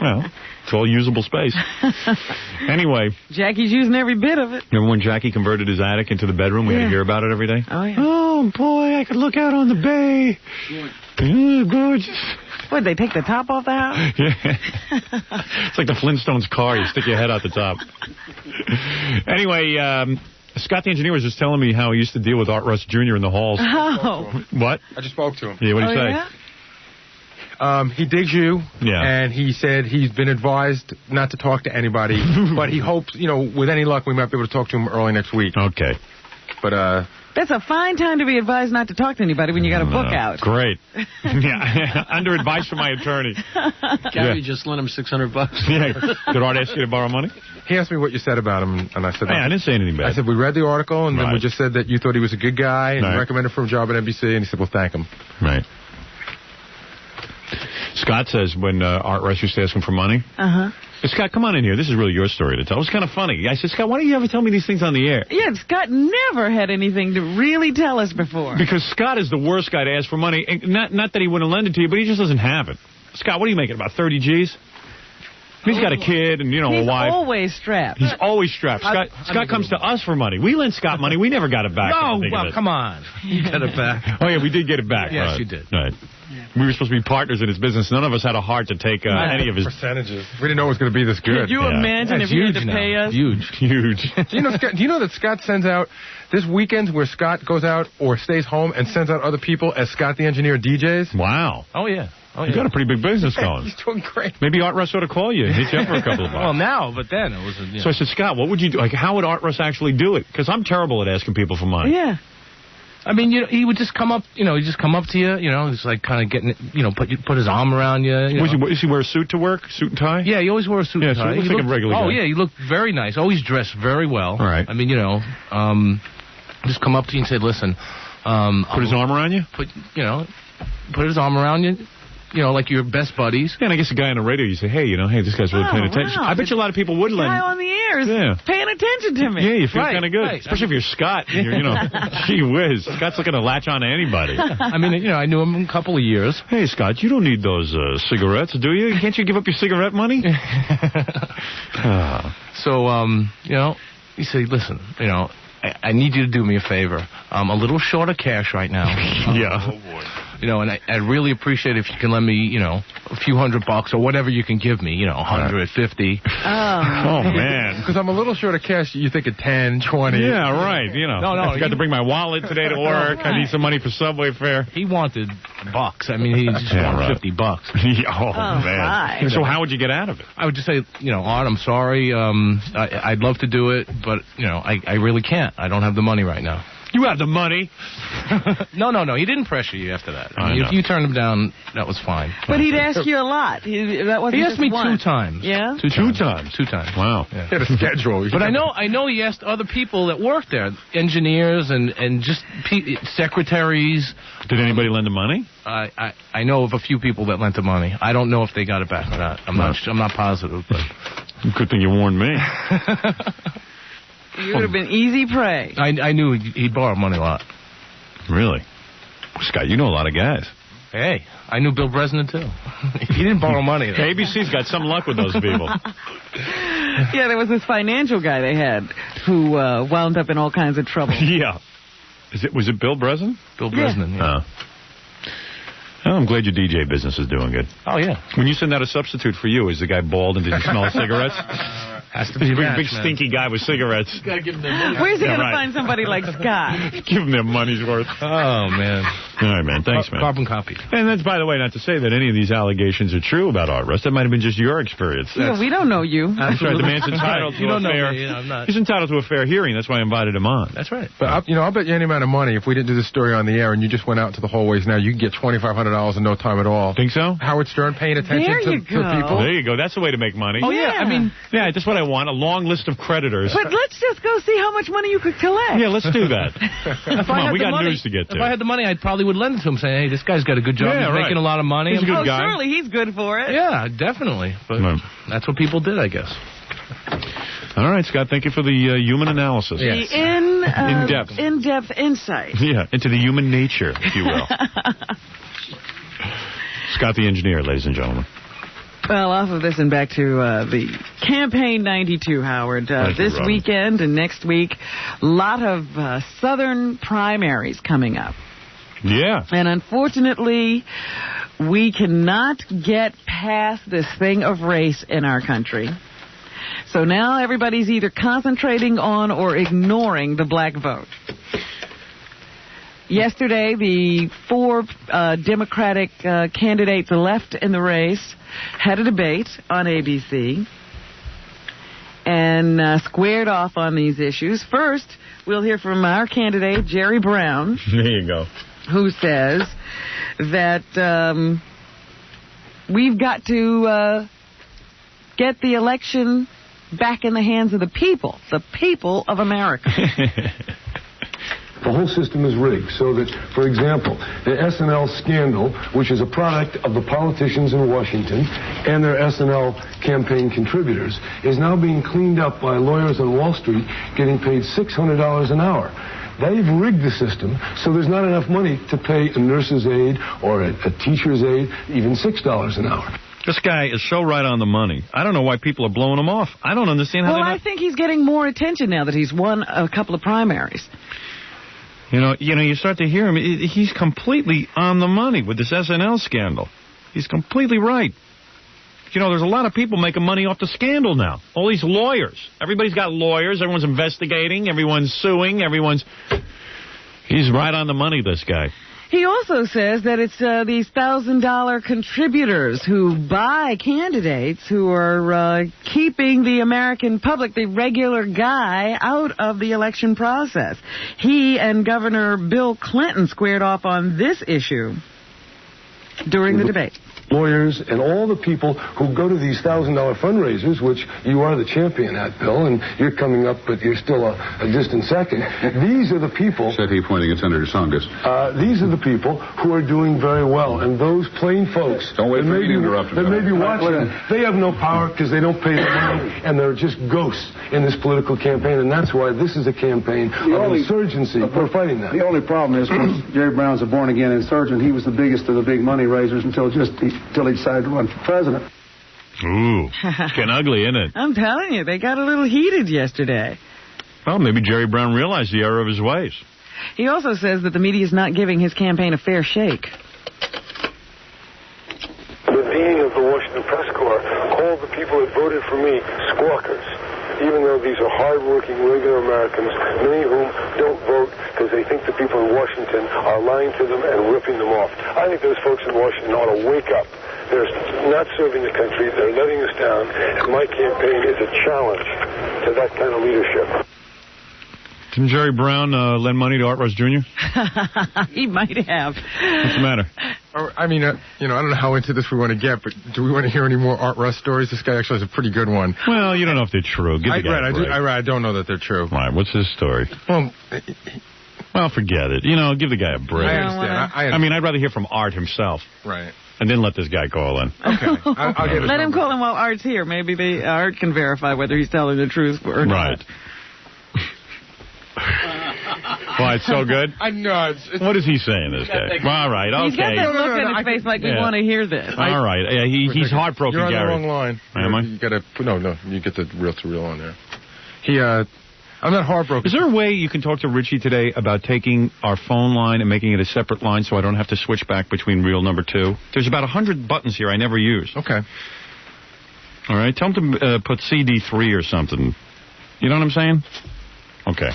Well, it's all usable space. Anyway. Jackie's using every bit of it. Remember when Jackie converted his attic into the bedroom? We had to hear about it every day. Oh, yeah. Oh, boy, I could look out on the bay. Gorgeous. What, they take the top off the house? Yeah. It's like the Flintstones car. You stick your head out the top. Anyway, Scott the engineer was just telling me how he used to deal with Art Russ Jr. in the halls. Oh. What? I just spoke to him. Yeah, what did he say? Yeah? He digs you, yeah, and he said he's been advised not to talk to anybody, but he hopes, with any luck, we might be able to talk to him early next week. Okay. But, That's a fine time to be advised not to talk to anybody when you got a book out. Great. Yeah, under advice from my attorney. Gary just lent him $600. Yeah. Did Art ask you to borrow money? He asked me what you said about him, and I said... Hey, I didn't say anything bad. I said, we read the article, and then we just said that you thought he was a good guy, and recommended for a job at NBC, and he said, well, thank him. Right. Scott says when Art Russ used to ask him for money... Uh-huh. Scott, come on in here. This is really your story to tell. It was kind of funny. I said, Scott, why don't you ever tell me these things on the air? Yeah, Scott never had anything to really tell us before. Because Scott is the worst guy to ask for money. And not that he wouldn't lend it to you, but he just doesn't have it. Scott, what are you making, about 30 G's? He's got a kid and, a wife. He's always strapped. He's always strapped. Scott comes to us for money. We lent Scott money. We never got it back. No, well, come on. You got it back. Oh, yeah, we did get it back. Yes, right. you did. Right. Yeah. We were supposed to be partners in his business. None of us had a heart to take any of his... percentages. We didn't know it was going to be this good. Could you imagine if you had to pay us? Huge. Do you know that Scott sends out... This weekend where Scott goes out or stays home and sends out other people as Scott the Engineer DJs? Wow. Oh, yeah. You got a pretty big business going. He's doing great. Maybe Art Russ ought to call you and hit you up for a couple of bucks. Well, now, but then it was... So I said, Scott, what would you do? Like, how would Art Russ actually do it? Because I'm terrible at asking people for money. Yeah. I mean, he would just come up, he'd just come up to you, he's like kind of getting, put his arm around you. Does he wear a suit to work? Suit and tie? Yeah, he always wore a suit and tie. So he looks like a regular guy. Oh, yeah, he looked very nice. Always dressed very well. All right. I mean, just come up to you and say, listen. Put his arm around you? Put his arm around you. Like your best buddies. Yeah, and I guess a guy on the radio, you say, hey, this guy's really paying attention. Wow. I bet you a lot of people would lend. Guy on the air is paying attention to me. Yeah, you feel kind of good. Right. Especially if you're Scott. And you're, gee whiz. Scott's looking to latch on to anybody. I mean, I knew him a couple of years. Hey, Scott, you don't need those cigarettes, do you? Can't you give up your cigarette money? So, you say, listen, I need you to do me a favor. I'm a little short of cash right now. Yeah. Oh, boy. And I'd really appreciate if you can lend me, a few $100 or whatever you can give me, 150. Oh, man. Because I'm a little short of cash. You think of 10, 20. Yeah, right. No, I forgot to bring my wallet today to work. I need some money for subway fare. He wanted bucks. I mean, he just wanted $50. Oh, man. My. So how would you get out of it? I would just say, Art, I'm sorry. I'd love to do it, but, I really can't. I don't have the money right now. You have the money. No. He didn't pressure you after that. I mean, if you turned him down, that was fine. But he'd ask you a lot. He asked me 2 times. Yeah? Two times. Wow. Yeah. He had a schedule. But I know he asked other people that worked there, engineers and just secretaries. Did anybody lend him money? I know of a few people that lent him money. I don't know if they got it back or not. I'm not positive. But good thing you warned me. You would have been easy prey. I knew he'd borrow money a lot. Really? Scott, you know a lot of guys. Hey, I knew Bill Bresnan, too. He didn't borrow money. ABC's got some luck with those people. Yeah, there was this financial guy they had who wound up in all kinds of trouble. Yeah. Was it Bill Bresnan? Bill Bresnan, yeah. Well, I'm glad your DJ business is doing good. Oh, yeah. When you send out a substitute for you, is the guy bald and did he smell cigarettes? Has to be a big stinky guy with cigarettes. You gotta give him their money. Where's he going to find somebody like Scott? Give him their money's worth. Oh, man. All right, man. Thanks, man. Carbon copy. And that's, by the way, not to say that any of these allegations are true about Art Russ. That might have been just your experience. Yeah, we don't know you. That's right. The man's entitled to a fair... I'm not. He's entitled to a fair hearing. That's why I invited him on. That's right. But, I'll bet you any amount of money, if we didn't do this story on the air and you just went out to the hallways now, you can get $2,500 in no time at all. Think so? Howard Stern paying attention to people. There you go. That's the way to make money. Oh, yeah. I mean... Yeah, that's what I want? A long list of creditors. But let's just go see how much money you could collect. Yeah, let's do that. If Come I on, had we the got money, news to get to. If I had the money, I probably would lend it to him, saying, "Hey, this guy's got a good job. Yeah, He's right. making a lot of money." He's a good guy. Surely he's good for it. Yeah, definitely. But that's what people did, I guess. All right, Scott, thank you for the human analysis. Yes. The in-depth insight. Yeah, into the human nature, if you will. Scott the engineer, ladies and gentlemen. Well, off of this and back to the Campaign 92, Howard. This Robin. weekend and next week, a lot of Southern primaries coming up. Yeah. And unfortunately, we cannot get past this thing of race in our country. So now everybody's either concentrating on or ignoring the black vote. Yesterday, the 4 Democratic candidates left in the race had a debate on ABC and squared off on these issues. First, we'll hear from our candidate, Jerry Brown. There you go. Who says that we've got to get the election back in the hands of the people of America. The whole system is rigged so that, for example, the SNL scandal, which is a product of the politicians in Washington and their SNL campaign contributors, is now being cleaned up by lawyers on Wall Street getting paid $600 an hour. They've rigged the system so there's not enough money to pay a nurse's aide or a teacher's aide even $6 an hour. This guy is so right on the money. I don't know why people are blowing him off. I don't understand how Well, I think he's getting more attention now that he's won a couple of primaries. You know, you start to hear him. He's completely on the money with this SNL scandal. He's completely right. You know, there's a lot of people making money off the scandal now. All these lawyers. Everybody's got lawyers. Everyone's investigating. Everyone's suing. He's right on the money, this guy. He also says that it's these $1,000 contributors who buy candidates who are keeping the American public, the regular guy, out of the election process. He and Governor Bill Clinton squared off on this issue during the debate. Lawyers and all the people who go to these $1,000 fundraisers, which you are the champion at, Bill, and you're coming up, but you're still a distant second. These are the people... Said he pointing at Senator Tsongas. These are the people who are doing very well, and those plain folks... Don't wait for me to interrupt him. That may be watching, they have no power because they don't pay the money, and they're just ghosts in this political campaign, and that's why this is a campaign of insurgency. We're fighting that. The only problem is, Jerry Brown's a born-again insurgent. He was the biggest of the big money raisers until he decided to run for president. Ooh, it's getting ugly, isn't it? I'm telling you, they got a little heated yesterday. Well, maybe Jerry Brown realized the error of his ways. He also says that the media is not giving his campaign a fair shake. The dean of the Washington Press Corps called the people that voted for me squawkers, even though these are hard-working, regular Americans, many of whom don't vote because they think the people in Washington are lying to them and ripping them off. I think those folks in Washington ought to wake up. They're not serving the country. They're letting us down. And my campaign is a challenge to that kind of leadership. Didn't Jerry Brown lend money to Art Ross Jr.? He might have. What's the matter? I mean, I don't know how into this we want to get, but do we want to hear any more Art Russ stories? This guy actually has a pretty good one. Well, you don't know if they're true. Give the guy a break. I don't know that they're true. All right, what's his story? Well, forget it. Give the guy a break. I understand. I mean, I'd rather hear from Art himself. Right. And then let this guy call in. Okay. I'll get Let him call in while Art's here. Maybe Art can verify whether he's telling the truth or not. Right. Why, it's so good? I know. What is he saying, this guy? All right, okay. He's got that look on his face like we want to hear this. All right. He's heartbroken, You're on Gary. the wrong line. Am I? You gotta, no, you get the reel-to-reel on there. I'm not heartbroken. Is there a way you can talk to Richie today about taking our phone line and making it a separate line so I don't have to switch back between reel number 2? There's about 100 buttons here I never use. Okay. All right, tell him to put CD3 or something. You know what I'm saying? Okay.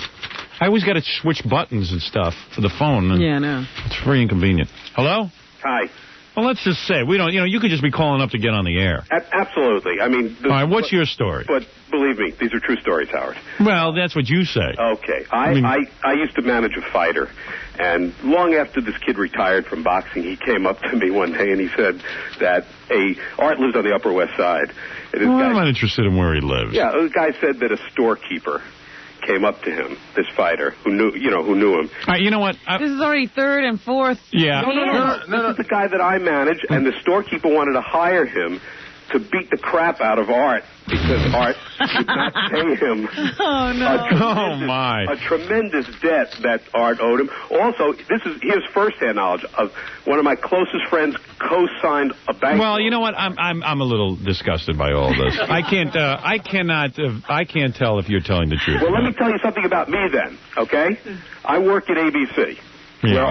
I always got to switch buttons and stuff for the phone. And yeah, I know. It's very inconvenient. Hello? Hi. Well, let's just say we don't. You could just be calling up to get on the air. Absolutely. I mean, all right. What's your story? But believe me, these are true stories, Howard. Well, that's what you say. Okay. I used to manage a fighter, and long after this kid retired from boxing, he came up to me one day and he said that Art lives on the Upper West Side. And I'm not interested in where he lives. Yeah, the guy said that a storekeeper came up to him, this fighter, who knew him. All right, you know what? This is already third and fourth. Yeah. No. This is the guy that I manage, and the storekeeper wanted to hire him to beat the crap out of Art because Art did not pay him a tremendous debt that Art owed him. Also, here's firsthand knowledge of one of my closest friends co-signed a bank. Well, you know what? I'm a little disgusted by all this. I can't tell if you're telling the truth. Well, let me tell you something about me then. Okay, I work at ABC, where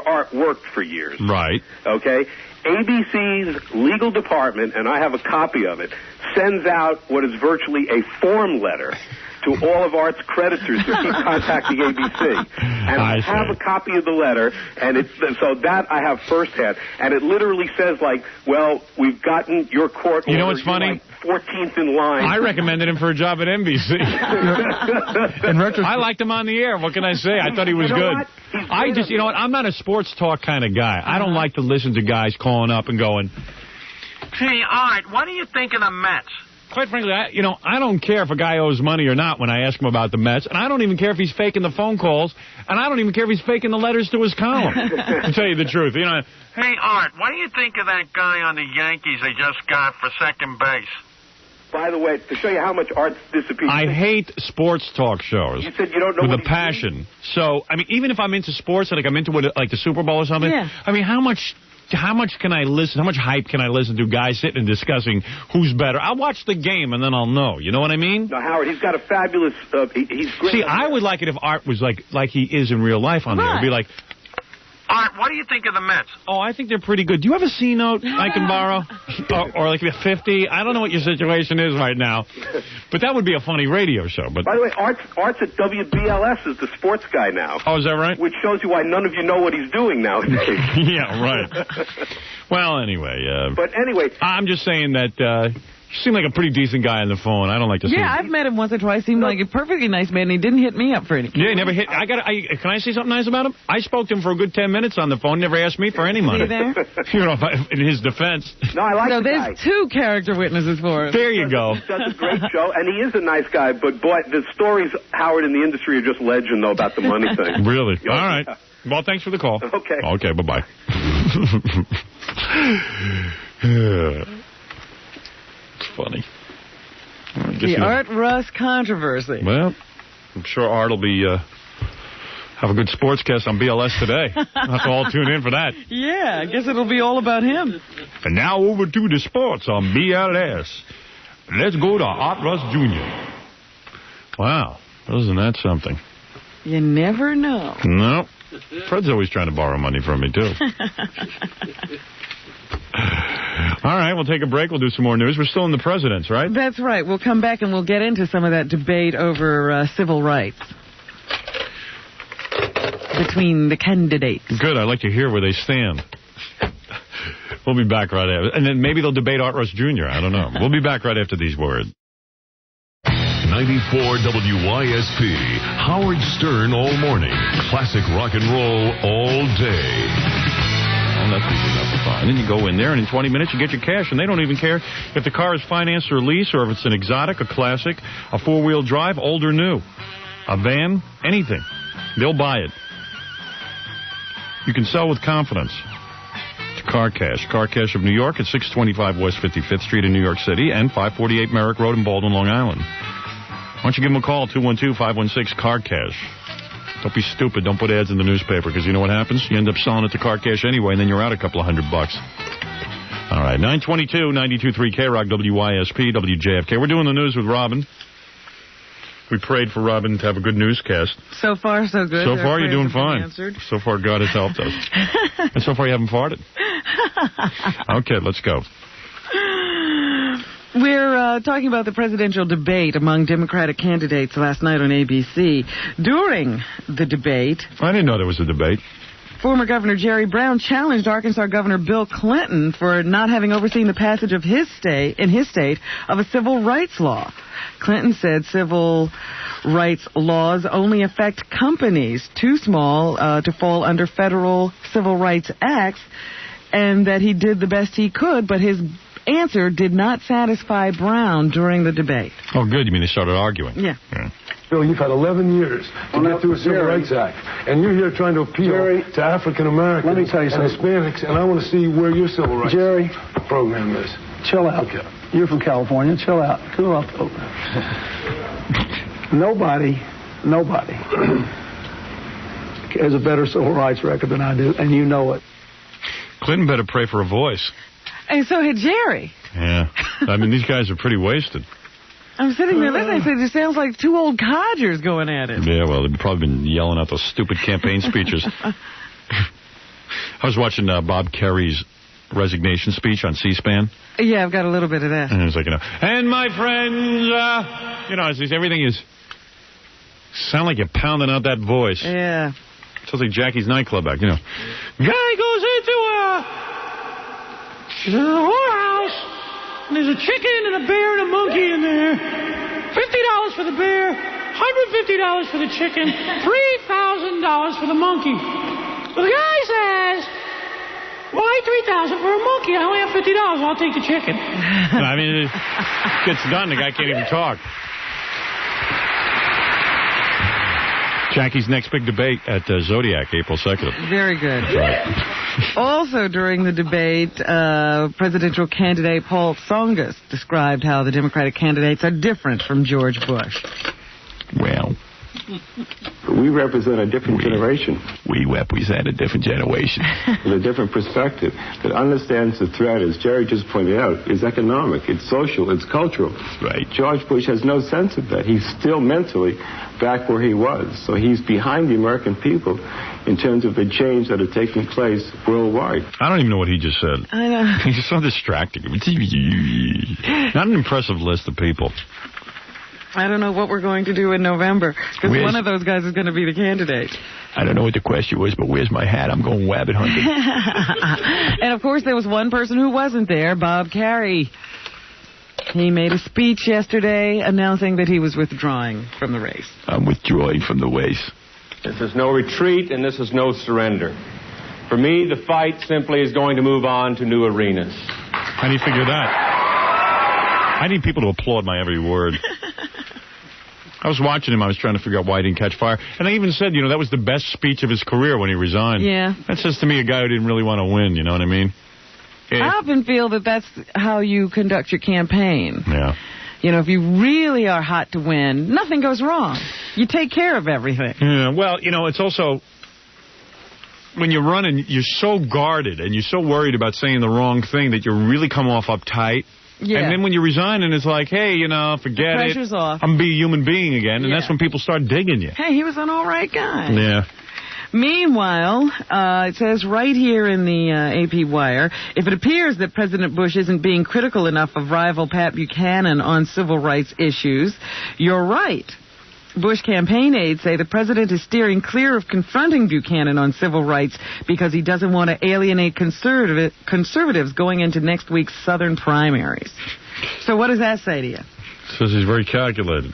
Art worked for years. Right. Okay. ABC's legal department, and I have a copy of it, sends out what is virtually a form letter to all of Art's creditors to keep contacting ABC. And I have a copy of the letter, and so that I have firsthand. And it literally says, well, we've gotten your court order. You know what's funny? 14th in line. I recommended him for a job at NBC. I liked him on the air. What can I say? I thought he was good. You know what? I'm not a sports talk kind of guy. I don't like to listen to guys calling up and going, "Hey, Art, what do you think of the Mets?" Quite frankly, I don't care if a guy owes money or not when I ask him about the Mets, and I don't even care if he's faking the phone calls, and I don't even care if he's faking the letters to his column. To tell you the truth, Hey, Art, what do you think of that guy on the Yankees they just got for second base? By the way, to show you how much Art's disappeared. I hate sports talk shows. You said you don't know with a passion. So, even if I'm into sports, like I'm into like the Super Bowl or something, how much can I listen? How much hype can I listen to guys sitting and discussing who's better? I'll watch the game and then I'll know. You know what I mean? No, Howard, he's got a fabulous. He's great. See, I would like it if Art was like he is in real life on there. It'd be like, Art, what do you think of the Mets? Oh, I think they're pretty good. Do you have a C note I can borrow? or like a 50? I don't know what your situation is right now. But that would be a funny radio show. But by the way, Art's at WBLS as the sports guy now. Oh, is that right? Which shows you why none of you know what he's doing nowadays. Yeah, right. Well, anyway. But anyway. I'm just saying that... you seem like a pretty decent guy on the phone. I don't like to see him. I've met him once or twice. Seemed like a perfectly nice man. He didn't hit me up for anything. Yeah, he never hit. Can I say something nice about him? I spoke to him for a good 10 minutes on the phone. Never asked me for any money. Is he there? In his defense. No, I like the guy. There's two character witnesses for him. There you go. He does a great show, and he is a nice guy. But boy, the stories, Howard, in the industry are just legend, though, about the money thing. Really? All right. Well, thanks for the call. Okay. Okay. Bye bye. It's funny. The Art Russ controversy. Well, I'm sure Art will be have a good sportscast on BLS today. I'll have to all tune in for that. Yeah, I guess it'll be all about him. And now over to the sports on BLS. Let's go to Art Russ Jr. Wow, isn't that something? You never know. No. Fred's always trying to borrow money from me, too. All right, we'll take a break. We'll do some more news. We're still in the presidents, right? That's right. We'll come back and we'll get into some of that debate over civil rights between the candidates. Good. I'd like to hear where they stand. We'll be back right after. And then maybe they'll debate Art Russ Jr. I don't know. We'll be back right after these words. 94 WYSP. Howard Stern all morning. Classic rock and roll all day. That's easy enough to find. And then you go in there, and in 20 minutes you get your cash, and they don't even care if the car is financed or leased, or if it's an exotic, a classic, a four-wheel drive, old or new, a van, anything. They'll buy it. You can sell with confidence. It's Car Cash. Car Cash of New York at 625 West 55th Street in New York City and 548 Merrick Road in Baldwin, Long Island. Why don't you give them a call, 212-516-CAR Cash. Don't be stupid. Don't put ads in the newspaper, because you know what happens? You end up selling it to Car Cash anyway, and then you're out a couple of $100. All right, 922, 92.3 K-Rock, WYSP, WJFK. We're doing the news with Robin. We prayed for Robin to have a good newscast. So far, so good. So far, you're doing fine. So far, God has helped us. And so far, you haven't farted. Okay, let's go. We're talking about the presidential debate among Democratic candidates last night on ABC. During the debate... I didn't know there was a debate. Former Governor Jerry Brown challenged Arkansas Governor Bill Clinton for not having overseen the passage of his state of a civil rights law. Clinton said civil rights laws only affect companies too small to fall under federal civil rights acts, and that he did the best he could, but his answer did not satisfy Brown during the debate. Oh, good. You mean they started arguing? Yeah. Bill, you've had 11 years to get through a Civil Rights Act, and you're here trying to appeal to African Americans let me tell you and Hispanics, and I want to see where your civil rights program is. Chill out. Okay. You're from California. Chill out. Cool off. Nobody has a better civil rights record than I do, and you know it. Clinton better pray for a voice. And so had Jerry. Yeah. I mean, these guys are pretty wasted. I'm sitting there listening. It sounds like two old codgers going at it. Yeah, well, they've probably been yelling out those stupid campaign speeches. I was watching Bob Kerry's resignation speech on C-SPAN. Yeah, I've got a little bit of that. And it was like, and my friends, everything is... Sound like you're pounding out that voice. Yeah. Sounds like Jackie's nightclub act, Guy goes into the whorehouse, and there's a chicken and a bear and a monkey in there. $50 for the bear, $150 for the chicken, $3,000 for the monkey. Well, the guy says, why $3,000 for a monkey? I only have $50. I'll take the chicken. I mean, it gets done. The guy can't even talk. Jackie's next big debate at Zodiac, April 2nd. Very good. Right. Also, during the debate, presidential candidate Paul Tsongas described how the Democratic candidates are different from George Bush. Well, we represent a different generation. We represent a different generation. With a different perspective that understands the threat, as Jerry just pointed out, is economic, it's social, it's cultural. Right. George Bush has no sense of that. He's still mentally back where he was. So he's behind the American people in terms of the change that are taking place worldwide. I don't even know what he just said. I know. He's so distracting. Not an impressive list of people. I don't know what we're going to do in November, because one of those guys is going to be the candidate. I don't know what the question was, but where's my hat? I'm going wabbit hunting. And, of course, there was one person who wasn't there, Bob Kerry. He made a speech yesterday announcing that he was withdrawing from the race. I'm withdrawing from the race. This is no retreat, and this is no surrender. For me, the fight simply is going to move on to new arenas. How do you figure that? I need people to applaud my every word. I was watching him. I was trying to figure out why he didn't catch fire. And I even said, that was the best speech of his career when he resigned. Yeah. That says to me a guy who didn't really want to win, you know what I mean? I often feel that that's how you conduct your campaign. Yeah. If you really are hot to win, nothing goes wrong. You take care of everything. Yeah, well, it's also... When you're running, you're so guarded and you're so worried about saying the wrong thing that you really come off uptight. Yeah. And then when you resign and it's like, hey, forget it. Pressure's off. I'm going to be a human being again. And that's when people start digging you. Hey, he was an all right guy. Yeah. Meanwhile, it says right here in the AP Wire, if it appears that President Bush isn't being critical enough of rival Pat Buchanan on civil rights issues, you're right. Bush campaign aides say the president is steering clear of confronting Buchanan on civil rights because he doesn't want to alienate conservatives going into next week's Southern primaries. So what does that say to you? It says he's very calculated.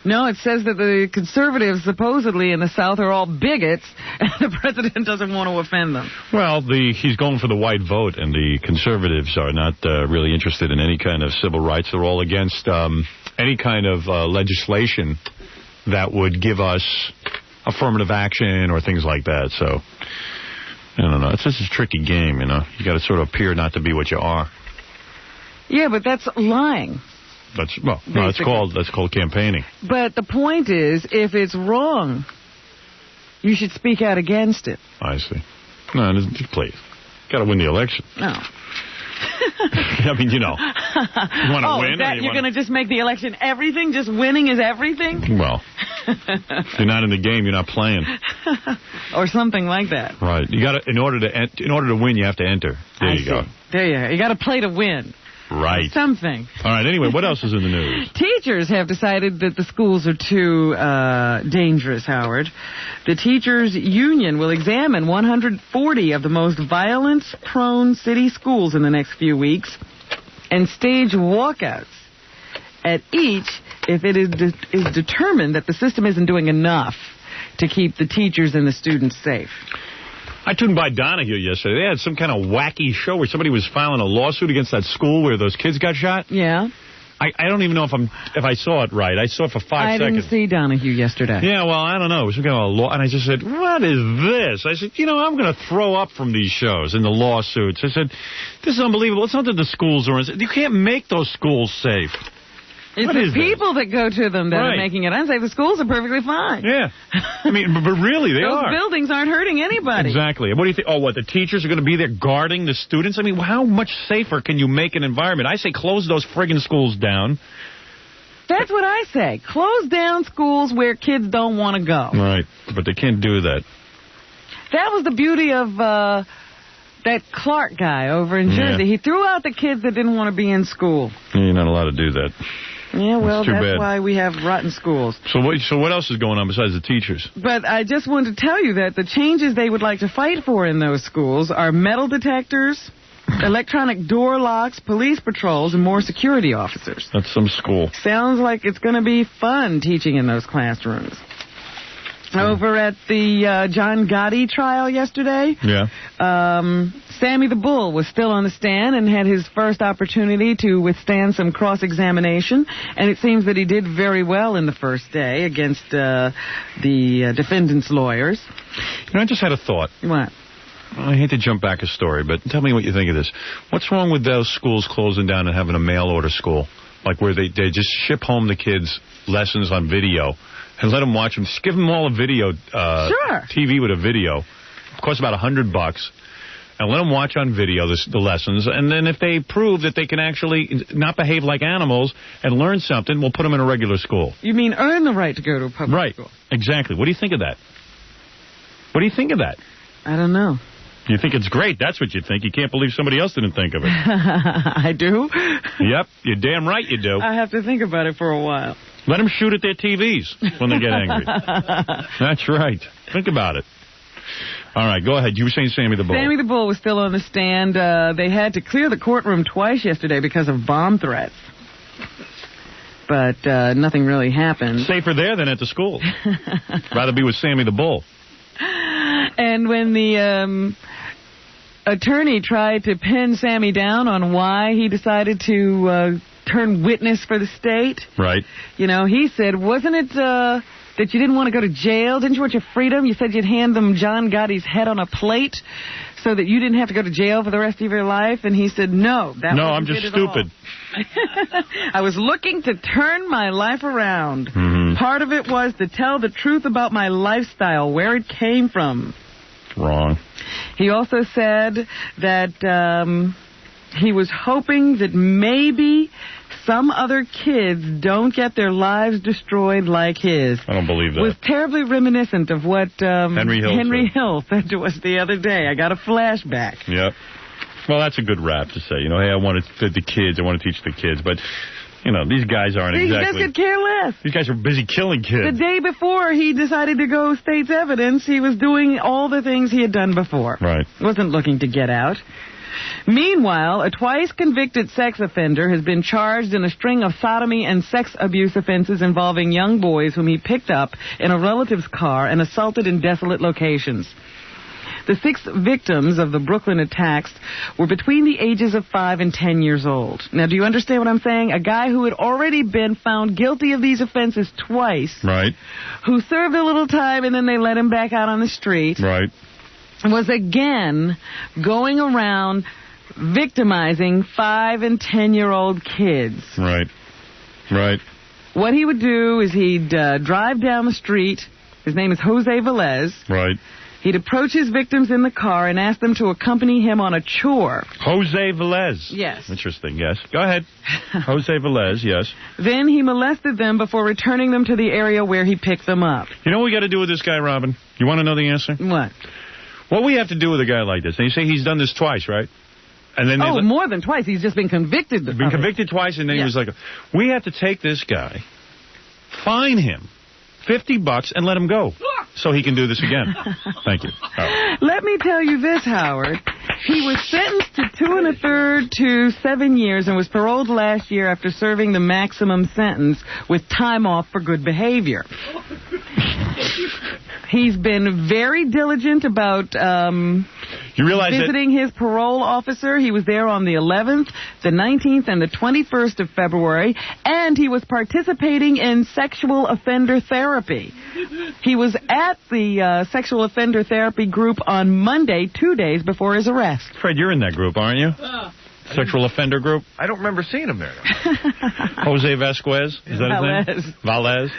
No, it says that the conservatives supposedly in the South are all bigots, and the president doesn't want to offend them. Well, he's going for the white vote, and the conservatives are not really interested in any kind of civil rights. They're all against any kind of legislation that would give us affirmative action or things like that. So, I don't know. It's just a tricky game, You got to sort of appear not to be what you are. Yeah, but that's lying. That's called campaigning. But the point is, if it's wrong, you should speak out against it. I see. No, please. Got to win the election. No. I mean, you want to win. You're going to just make the election everything? Just winning is everything? Well, if you're not in the game, you're not playing. Or something like that. Right. You got to in order to win, you have to enter. There you go. There you go. You got to play to win. Right. Something. All right, anyway, what else is in the news? Teachers have decided that the schools are too dangerous, Howard. The teachers' union will examine 140 of the most violence-prone city schools in the next few weeks and stage walkouts at each if it is determined that the system isn't doing enough to keep the teachers and the students safe. I tuned by Donahue yesterday. They had some kind of wacky show where somebody was filing a lawsuit against that school where those kids got shot. Yeah. I don't even know if I saw it right. I saw it for 5 seconds. I didn't see Donahue yesterday. Yeah, well, I don't know. It was some kind of a law, and I just said, what is this? I said, I'm going to throw up from these shows and the lawsuits. I said, this is unbelievable. It's not that the schools are... You can't make those schools safe. It's the people that go to them that are making it unsafe. The schools are perfectly fine. Yeah. I mean, but really, they are. Those buildings aren't hurting anybody. Exactly. What do you think? Oh, what, the teachers are going to be there guarding the students? I mean, how much safer can you make an environment? I say close those friggin' schools down. That's what I say. Close down schools where kids don't want to go. Right. But they can't do that. That was the beauty of that Clark guy over in Jersey. He threw out the kids that didn't want to be in school. You're not allowed to do that. Yeah, well, that's bad. why we have rotten schools. So what else is going on besides the teachers? But I just wanted to tell you that the changes they would like to fight for in those schools are metal detectors, electronic door locks, police patrols, and more security officers. That's some school. Sounds like it's going to be fun teaching in those classrooms. Over at the John Gotti trial yesterday, Sammy the Bull was still on the stand and had his first opportunity to withstand some cross-examination, and it seems that he did very well in the first day against the defendant's lawyers. I just had a thought. What? I hate to jump back a story, but tell me what you think of this. What's wrong with those schools closing down and having a mail-order school? Like where they just ship home the kids lessons on video and let them watch them. Just give them all a video, TV with a video. It costs about $100. And let them watch on video the lessons. And then if they prove that they can actually not behave like animals and learn something, we'll put them in a regular school. You mean earn the right to go to a public school? Right, exactly. What do you think of that? What do you think of that? I don't know. You think it's great. That's what you think. You can't believe somebody else didn't think of it. I do? Yep, you're damn right you do. I have to think about it for a while. Let them shoot at their TVs when they get angry. That's right. Think about it. All right, go ahead. You were saying Sammy the Bull. Sammy the Bull was still on the stand. They had to clear the courtroom twice yesterday because of bomb threats. But nothing really happened. Safer there than at the school. Rather be with Sammy the Bull. And when the attorney tried to pin Sammy down on why he decided to turn witness for the state. Right. He said, wasn't it that you didn't want to go to jail? Didn't you want your freedom? You said you'd hand them John Gotti's head on a plate so that you didn't have to go to jail for the rest of your life? And he said, no. I'm just stupid. I was looking to turn my life around. Mm-hmm. Part of it was to tell the truth about my lifestyle, where it came from. Wrong. He also said that he was hoping that maybe some other kids don't get their lives destroyed like his. I don't believe that. It was terribly reminiscent of what Henry Hill said to us the other day. I got a flashback. Yep. Well, that's a good rap to say. Hey, I want to feed the kids. I want to teach the kids. But, these guys aren't exactly... These guys could care less. These guys are busy killing kids. The day before he decided to go state's evidence, he was doing all the things he had done before. Right. Wasn't looking to get out. Meanwhile, a twice-convicted sex offender has been charged in a string of sodomy and sex abuse offenses involving young boys whom he picked up in a relative's car and assaulted in desolate locations. The 6 victims of the Brooklyn attacks were between the ages of 5 and 10 years old. Now, do you understand what I'm saying? A guy who had already been found guilty of these offenses twice, right, who served a little time and then they let him back out on the street, right, was again going around victimizing 5 and 10-year-old kids. Right, right. What he would do is he'd drive down the street. His name is Jose Velez. Right. He'd approach his victims in the car and ask them to accompany him on a chore. Jose Velez. Yes. Interesting, yes. Go ahead. Jose Velez, yes. Then he molested them before returning them to the area where he picked them up. You know what we got to do with this guy, Robin? You want to know the answer? What? What we have to do with a guy like this? And you say he's done this twice, right? And then more than twice. He's just been convicted. Been convicted twice, and then he was like, we have to take this guy, fine him $50 and let him go so he can do this again. Thank you. Let me tell you this, Howard. He was sentenced to 2 1/3 to 7 years and was paroled last year after serving the maximum sentence with time off for good behavior. He's been very diligent about visiting his parole officer. He was there on the 11th, the 19th, and the 21st of February, and he was participating in sexual offender therapy. He was at the sexual offender therapy group on Monday, 2 days before his arrest. Fred, you're in that group, aren't you? Sexual offender group? I don't remember seeing him there. Jose Vasquez? Is that his name? Valez.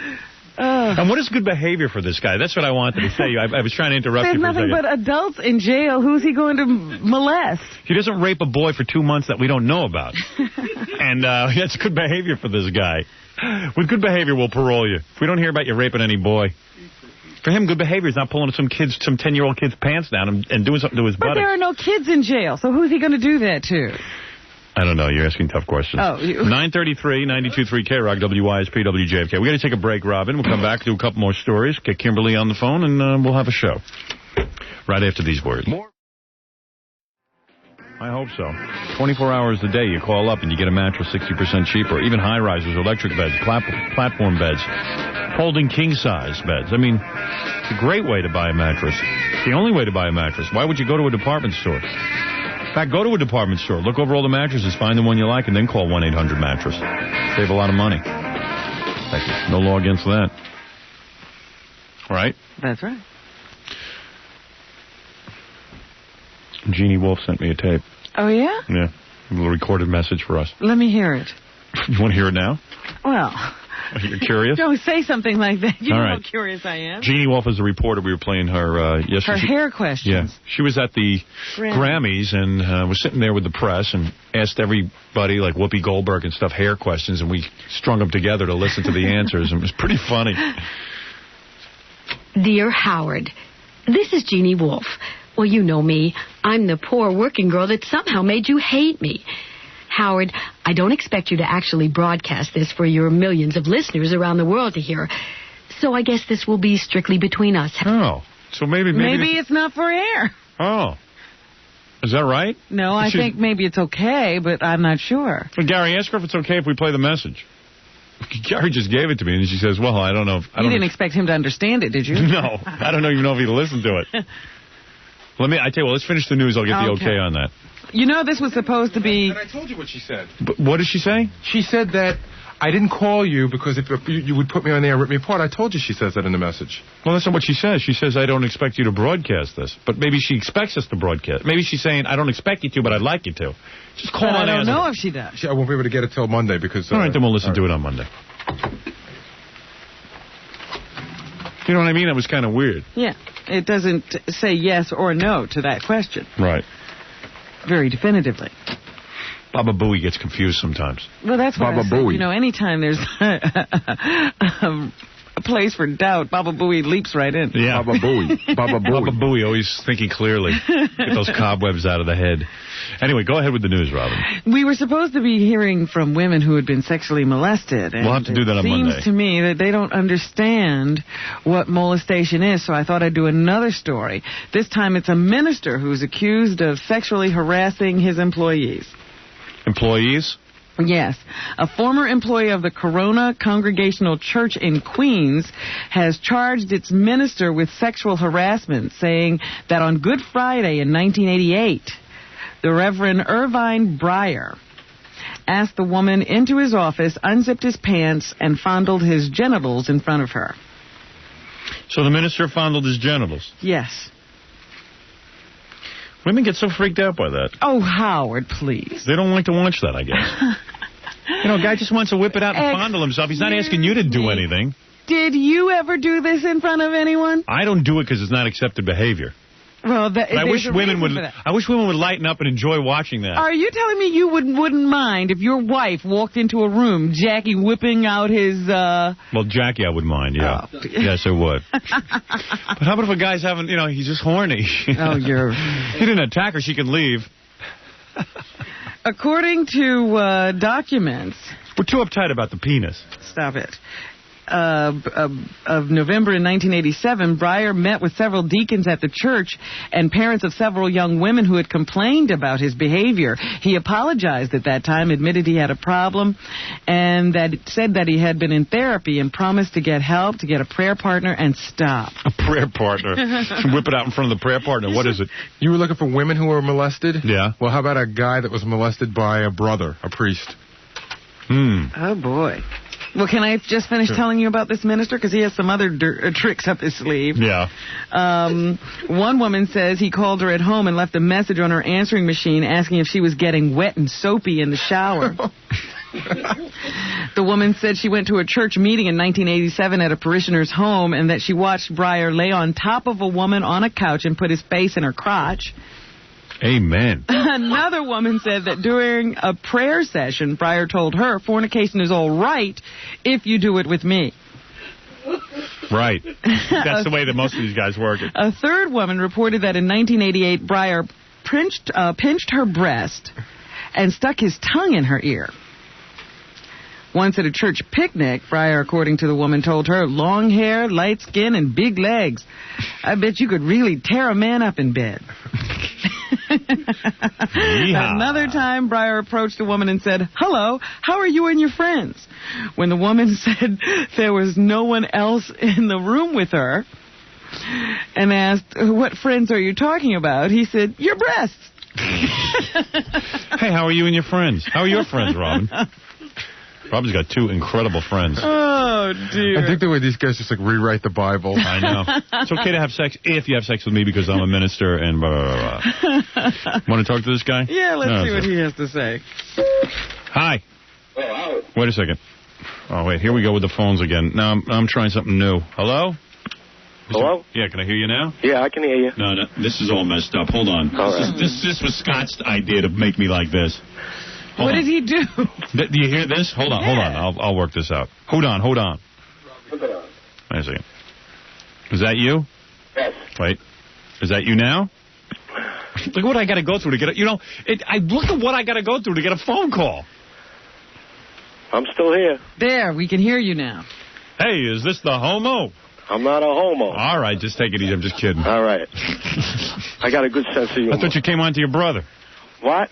And what is good behavior for this guy? That's what I wanted to say. I was trying to interrupt you for a second. There's nothing but adults in jail. Who's he going to molest? He doesn't rape a boy for 2 months that we don't know about. And that's good behavior for this guy. With good behavior, we'll parole you. If we don't hear about you raping any boy. For him, good behavior is not pulling some 10-year-old kid's pants down and doing something to his buttocks. But there are no kids in jail, so who's he going to do that to? I don't know. You're asking tough questions. 933, 92.3 K-Rock, WYSP, WJFK. We got to take a break, Robin. We'll come back, do a couple more stories, get Kimberly on the phone, and we'll have a show. Right after these words. I hope so. 24 hours a day, you call up and you get a mattress 60% cheaper. Even high-risers, electric beds, platform beds, folding king-size beds. I mean, it's a great way to buy a mattress. It's the only way to buy a mattress. Why would you go to a department store? In fact, go to a department store, look over all the mattresses, find the one you like, and then call 1-800-MATTRESS. Save a lot of money. No law against that. Right? That's right. Jeannie Wolf sent me a tape. Oh, yeah? Yeah. A little recorded message for us. Let me hear it. You want to hear it now? Well... You're curious? Don't say something like that. You all know right. how curious I am. Jeannie Wolf is a reporter. We were playing her yesterday. Her hair questions. Yeah. She was at the Grammys and was sitting there with the press and asked everybody, like Whoopi Goldberg and stuff, hair questions, and we strung them together to listen to the answers, and it was pretty funny. Dear Howard, this is Jeannie Wolf. Well, you know me. I'm the poor working girl that somehow made you hate me. Howard, I don't expect you to actually broadcast this for your millions of listeners around the world to hear. So I guess this will be strictly between us. Oh, so maybe it's not for air. Oh. Is that right? No, I think maybe it's okay, but I'm not sure. Well, Gary, ask her if it's okay if we play the message. Gary just gave it to me, and she says, well, I don't know. You didn't expect him to understand it, did you? No. I don't even know if he'd listen to it. I tell you what, let's finish the news. I'll get the okay on that. You know, this was supposed to be... I told you what she said. But what did she say? She said that I didn't call you because if you would put me on the air and rip me apart. I told you she says that in the message. Well, that's not what she says. She says, I don't expect you to broadcast this. But maybe she expects us to broadcast. Maybe she's saying, I don't expect you to, but I'd like you to. Just call I on don't know if she does. I won't be able to get it till Monday because... all right, then we'll listen to it on Monday. You know what I mean? That was kind of weird. Yeah. It doesn't say yes or no to that question. Right. Very definitively. Baba Booey gets confused sometimes. Well, that's what Baba I said. Booey. You know, anytime there's a place for doubt, Baba Booey leaps right in. Yeah. Baba Booey. Baba Booey. Baba Booey, always thinking clearly. Get those cobwebs out of the head. Anyway, go ahead with the news, Robin. We were supposed to be hearing from women who had been sexually molested. And we'll have to do that on Monday. It seems to me that they don't understand what molestation is, so I thought I'd do another story. This time it's a minister who's accused of sexually harassing his employees. Employees? Yes. A former employee of the Corona Congregational Church in Queens has charged its minister with sexual harassment, saying that on Good Friday in 1988, the Reverend Irvine Breyer asked the woman into his office, unzipped his pants, and fondled his genitals in front of her. So the minister fondled his genitals? Yes. Women get so freaked out by that. Oh, Howard, please. They don't like to watch that, I guess. You know, a guy just wants to whip it out and fondle himself. He's not asking you to do anything. Did you ever do this in front of anyone? I don't do it because it's not accepted behavior. Well, I wish women would lighten up and enjoy watching that. Are you telling me you wouldn't mind if your wife walked into a room, Jackie whipping out his... Well, Jackie, I would mind, yeah. Oh. Yes, I would. But how about if a guy's having, he's just horny? Oh, He didn't attack her, she can leave. According to documents... We're too uptight about the penis. Stop it. Of November in 1987, Breyer met with several deacons at the church and parents of several young women who had complained about his behavior. He apologized at that time, admitted he had a problem, and said that he had been in therapy and promised to get help, to get a prayer partner, and stop. A prayer partner. Whip it out in front of the prayer partner. What is it? You were looking for women who were molested? Yeah. Well, how about a guy that was molested by a brother, a priest? Oh, boy. Well, can I just finish telling you about this minister? Because he has some other tricks up his sleeve. Yeah. One woman says he called her at home and left a message on her answering machine asking if she was getting wet and soapy in the shower. The woman said she went to a church meeting in 1987 at a parishioner's home and that she watched Breyer lay on top of a woman on a couch and put his face in her crotch. Amen. Another woman said that during a prayer session, Breyer told her, fornication is all right if you do it with me. Right. That's the way that most of these guys work it. A third woman reported that in 1988, Breyer pinched her breast and stuck his tongue in her ear. Once at a church picnic, Breyer, according to the woman, told her, long hair, light skin, and big legs. I bet you could really tear a man up in bed. Another time, Breyer approached a woman and said, hello, how are you and your friends? When the woman said there was no one else in the room with her and asked, what friends are you talking about? He said, your breasts. Hey, how are you and your friends? How are your friends, Robin? Robin's got two incredible friends. Oh, dear. I think the way these guys just, rewrite the Bible. I know. It's okay to have sex if you have sex with me because I'm a minister and blah, blah, blah. Want to talk to this guy? Yeah, let's see what he has to say. Hi. Wait a second. Oh, wait. Here we go with the phones again. Now I'm trying something new. Hello? Hello? Yeah, can I hear you now? Yeah, I can hear you. No, this is all messed up. Hold on. This was Scott's idea to make me like this. What did he do? Do you hear this? Hold on. I'll work this out. Hold on. Wait a second. Is that you? Yes. Wait. Is that you now? Look at what I got to go through to get look at what I got to go through to get a phone call. I'm still here. There, we can hear you now. Hey, is this the homo? I'm not a homo. All right, just take it easy. I'm just kidding. All right. I got a good sense of humor. I thought you came on to your brother. What?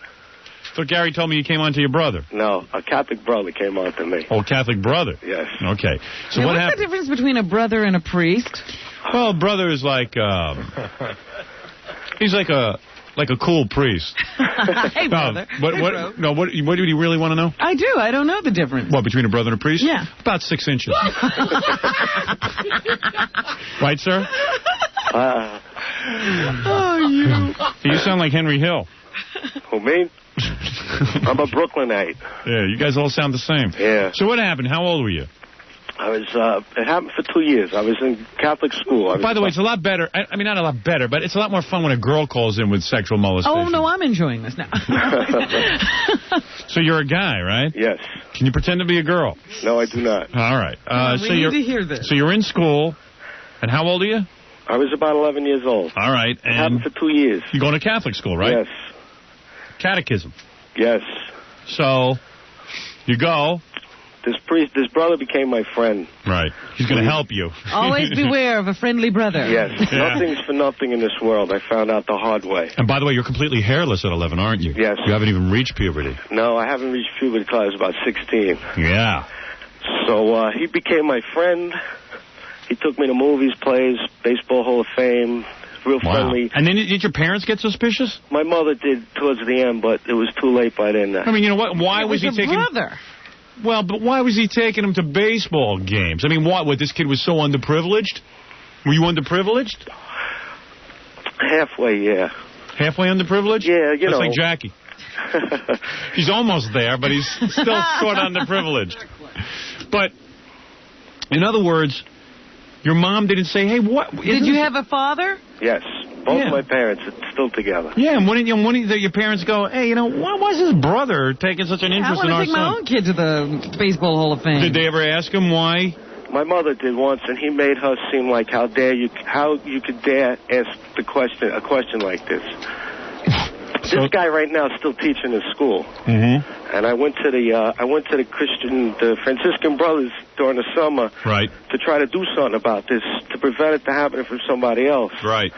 So Gary told me you came on to your brother. No, a Catholic brother came on to me. Oh, Catholic brother? Yes. Okay. So now, what happened? What's the difference between a brother and a priest? Well, brother is like, he's like a cool priest. Hey, brother. What do you really want to know? I do. I don't know the difference. What, between a brother and a priest? Yeah. About 6 inches. Right, sir? You sound like Henry Hill. Who, me? I'm a Brooklynite. Yeah, you guys all sound the same. Yeah. So what happened? How old were you? I was, it happened for 2 years. I was in Catholic school. By the way, it's a lot better. I mean, not a lot better, but it's a lot more fun when a girl calls in with sexual molestation. Oh, no, I'm enjoying this now. So you're a guy, right? Yes. Can you pretend to be a girl? No, I do not. All right. We need to hear this. So you're in school, and how old are you? I was about 11 years old. All right. And it happened for 2 years. You're going to Catholic school, right? Yes. Catechism. Yes. So, you go. This brother became my friend. Right. He's going to help you. Always beware of a friendly brother. Yes. Yeah. Nothing's for nothing in this world. I found out the hard way. And by the way, you're completely hairless at 11, aren't you? Yes. You haven't even reached puberty. No, I haven't reached puberty until I was about 16. Yeah. So, he became my friend. He took me to movies, plays, Baseball Hall of Fame. Real friendly. And then did your parents get suspicious? My mother did towards the end, but it was too late by then. I mean, you know what? Why was he taking... brother. Well, but why was he taking him to baseball games? I mean, what this kid was so underprivileged? Were you underprivileged? Halfway, yeah. Halfway underprivileged? Yeah, you know. That's like Jackie. He's almost there, but he's still sort of underprivileged. But, in other words... Your mom didn't say, hey, what? Did you have a father? Yes. Both of my parents are still together. Yeah, and when did your parents go, hey, why is his brother taking such an interest in our son? I want to take my own kid to the Baseball Hall of Fame. Did they ever ask him why? My mother did once, and he made her seem like how you could dare ask a question like this. This guy right now is still teaching in school. Mm-hmm. And I went to the Franciscan Brothers during the summer Right. to try to do something about this, to prevent it from happening from somebody else. Right.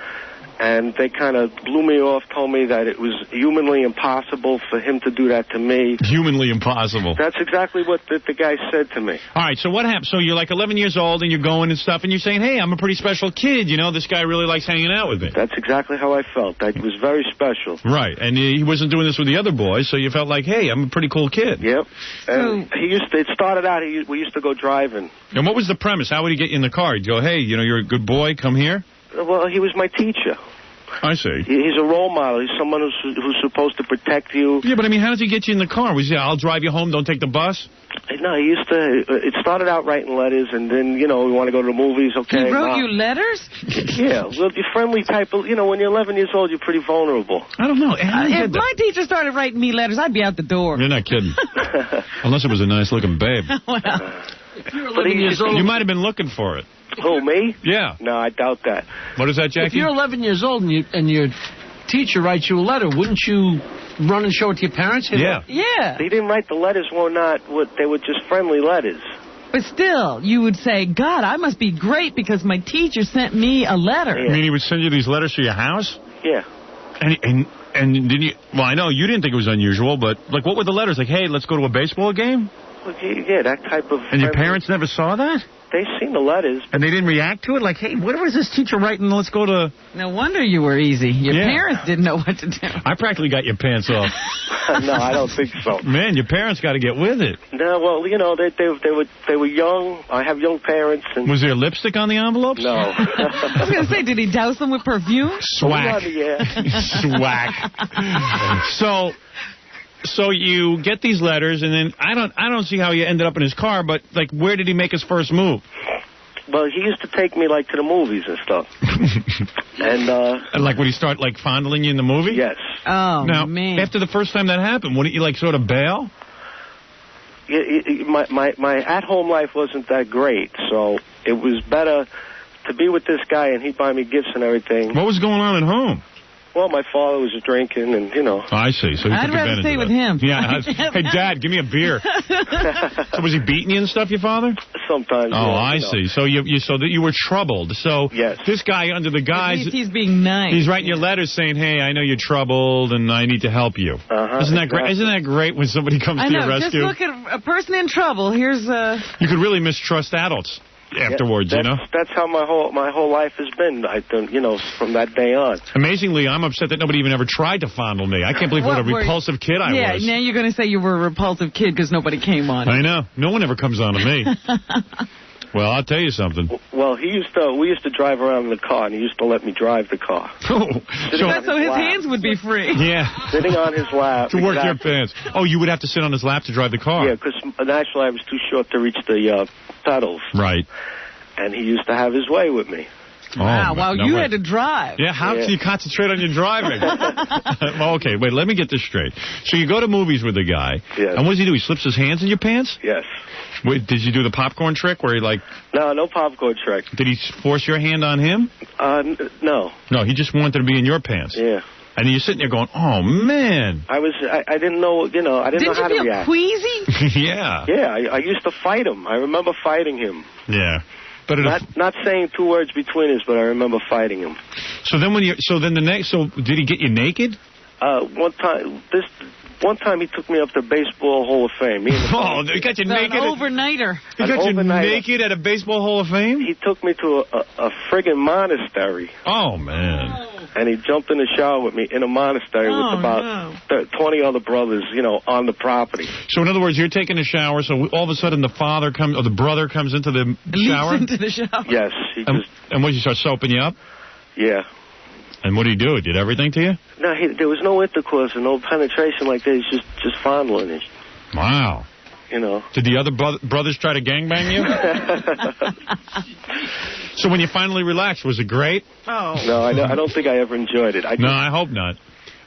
And they kind of blew me off, told me that it was humanly impossible for him to do that to me. Humanly impossible. That's exactly what the guy said to me. All right, so what happened? So you're like 11 years old and you're going and stuff, and you're saying, hey, I'm a pretty special kid. You know, this guy really likes hanging out with me. That's exactly how I felt. That was very special. Right, and he wasn't doing this with the other boys, so you felt like, hey, I'm a pretty cool kid. Yep. And it started out, we used to go driving. And what was the premise? How would he get you in the car? He'd go, hey, you know, you're a good boy, come here? Well, he was my teacher. I see. He's a role model. He's someone who's supposed to protect you. Yeah, but I mean, how does he get you in the car? Was he, I'll drive you home, don't take the bus? No, he used to. It started out writing letters, and then, you know, we want to go to the movies, okay. He wrote you letters? Yeah, well, you're friendly type of, you know, when you're 11 years old, you're pretty vulnerable. I don't know. If my teacher started writing me letters, I'd be out the door. You're not kidding. Unless it was a nice-looking babe. If you're 11 years old... You might have been looking for it. Who, me? Yeah. No, I doubt that. What is that, Jackie? If you're 11 years old and your teacher writes you a letter, wouldn't you run and show it to your parents? Yeah. Yeah. They didn't write the letters, they were just friendly letters. But still, you would say, God, I must be great because my teacher sent me a letter. You mean he would send you these letters to your house? Yeah. And didn't you... Well, I know you didn't think it was unusual, but, like, what were the letters? Like, hey, let's go to a baseball game? Well, yeah, that type of... And your parents never saw that? They seen the letters. And they didn't react to it? Like, hey, what was this teacher writing? Let's go to... No wonder you were easy. Your parents didn't know what to do. I practically got your pants off. No, I don't think so. Man, your parents got to get with it. No, well, you know, they were young. I have young parents. And Was there lipstick on the envelopes? No. I was going to say, did he douse them with perfume? Swack. Swack. So you get these letters, and then I don't see how you ended up in his car, but, like, where did he make his first move? Well, he used to take me, like, to the movies and stuff. And, like, would he start, like, fondling you in the movie? Yes. Oh, now, man. After the first time that happened, wouldn't you, like, sort of bail? My at-home life wasn't that great, so it was better to be with this guy, and he'd buy me gifts and everything. What was going on at home? Well, my father was drinking, and, you know. Oh, I see. So he I'd took rather advantage stay of with that. him. Yeah. Hey, Dad, give me a beer. So was he beating you and stuff, your father? Sometimes. Oh, yeah, I see. So you were troubled. So yes. This guy under the guise... At least he's being nice. He's writing your letters saying, hey, I know you're troubled, and I need to help you. Isn't that great? Isn't that great when somebody comes to your rescue? Just look at a person in trouble. Here's You could really mistrust adults afterwards, you know? That's how my whole life has been, you know, from that day on. Amazingly, I'm upset that nobody even ever tried to fondle me. I can't believe what a repulsive kid I was. Yeah, now you're going to say you were a repulsive kid because nobody came on. I know. No one ever comes on to me. Well, I'll tell you something. Well, we used to drive around in the car, and he used to let me drive the car. So his hands would be free. Yeah. Sitting on his lap. To work your pants. Oh, you would have to sit on his lap to drive the car. Yeah, because naturally I was too short to reach the pedals. Right. And he used to have his way with me. Wow, you had to drive. Yeah, how can you concentrate on your driving? Well, okay, wait, let me get this straight. So you go to movies with the guy, and what does he do? He slips his hands in your pants? Yes. Wait, did you do the popcorn trick where he, like... No popcorn trick. Did he force your hand on him? No. No, he just wanted to be in your pants. Yeah. And you're sitting there going, oh, man. I didn't know, I didn't know how to react. Didn't you feel queasy? Yeah. Yeah, I used to fight him. I remember fighting him. Yeah. But not saying two words between us, but I remember fighting him. So then did he get you naked? One time he took me up to Baseball Hall of Fame. He got you naked. An overnighter. He got you naked at a Baseball Hall of Fame? He took me to a friggin' monastery. Oh, man. And he jumped in the shower with me in a monastery with about 20 other brothers, you know, on the property. So in other words, you're taking a shower, so all of a sudden the brother comes into the shower? Leaps into the shower. Yes. And what, did he start soaping you up? Yeah. And what did he do? He did everything to you? No, there was no intercourse and no penetration like that. He's just fondling it. Wow. You know. Did the other brothers try to gangbang you? So when you finally relaxed, was it great? Oh. No, I don't think I ever enjoyed it. I hope not.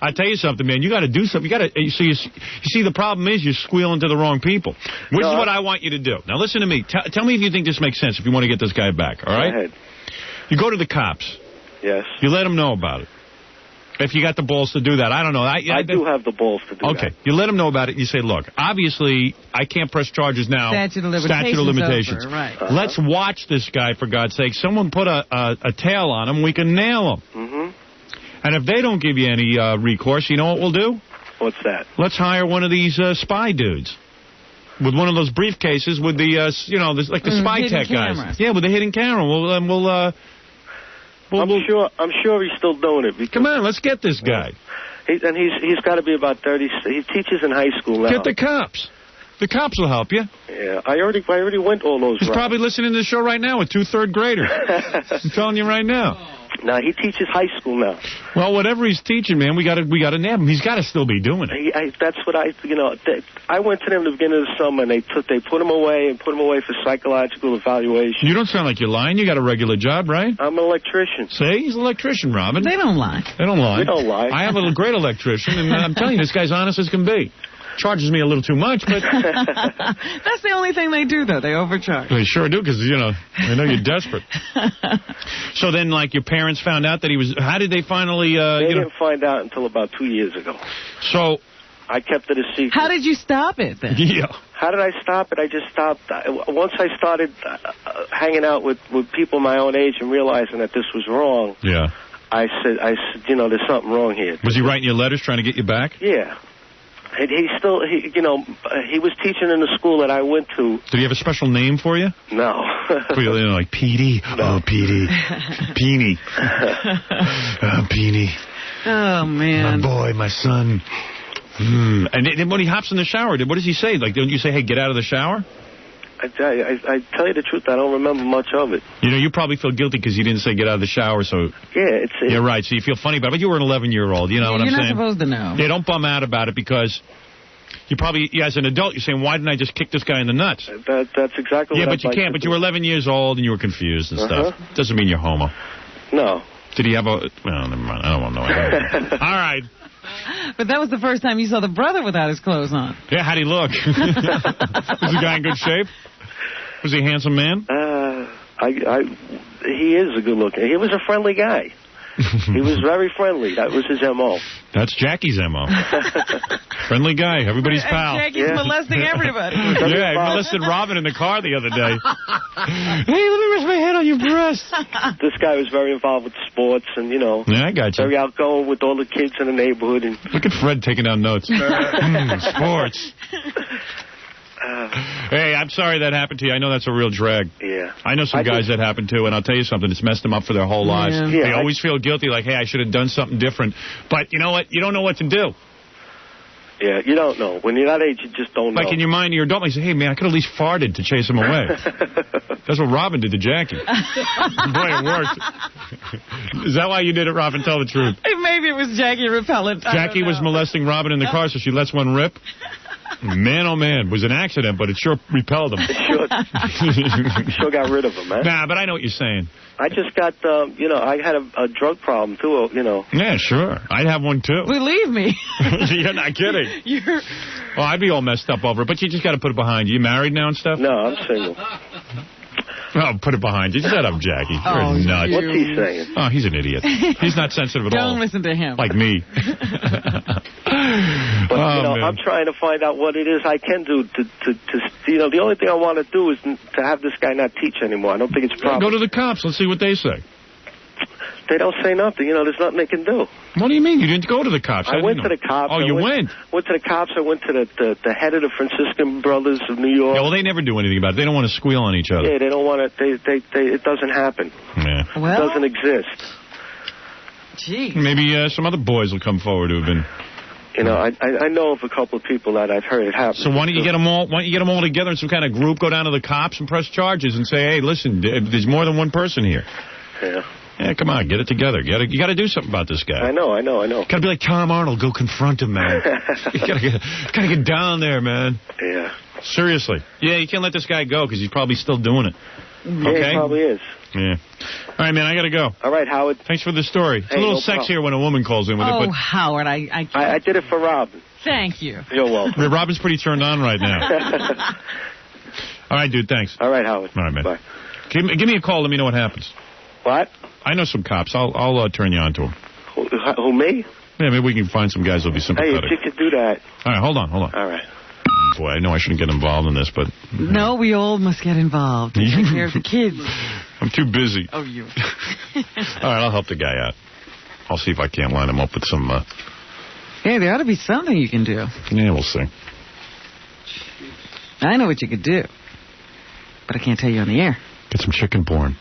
I tell you something, man. You got to do something. You see, the problem is you're squealing to the wrong people. Which is what I want you to do. Now listen to me. Tell me if you think this makes sense. If you want to get this guy back, all right? Go ahead. You go to the cops. Yes. You let them know about it. If you got the balls to do that. I don't know. I do have the balls to do that. Okay. You let him know about it. You say, look, obviously, I can't press charges now. Statute of limitations. Over, right. Let's watch this guy, for God's sake. Someone put a tail on him. We can nail him. Mm-hmm. And if they don't give you any recourse, you know what we'll do? What's that? Let's hire one of these spy dudes. With one of those briefcases with the, like the spy tech guys. Cameras. Yeah, with the hidden camera. I'm sure he's still doing it. Come on, let's get this guy. He's got to be about 30. He teaches in high school now. Get the cops. The cops will help you. Yeah, I already went all those. He's probably listening to the show right now with 2 third graders. I'm telling you right now. No, he teaches high school now. Well, whatever he's teaching, man, we got to nab him. He's got to still be doing it. That's what I went to them at the beginning of the summer, and they put him away for psychological evaluation. You don't sound like you're lying. You got a regular job, right? I'm an electrician. See, he's an electrician, Robin. They don't lie. They don't lie. We don't lie. I have a great electrician, and I'm telling you, this guy's honest as can be. Charges me a little too much, but... That's the only thing they do, though. They overcharge. They sure do, because, they know you're desperate. So then, like, your parents found out that he was... How did they finally... they didn't find out until about 2 years ago. So... I kept it a secret. How did you stop it, then? Yeah. How did I stop it? I just stopped. Once I started hanging out with people my own age and realizing that this was wrong... Yeah. I said, there's something wrong here. Was he writing you letters trying to get you back? Yeah. And he was teaching in the school that I went to. Did he have a special name for you? No. Like Petey? No. Oh, Petey. Peony. Peony. Oh, man. My boy, my son. And when he hops in the shower, what does he say? Like, don't you say, hey, get out of the shower? I tell you the truth, I don't remember much of it. You probably feel guilty because you didn't say get out of the shower, so... Yeah, Yeah, right, so you feel funny about it. But you were an 11-year-old, you know what I'm saying? You're not supposed to know. Yeah, don't bum out about it because you probably, as an adult, you're saying, why didn't I just kick this guy in the nuts? That's exactly what but you can't. But you were 11 years old and you were confused and stuff. Doesn't mean you're homo. No. Did he have a... Well, never mind. I don't want to know. All right. But that was the first time you saw the brother without his clothes on. Yeah, how'd he look? Was the guy in good shape? Was he a handsome man? He is a good looking. He was a friendly guy. He was very friendly. That was his M.O. That's Jackie's M.O. Friendly guy. Everybody's pal. Jackie's molesting everybody. Yeah, he molested Robin in the car the other day. Hey, let me rest my head on your breast. This guy was very involved with sports and, Yeah, I got you. Very outgoing with all the kids in the neighborhood. And look at Fred taking down notes. Sports. Hey, I'm sorry that happened to you. I know that's a real drag. Yeah. I know some guys that happened to, and I'll tell you something. It's messed them up for their whole lives. Yeah. They always feel guilty, like, hey, I should have done something different. But you know what? You don't know what to do. Yeah, you don't know. When you're that age, you just don't know. Like in your mind, you're adult, you say, hey, man, I could at least farted to chase him away. That's what Robin did to Jackie. Boy, it worked. Is that why you did it, Robin? Tell the truth. Maybe it was Jackie repellent. Jackie was molesting Robin in the car, so she lets one rip. Man, oh, man. It was an accident, but it sure repelled him. It sure got rid of him, man. Nah, but I know what you're saying. I just got, I had a drug problem, too, Yeah, sure. I'd have one, too. Believe me. You're not kidding. Oh, I'd be all messed up over it, but you just got to put it behind you. You married now and stuff? No, I'm single. Oh, put it behind you. Shut up, Jackie. You're nuts. What's he saying? Oh, he's an idiot. He's not sensitive at all. Don't listen to him. Like me. But, I'm trying to find out what it is I can do to the only thing I want to do is to have this guy not teach anymore. I don't think it's proper. Go to the cops. Let's see what they say. They don't say nothing. There's nothing they can do. What do you mean? You didn't go to the cops? I went to the cops. Oh, you went? Went to the cops. I went to the head of the Franciscan Brothers of New York. Yeah, well, they never do anything about it. They don't want to squeal on each other. Yeah, they don't want to. It doesn't happen. Yeah. Well, it doesn't exist. Gee. Maybe some other boys will come forward who have been... I know of a couple of people that I've heard it happen. So why don't you get them all? Why don't you get them all together in some kind of group? Go down to the cops and press charges and say, "Hey, listen, there's more than one person here." Yeah. Yeah, come on, get it together. You got to do something about this guy. I know. Got to be like Tom Arnold. Go confront him, man. You got to get down there, man. Yeah. Seriously. Yeah, you can't let this guy go because he's probably still doing it. Yeah, okay? he probably is. Yeah. All right, man, I got to go. All right, Howard. Thanks for the story. It's a little sexier when a woman calls in with it. But Howard, I did it for Robin. Thank you. You're welcome. I mean, Robin's pretty turned on right now. All right, dude, thanks. All right, Howard. All right, man. Bye. Give me a call. Let me know what happens. What? I know some cops. I'll turn you on to them. Who, me? Yeah, maybe we can find some guys who'll be Hey, sympathetic. if you could do that. All right, hold on. All right. Boy, I know I shouldn't get involved in this, but No, we all must get involved. Take care of the kids. I'm too busy. Oh, you. All right, I'll help the guy out. I'll see if I can't line him up with some... Hey, there ought to be something you can do. Yeah, we'll see. I know what you could do, but I can't tell you on the air. Get some chicken porn.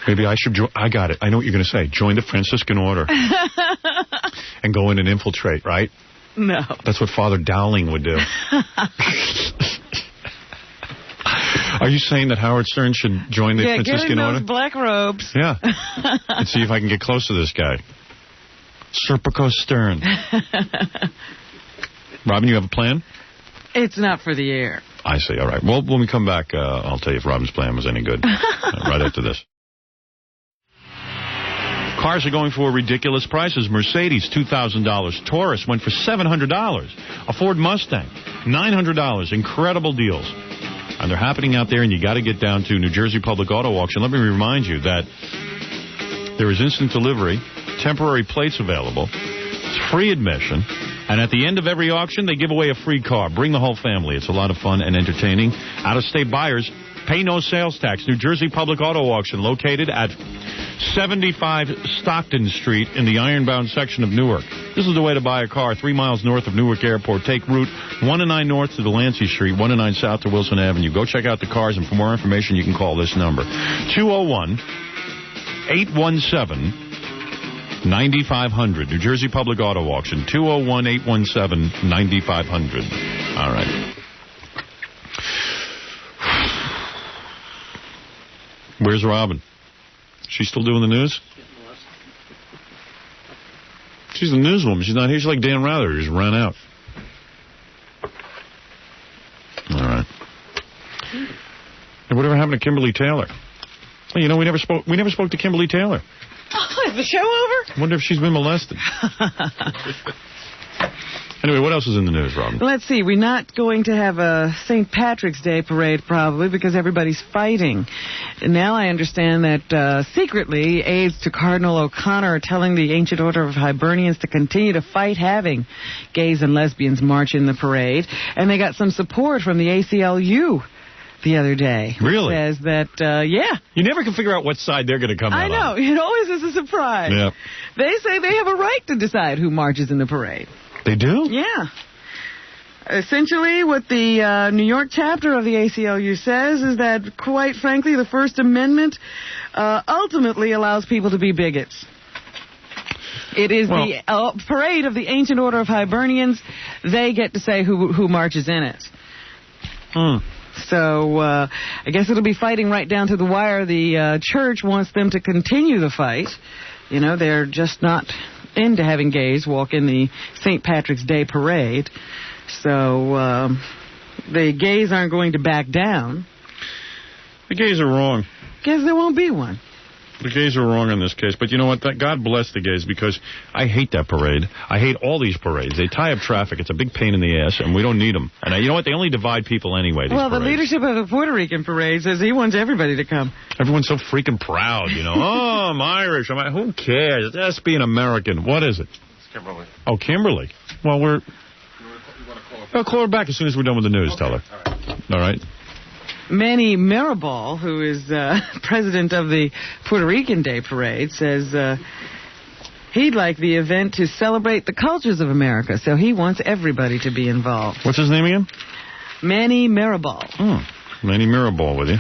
Maybe I should join... I got it. I know what you're going to say. Join the Franciscan Order. And go in and infiltrate, right? No. That's what Father Dowling would do. Are you saying that Howard Stern should join the Franciscan get in Order? those black robes. Yeah. And see if I can get close to this guy. Serpico Stern. Robin, you have a plan? It's not for the air. I see. All right. Well, when we come back, I'll tell you if Robin's plan was any good. Right after this. Cars are going for ridiculous prices. Mercedes, $2,000. Taurus went for $700. A Ford Mustang, $900. Incredible deals. And they're happening out there, and you got to get down to New Jersey Public Auto Auction. Let me remind you that there is instant delivery, temporary plates available, it's free admission, and at the end of every auction, they give away a free car. Bring the whole family. It's a lot of fun and entertaining. Out-of-state buyers pay no sales tax. New Jersey Public Auto Auction, located at 75 Stockton Street in the Ironbound section of Newark. This is the way to buy a car 3 miles north of Newark Airport. Take Route 109 north to Delancey Street, 109 south to Wilson Avenue. Go check out the cars, and for more information, you can call this number. 201-817-9500. New Jersey Public Auto Auction. 201-817-9500. All right. Where's Robin? She's still doing the news? She's the newswoman. She's not here. She's like Dan Rather. She just ran out. All right. And whatever happened to Kimberly Taylor? Well, you know, we never spoke to Kimberly Taylor. Oh, is the show over? I wonder if she's been molested. Anyway, what else is in the news, Robin? Let's see. We're not going to have a St. Patrick's Day parade, probably, because everybody's fighting. And now I understand that secretly, aides to Cardinal O'Connor are telling the Ancient Order of Hibernians to continue to fight having gays and lesbians march in the parade. And they got some support from the ACLU the other day. Really? Says that, yeah. You never can figure out what side they're going to come out I know. on. It always is a surprise. Yeah. They say they have a right to decide who marches in the parade. They do? Yeah. Essentially, what the New York chapter of the ACLU says is that, quite frankly, the First Amendment ultimately allows people to be bigots. It is the parade of the Ancient Order of Hibernians. They get to say who marches in it. So I guess it'll be fighting right down to the wire. The church wants them to continue the fight. You know, they're just not into having gays walk in the St. Patrick's Day parade. So the gays aren't going to back down. The gays are wrong. Guess there won't be one. The gays are wrong in this case. But you know what? God bless the gays, because I hate that parade. I hate all these parades. They tie up traffic. It's a big pain in the ass, and we don't need them. And you know what? They only divide people anyway, these Well, the parades. leadership of the Puerto Rican parade says he wants everybody to come. Everyone's so freaking proud, you know. Oh, I'm Irish. Who cares? Just be an American. What is it? It's Kimberly. Oh, Kimberly. Well, I'll call her back as soon as we're done with the news, tell her. All right. Manny Mirabal, who is president of the Puerto Rican Day Parade, says he'd like the event to celebrate the cultures of America, so he wants everybody to be involved. What's his name again? Manny Mirabal. Oh, Manny Mirabal with you.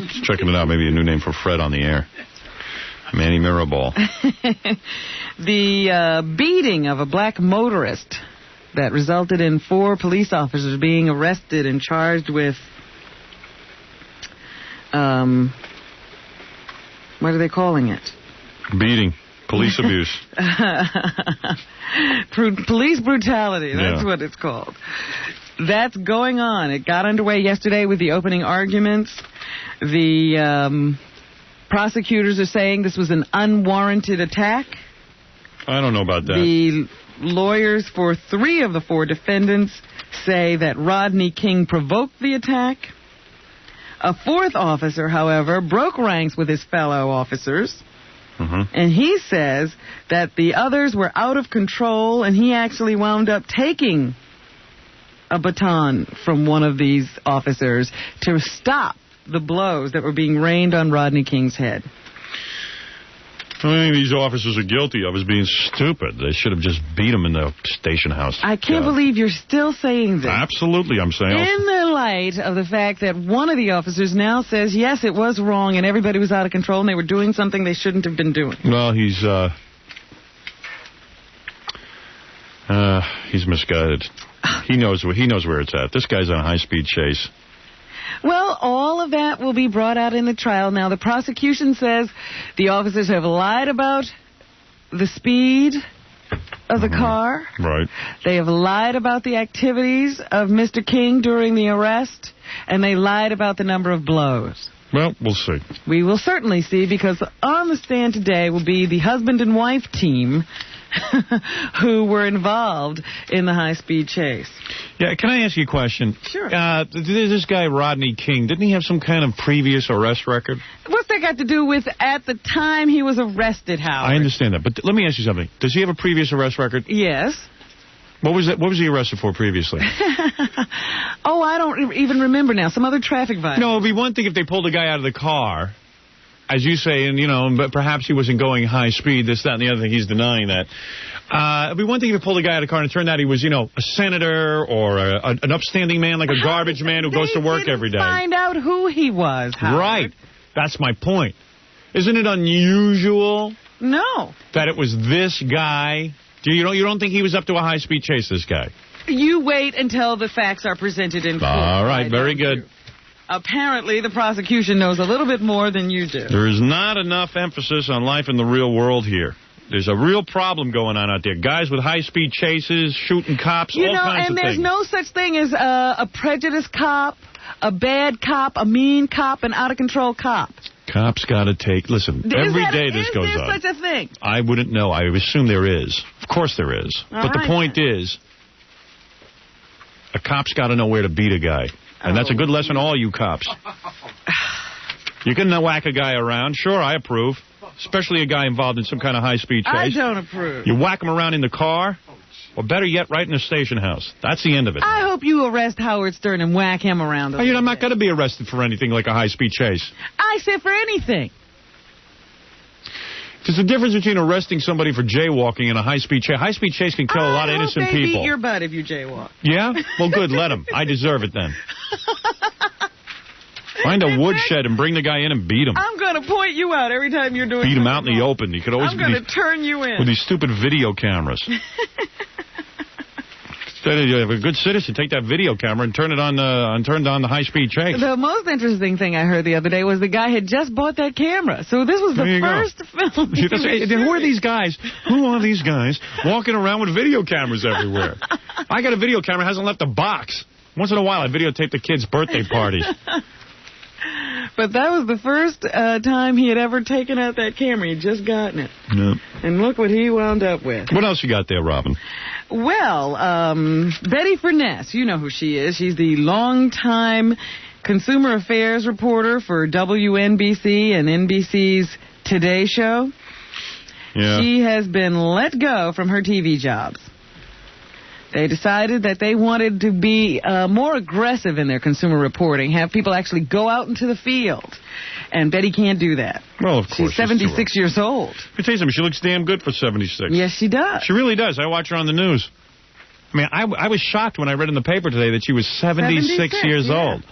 Just checking it out. Maybe a new name for Fred on the air. Manny Mirabal. The beating of a black motorist that resulted in 4 police officers being arrested and charged with what are they calling it? Beating. Police abuse. Police brutality. That's Yeah. what it's called. That's going on. It got underway yesterday with the opening arguments. The prosecutors are saying this was an unwarranted attack. I don't know about that. The lawyers for 3 of the 4 defendants say that Rodney King provoked the attack. A 4th officer, however, broke ranks with his fellow officers And he says that the others were out of control, and he actually wound up taking a baton from one of these officers to stop the blows that were being rained on Rodney King's head. The only thing these officers are guilty of is being stupid. They should have just beat him in the station house. I can't believe you're still saying this. Absolutely, I'm saying. In the light of the fact that one of the officers now says, yes, it was wrong and everybody was out of control and they were doing something they shouldn't have been doing. Well, he's misguided. He knows where it's at. This guy's on a high-speed chase. Well, all of that will be brought out in the trial. Now, the prosecution says the officers have lied about the speed of the car. Right. They have lied about the activities of Mr. King during the arrest, and they lied about the number of blows. Well, we'll see. We will certainly see, because on the stand today will be the husband and wife team who were involved in the high-speed chase. Yeah, can I ask you a question? Sure. This guy, Rodney King, didn't he have some kind of previous arrest record? What's that got to do with at the time he was arrested, Howard? I understand that, but let me ask you something. Does he have a previous arrest record? Yes. What was he arrested for previously? Oh, I don't even remember now. Some other traffic violation. No, it would be one thing if they pulled a guy out of the car, as you say, and, but perhaps he wasn't going high speed, this, that, and the other thing. He's denying that. It'd be one thing if they pulled a guy out of the car and it turned out he was, a senator or an upstanding man, like a garbage man who goes to work every day. Find out who he was, Howard. Right. That's my point. Isn't it unusual? No. That it was this guy? You don't think he was up to a high-speed chase, this guy? You wait until the facts are presented in court. All right, very good. Apparently, the prosecution knows a little bit more than you do. There is not enough emphasis on life in the real world here. There's a real problem going on out there. Guys with high-speed chases, shooting cops, all kinds of things. And there's no such thing as a prejudiced cop, a bad cop, a mean cop, an out-of-control cop. Cops got to take... Listen, every day this goes on. Is there such a thing? I wouldn't know. I assume there is. Of course there is. But the point is, a cop's got to know where to beat a guy. And that's a good lesson to all you cops. You can whack a guy around. Sure, I approve. Especially a guy involved in some kind of high-speed chase. I don't approve. You whack him around in the car, or better yet, right in the station house. That's the end of it. I hope you arrest Howard Stern and whack him around. I'm not going to be arrested for anything like a high-speed chase. I said for anything. There's a difference between arresting somebody for jaywalking and a high-speed chase. High-speed chase can kill a lot of innocent people. I hope they beat your butt if you jaywalk. Yeah? Well, good. Let them. I deserve it then. Find a woodshed and bring the guy in and beat him. I'm going to point you out every time you're doing Beat him out in the open. You could always I'm going to turn you in. With these stupid video cameras. Instead of you have a good citizen, take that video camera and turn it on the high-speed chase. The most interesting thing I heard the other day was the guy had just bought that camera. So this was the first film. Who are these guys? Who are these guys walking around with video cameras everywhere? I got a video camera, hasn't left a box. Once in a while, I videotape the kids' birthday parties. But that was the first time he had ever taken out that camera. He'd just gotten it. Yep. And look what he wound up with. What else you got there, Robin? Well, Betty Furness, you know who she is. She's the longtime consumer affairs reporter for WNBC and NBC's Today Show. Yeah. She has been let go from her TV jobs. They decided that they wanted to be more aggressive in their consumer reporting, have people actually go out into the field. And Betty can't do that. Well, of course. She's 76 years old. Let me tell you something. She looks damn good for 76. Yes, she does. She really does. I watch her on the news. I mean, I was shocked when I read in the paper today that she was 76 years old.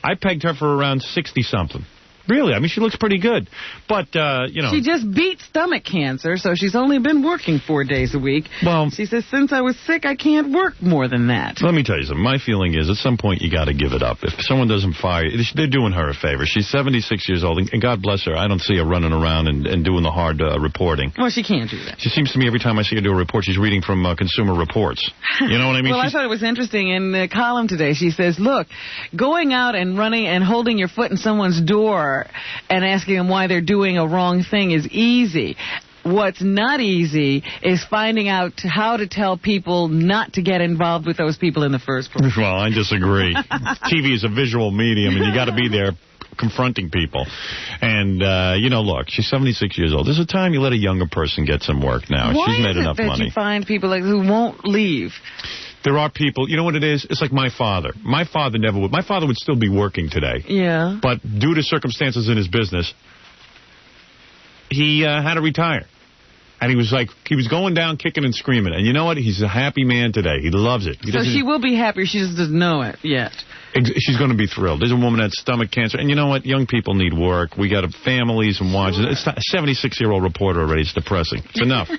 I pegged her for around 60-something. Really, I mean, she looks pretty good. But, She just beat stomach cancer, so she's only been working 4 days a week. Well, she says, since I was sick, I can't work more than that. Let me tell you something. My feeling is, at some point, you got to give it up. If someone doesn't fire you, they're doing her a favor. She's 76 years old, and God bless her. I don't see her running around and doing the hard reporting. Well, she can't do that. She seems to me, every time I see her do a report, she's reading from Consumer Reports. You know what I mean? Well, I thought it was interesting. In the column today, she says, look, going out and running and holding your foot in someone's door and asking them why they're doing a wrong thing is easy. What's not easy is finding out how to tell people not to get involved with those people in the first place. Well, I disagree. TV is a visual medium, and you got to be there confronting people. And, look, she's 76 years old. There's a time you let a younger person get some work now. She's made enough money. Why is it that you find people who won't leave? There are people, you know what it is? It's like my father. My father never would. My father would still be working today. Yeah. But due to circumstances in his business, he had to retire. And he was going down kicking and screaming. And you know what? He's a happy man today. He loves it. So she will be happy. She just doesn't know it yet. She's going to be thrilled. There's a woman that has stomach cancer. And you know what? Young people need work. We got families and wives. It's a 76-year-old reporter already. It's depressing. It's enough.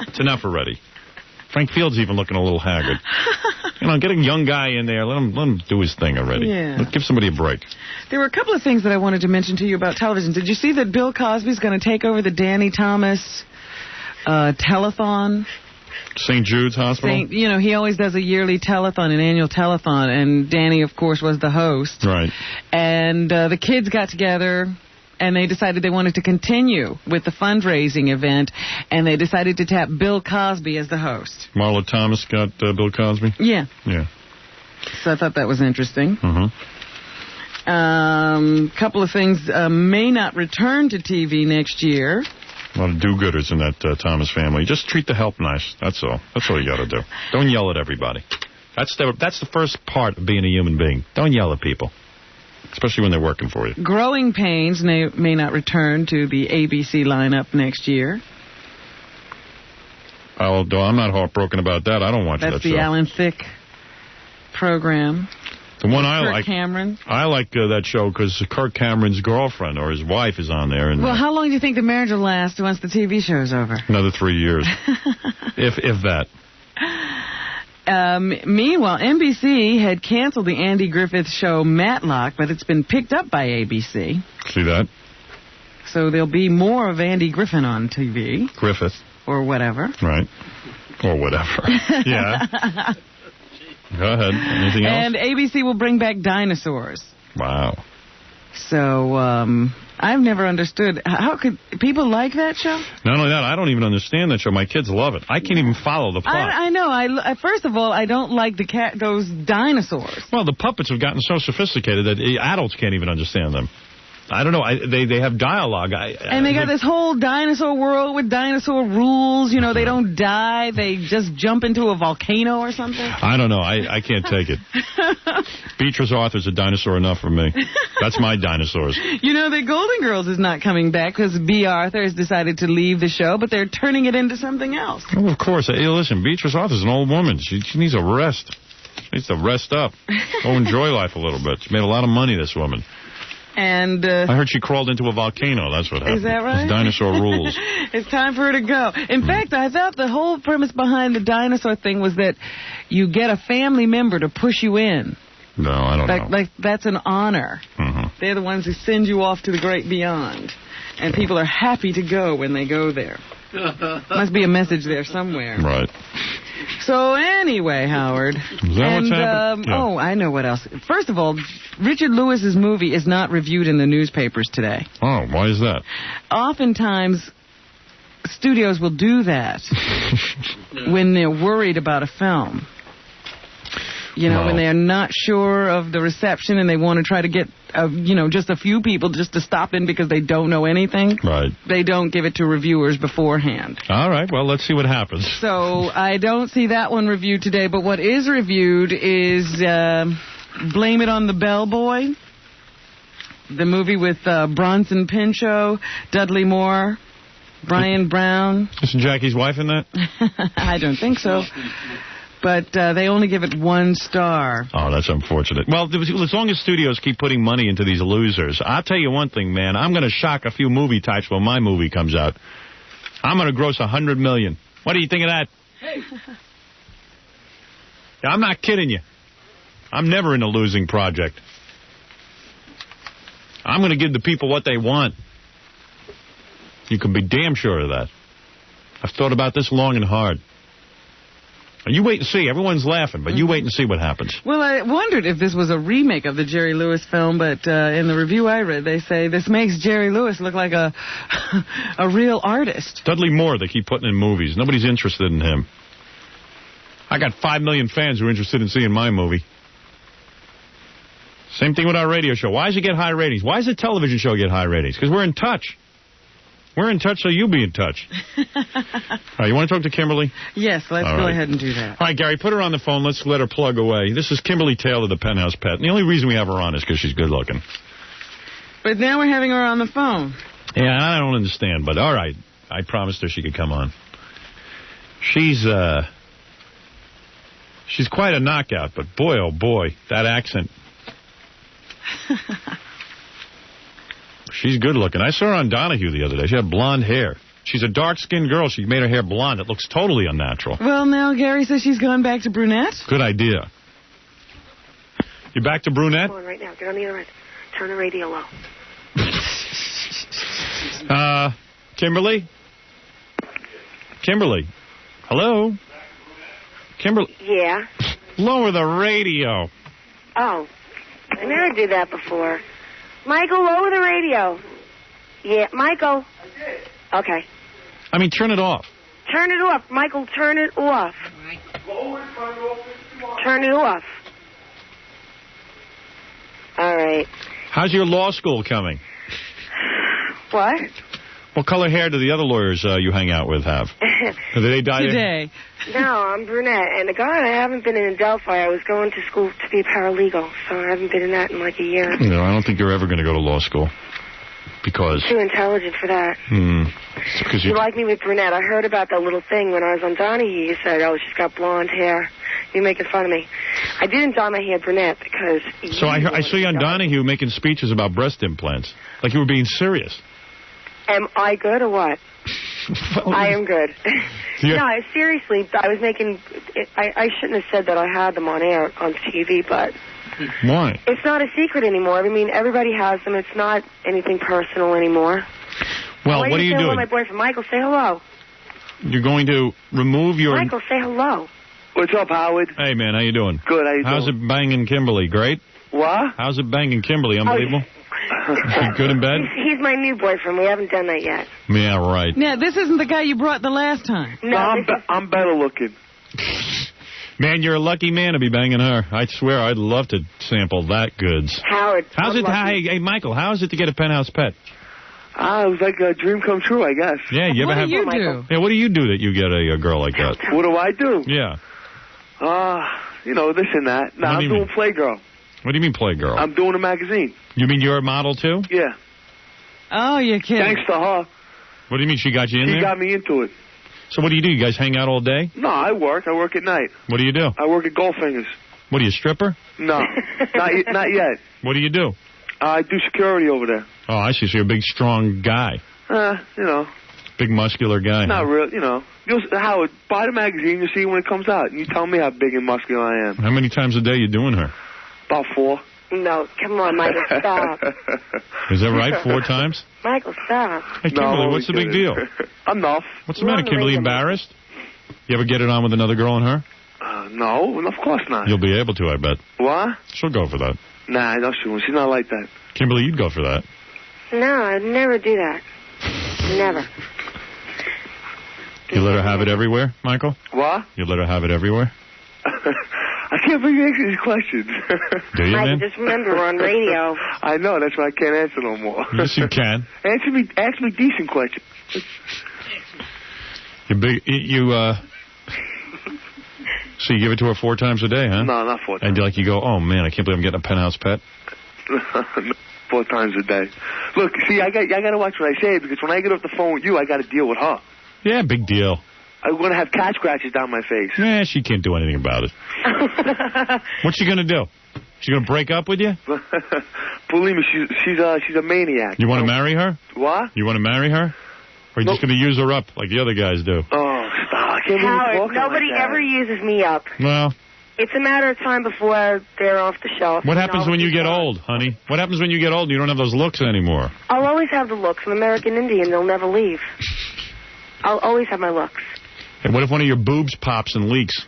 It's enough already. Frank Field's even looking a little haggard. Get a young guy in there. Let him do his thing already. Yeah. Let's give somebody a break. There were a couple of things that I wanted to mention to you about television. Did you see that Bill Cosby's going to take over the Danny Thomas telethon? St. Jude's Hospital? He always does a yearly telethon, an annual telethon, and Danny, of course, was the host. Right. And the kids got together, and they decided they wanted to continue with the fundraising event, and they decided to tap Bill Cosby as the host. Marla Thomas got Bill Cosby? Yeah. Yeah. So I thought that was interesting. Couple of things may not return to TV next year. A lot of do-gooders in that Thomas family. Just treat the help nice. That's all. That's all you got to do. Don't yell at everybody. That's the first part of being a human being. Don't yell at people, especially when they're working for you. Growing Pains may not return to the ABC lineup next year. Although I'm not heartbroken about that. I don't watch that show. That's the Alan Thicke program. The one I like. Kirk Cameron. I like that show because Kirk Cameron's girlfriend or his wife is on there. And, how long do you think the marriage will last once the TV show's over? Another 3 years, if that. Meanwhile, NBC had canceled the Andy Griffith show Matlock, but it's been picked up by ABC. See that? So there'll be more of Andy Griffin on TV. Griffith. Or whatever. Right. Or whatever. Yeah. Go ahead. Anything else? And ABC will bring back dinosaurs. Wow. So, I've never understood. How could people like that show? Not only that, I don't even understand that show. My kids love it. I can't even follow the plot. I know. First of all, I don't like those dinosaurs. Well, the puppets have gotten so sophisticated that adults can't even understand them. I don't know. They have dialogue. And they got this whole dinosaur world with dinosaur rules. They don't die. They just jump into a volcano or something. I don't know. I can't take it. Beatrice Arthur's a dinosaur enough for me. That's my dinosaurs. The Golden Girls is not coming back because B. Arthur has decided to leave the show, but they're turning it into something else. Well, of course. Listen, Beatrice Arthur's an old woman. She needs a rest. She needs to rest up. Go enjoy life a little bit. She made a lot of money, this woman. And I heard she crawled into a volcano. That's what happened. Is that right? It's dinosaur rules. It's time for her to go. In fact, I thought the whole premise behind the dinosaur thing was that you get a family member to push you in. No, I don't know. Like that's an honor. They're the ones who send you off to the great beyond. And people are happy to go when they go there. Must be a message there somewhere. Right. So anyway, Howard. Is that what's happening? Yeah. Oh, I know what else. First of all, Richard Lewis's movie is not reviewed in the newspapers today. Oh, why is that? Oftentimes, studios will do that when they're worried about a film. When they're not sure of the reception and they want to try to get, just a few people just to stop in because they don't know anything. Right. They don't give it to reviewers beforehand. All right. Well, let's see what happens. So I don't see that one reviewed today, but what is reviewed is Blame It on the Bellboy, the movie with Bronson Pinchot, Dudley Moore, Brian Brown. Isn't Jackie's wife in that? I don't think so. But they only give it 1 star. Oh, that's unfortunate. Well, as long as studios keep putting money into these losers, I'll tell you one thing, man. I'm going to shock a few movie types when my movie comes out. I'm going to gross $100 million. What do you think of that? Hey. I'm not kidding you. I'm never in a losing project. I'm going to give the people what they want. You can be damn sure of that. I've thought about this long and hard. You wait and see. Everyone's laughing, but you wait and see what happens. Well, I wondered if this was a remake of the Jerry Lewis film, but in the review I read, they say this makes Jerry Lewis look like a real artist. Dudley Moore, they keep putting in movies. Nobody's interested in him. I got 5 million fans who are interested in seeing my movie. Same thing with our radio show. Why does it get high ratings? Why does the television show get high ratings? Because we're in touch. We're in touch, so you be in touch. All right, you want to talk to Kimberly? Yes, let's All go right. ahead and do that. All right, Gary, put her on the phone. Let's let her plug away. This is Kimberly Taylor, the Penthouse Pet. And the only reason we have her on is because she's good looking. But now we're having her on the phone. Yeah, I don't understand, but all right. I promised her she could come on. She's quite a knockout, but boy, oh boy, that accent. She's good looking. I saw her on Donahue the other day. She had blonde hair. She's a dark-skinned girl. She made her hair blonde. It looks totally unnatural. Well, now Gary says she's gone back to brunette. Good idea. You back to brunette? Come on right now. Get on the other end. Turn the radio low. Kimberly? Kimberly? Hello? Kimberly? Yeah. Lower the radio. Oh, I never did that before. Michael, lower the radio. Yeah, Michael. I did. Okay. I mean, turn it off. Turn it off. Michael, turn it off. Turn it off. All right. How's your law school coming? What? What color hair do the other lawyers you hang out with have? Did they dye Today. No, I'm brunette. And God, I haven't been in Delphi. I was going to school to be a paralegal, so I haven't been in that in like a year. No, I don't think you're ever going to go to law school. Because... Too intelligent for that. Because You like me with brunette. I heard about that little thing when I was on Donahue. You said, oh, she's got blonde hair. You're making fun of me. I didn't dye my hair brunette because... So I saw you on Donahue making speeches about breast implants. Like you were being serious. Am I good or what? I am good. Yeah. No, seriously, I was making... I shouldn't have said that I had them on air on TV, but... Why? It's not a secret anymore. I mean, everybody has them. It's not anything personal anymore. Well, Why what are you doing? My boyfriend, Michael, say hello. You're going to remove your... Michael, say hello. What's up, Howard? Hey, man, how you doing? Good, how you How's doing? it banging Kimberly? Great? What? How's it banging Kimberly? Unbelievable? Good in bed? He's my new boyfriend. We haven't done that yet. Yeah, right. Now, this isn't the guy you brought the last time. No, I'm better looking. Man, you're a lucky man to be banging her. I swear, I'd love to sample that goods. Howard. How's it? Hey, Michael, how is it to get a penthouse pet? It was like a dream come true, I guess. Yeah, you ever What have? do you do? Yeah, what do you do that you get a girl like that? What do I do? Yeah. This and that. No, What do I'm you doing mean? Playgirl. What do you mean, Playgirl? I'm doing a magazine. You mean you're a model too? Yeah. Oh, you're kidding. Thanks to her. What do you mean she got you in She there? got me into it. So what do you do? You guys hang out all day? No, I work. I work at night. What do you do? I work at Goldfingers. What are you, a stripper? No, not yet. What do you do? I do security over there. Oh, I see. So you're a big, strong guy. Big, muscular guy. Not real, Howard, buy the magazine, you see when it comes out, and you tell me how big and muscular I am. How many times a day you doing her? About 4. No, come on, Michael, stop. Is that right? 4 times? Michael, stop. Hey, Kimberly, No, what's the big deal? Enough. What's the matter, Kimberly? Embarrassed? You ever get it on with another girl and her? No, of course not. You'll be able to, I bet. What? She'll go for that. Nah, no, she won't. She's not like that. Kimberly, you'd go for that. No, I'd never do that. Never. You let her have it everywhere, Michael? What? You let her have it everywhere? I can't believe you answer these questions. Do you, Michael, man? just remember, we're on radio. I know, that's why I can't answer no more. Yes, you can. Ask me decent questions. So you give it to her 4 times a day, huh? No, not 4 times. And you go, oh, man, I can't believe I'm getting a penthouse pet. 4 times a day. Look, see, I got to watch what I say, because when I get off the phone with you, I got to deal with her. Yeah, big deal. I'm going to have cat scratches down my face. Nah, she can't do anything about it. What's she going to do? She going to break up with you? Believe me, she's a maniac. You want to marry her? What? You want to marry her? Or are you just going to use her up like the other guys do? Oh, stop. I can't believe you're Howard, talking nobody like that. ever uses me up. Well, It's a matter of time before they're off the shelf. what happens when you get old, honey? What happens when you get old and you don't have those looks anymore? I'll always have the looks. I'm American Indian. They'll never leave. I'll always have my looks. And what if one of your boobs pops and leaks?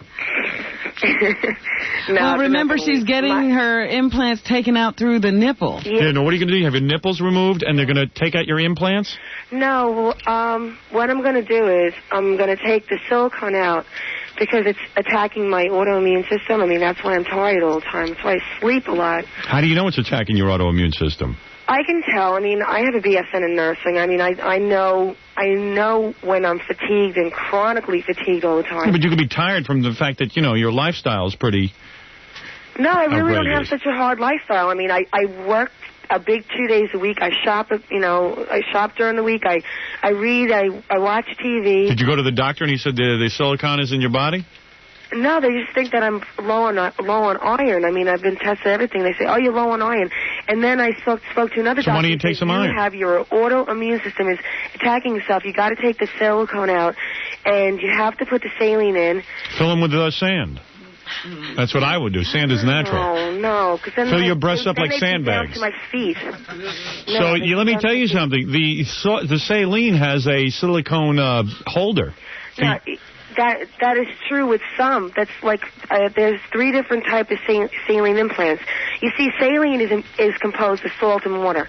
Well, remember, she's getting her implants taken out through the nipple. Yeah, no, what are you going to do? You have your nipples removed and they're going to take out your implants? No, what I'm going to do is I'm going to take the silicone out because it's attacking my autoimmune system. I mean, that's why I'm tired all the time. That's why I sleep a lot. How do you know it's attacking your autoimmune system? I can tell. I mean, I have a BSN in nursing. I mean, I know when I'm fatigued and chronically fatigued all the time. Yeah, but you could be tired from the fact that, your lifestyle is pretty... No, I really don't have outrageous. such a hard lifestyle. I mean, I work a big 2 days a week. I shop, I shop during the week. I read. I watch TV. Did you go to the doctor and he said the silicon is in your body? No, they just think that I'm low on iron. I mean, I've been tested everything. They say, oh, you're low on iron. And then I spoke to another doctor. So why don't you take some iron? You have your autoimmune system is attacking yourself. You got to take the silicone out, and you have to put the saline in. Fill them with sand. That's what I would do. Sand is natural. Oh, no. Fill your breasts up like sandbags. Down to my feet. So let me tell you something. The saline has a silicone holder. No, that is true with some. That's like there's 3 different types of saline implants. You see, saline is composed of salt and water.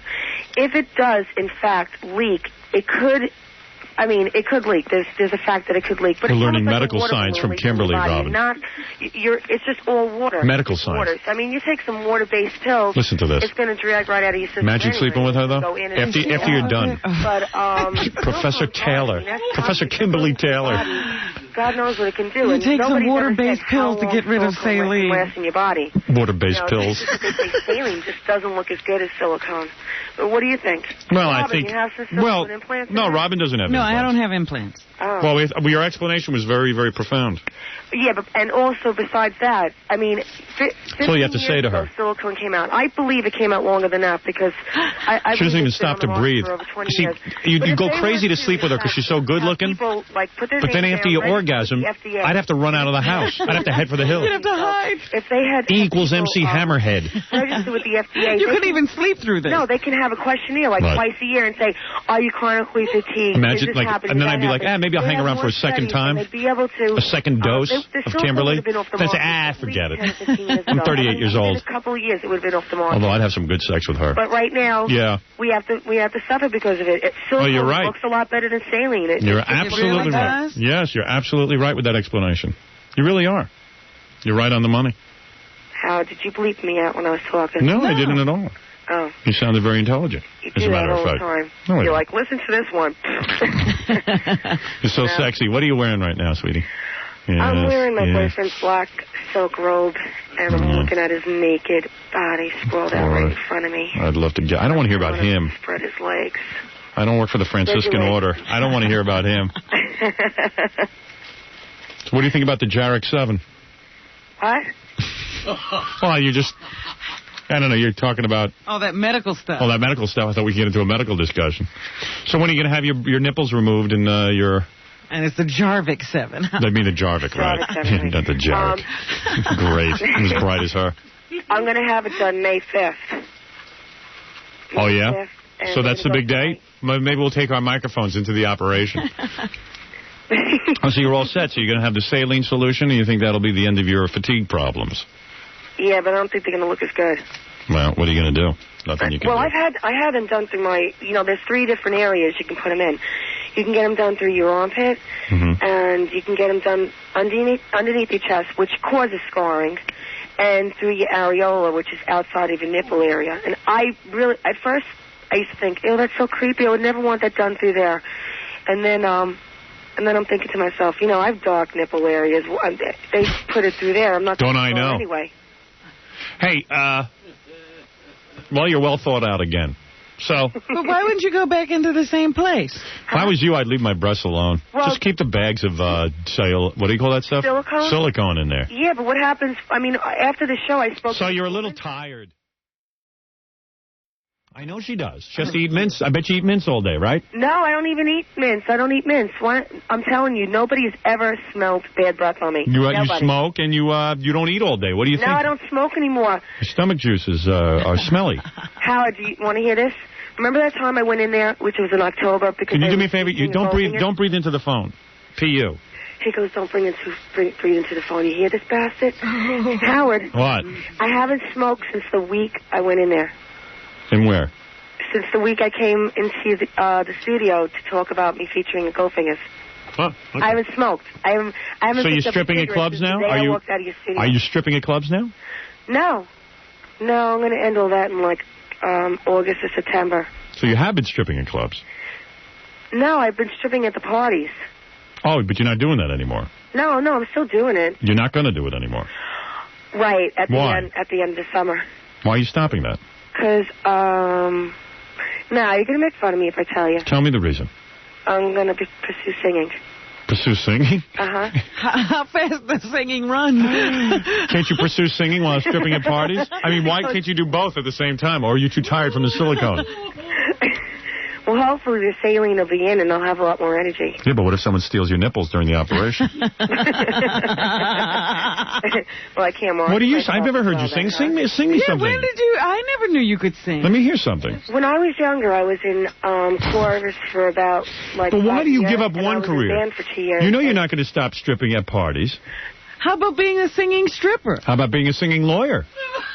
If it does, in fact, leak, it could leak. There's a fact that it could leak. But we're it's learning like medical science from Kimberly, Robin. It's just all water. Medical science. Water. I mean, you take some water-based pills. Listen to this. It's going to drag right out of your system. Imagine anyway. sleeping with her, though? After you're done. But, Professor Taylor. Professor Kimberly Taylor. God knows what it can do. You And take some nobody's ever water-based said how pills to long get rid of silicone saline. lasts in your body. Water-based pills. They say saline just doesn't look as good as silicone. But what do you think? Well, Robin, I think... you have some silicone implants? No, Robin doesn't have No, implants. I don't have implants. Oh. Well, your explanation was very, very profound. Yeah, and also besides that, I mean, That's all you have to say to her. Silicone came out. I believe it came out longer than that because she doesn't even stop to breathe. See, you go crazy to sleep with her because she's so good looking. People, like, put their but then names after down, you orgasm, FDA. I'd have to run out of the house. I'd have to head for the hills. You'd have to hide. If they had E equals MC Hammerhead. registered with the FDA, You couldn't even sleep through this. No, they can have a questionnaire like twice a year and say, "Are you chronically fatigued?" Imagine, Is this happening? and then Is I'd that be like, happening? maybe I'll They hang have around for more a second studies, time. and they'd be able to, A second dose the of silicone Kimberly. would have been off the That's market forget it. 10 to 15 years I'm ago. 38 years old. In a couple of years, it would have been off the market. Although I'd have some good sex with her. But right now, we have to suffer because of it. Silicone you're right. looks a lot better than saline. You're absolutely right. Yes, you're absolutely right with that explanation. You really are. You're right on the money. How did you bleep me out when I was talking? No, I didn't at all. Oh. You sounded very intelligent, You as do a matter that of all fact. the time. No, I You're don't. like, listen to this one. You're so Yeah. sexy. What are you wearing right now, sweetie? I'm Yes, wearing my yes. boyfriend's black silk robe, and I'm looking at his naked body sprawled out right in front of me. I'd love to get... I don't want to hear about him. Spread his legs. I don't work for the Franciscan legs. Order. I don't want to hear about him. So what do you think about the Jarek 7? What? Well, you just... I don't know. You're talking about Oh, that medical stuff. all that medical stuff. I thought we could get into a medical discussion. So when are you going to have your nipples removed and your... And it's the Jarvik 7. I mean the Jarvik, right? Jarvik 7. Not the Jarek. Great. I'm as bright as her. I'm going to have it done May 5th. Oh, yeah? 5th, and So that's the we're big gonna day? Maybe we'll take our microphones into the operation. Oh, so you're all set. So you're going to have the saline solution, and you think that'll be the end of your fatigue problems? Yeah, but I don't think they're going to look as good. Well, what are you going to do? Nothing you can Well, do. I had them done through my, there's 3 different areas you can put them in. You can get them done through your armpit, and you can get them done underneath your chest, which causes scarring, and through your areola, which is outside of your nipple area. And at first, I used to think, that's so creepy. I would never want that done through there. And then I'm thinking to myself, I have dark nipple areas. They put it through there. I'm not. Don't I gonna know? Anyway. Hey, well, you're well thought out again. So, But why wouldn't you go back into the same place? if I was you, I'd leave my breasts alone. Well- Just keep the bags of, what do you call that stuff? Silicone? Silicone in there. Yeah, but what happens? I mean, after the show, I spoke. So you're a little tired. I know she does. She has to eat mints. I bet you eat mints all day, right? No, I don't even eat mints. I don't eat mints. Why? I'm telling you, nobody has ever smelled bad breath on me. You Nobody. smoke and you don't eat all day. What do you No, think? I don't smoke anymore. Your stomach juices are smelly. Howard, do you want to hear this? Remember that time I went in there, which was in October? Because Can you I do me a was favor? teaching You don't the breathe. Goldfinger? Don't breathe into the phone. P.U. He goes, don't breathe into the phone. You hear this bastard? Howard. What? I haven't smoked since the week I went in there. And where? Since the week I came into the studio to talk about me featuring the Goldfingers. Huh, okay. I haven't smoked. I haven't So you're picked up a stripping at cigarette clubs since the now? day I walked out of your studio. Are you stripping at clubs now? No, I'm going to end all that in like August or September. So you have been stripping at clubs? No, I've been stripping at the parties. Oh, but you're not doing that anymore. No, I'm still doing it. You're not going to do it anymore. Right at Why? the end of the summer. Why are you stopping that? Because you're going to make fun of me if I tell you. Tell me the reason. I'm going to pursue singing. Pursue singing? Uh-huh. How fast does singing run? Can't you pursue singing while stripping at parties? I mean, why can't you do both at the same time? Or are you too tired from the silicone? Well, hopefully the saline will be in and I'll have a lot more energy. Yeah, but what if someone steals your nipples during the operation? Well, I can't. What do you? I've never heard you sing. Sing me something. When did you? I never knew you could sing. Let me hear something. When I was younger, I was in chorus for about like. But why 5 do you years, give up and one I was career? In band for 2 years. You know you're not going to stop stripping at parties. How about being a singing stripper? How about being a singing lawyer?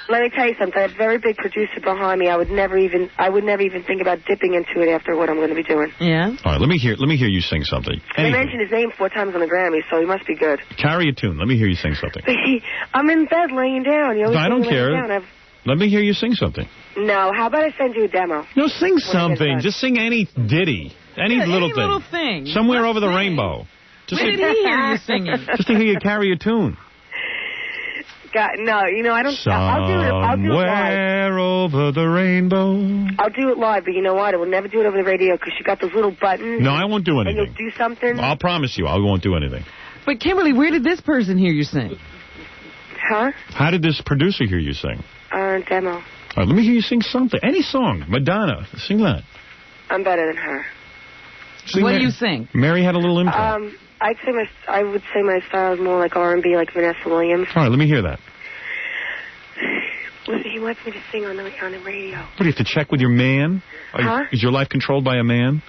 Let me tell you something. I have a very big producer behind me. I would never even think about dipping into it after what I'm going to be doing. Yeah. All right, let me hear you sing something. They mentioned his name 4 times on the Grammy, so he must be good. Carry a tune. Let me hear you sing something. I'm in bed laying down. You always I don't see me laying care. down. Let me hear you sing something. No, how about I send you a demo? No, sing something. Just sing any ditty. Any little thing. Somewhere over the rainbow. Where did he hear you singing? Just to hear you carry a tune. No, I don't. I'll do it live. Somewhere over the rainbow. I'll do it live, but you know what? I will never do it over the radio because you got those little buttons. No, I won't do anything. And you'll do something. I'll promise you, I won't do anything. But Kimberly, where did this person hear you sing? Huh? How did this producer hear you sing? Demo. All right, let me hear you sing something. Any song. Madonna. Sing that. I'm better than her. What do you sing? Mary had a little intro. I would say my style is more like R&B, like Vanessa Williams. All right, let me hear that. He wants me to sing on the radio. What, do you have to check with your man? Huh? Is your life controlled by a man?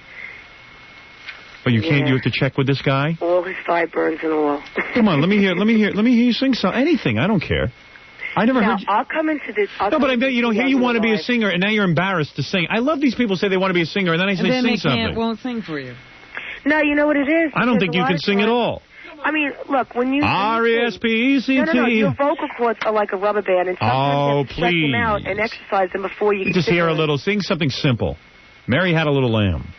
Or you can't? Yeah. You have to check with this guy? All his sideburns and all. Come on, let me hear you sing anything. I don't care. I never heard you. I'll come into this. No, but I bet you don't hear you want to be a singer, and now you're embarrassed to sing. I love these people say they want to be a singer, and then I say sing something. And then they won't sing for you. No, you know what it is? I don't think you can sing at all. I mean, look, when you... R-E-S-P-E-C-T. No, your vocal cords are like a rubber band, and sometimes you have to check them out and exercise them before you can just hear a little. Sing something simple. Mary had a little lamb.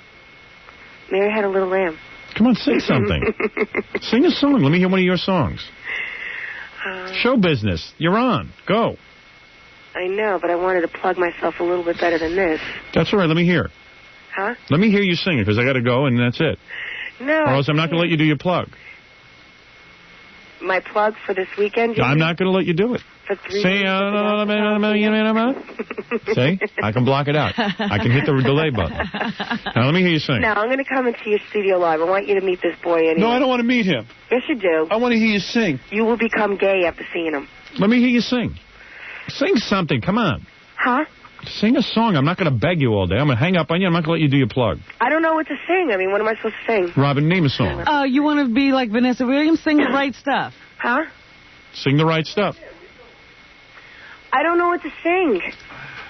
Mary had a little lamb. Come on, sing something. Sing a song. Let me hear one of your songs. Show business. You're on. Go. I know, but I wanted to plug myself a little bit better than this. That's all right. Let me hear. Huh? Let me hear you sing it, because I got to go, and that's it. No. Or else I'm not going to let you do your plug. My plug for this weekend? I'm not going to let you do it. For 3 See, see? I can block it out. I can hit the delay button. Now, let me hear you sing. No, I'm going to come into your studio live. I want you to meet this boy anyway. No, I don't want to meet him. Yes, you do. I want to hear you sing. You will become gay after seeing him. Let me hear you sing. Sing something. Come on. Huh? Sing a song. I'm not going to beg you all day. I'm going to hang up on you. I'm not going to let you do your plug. I don't know what to sing. I mean, what am I supposed to sing? Robin, name a song. You want to be like Vanessa Williams? Sing the right stuff. Huh? Sing the right stuff. I don't know what to sing.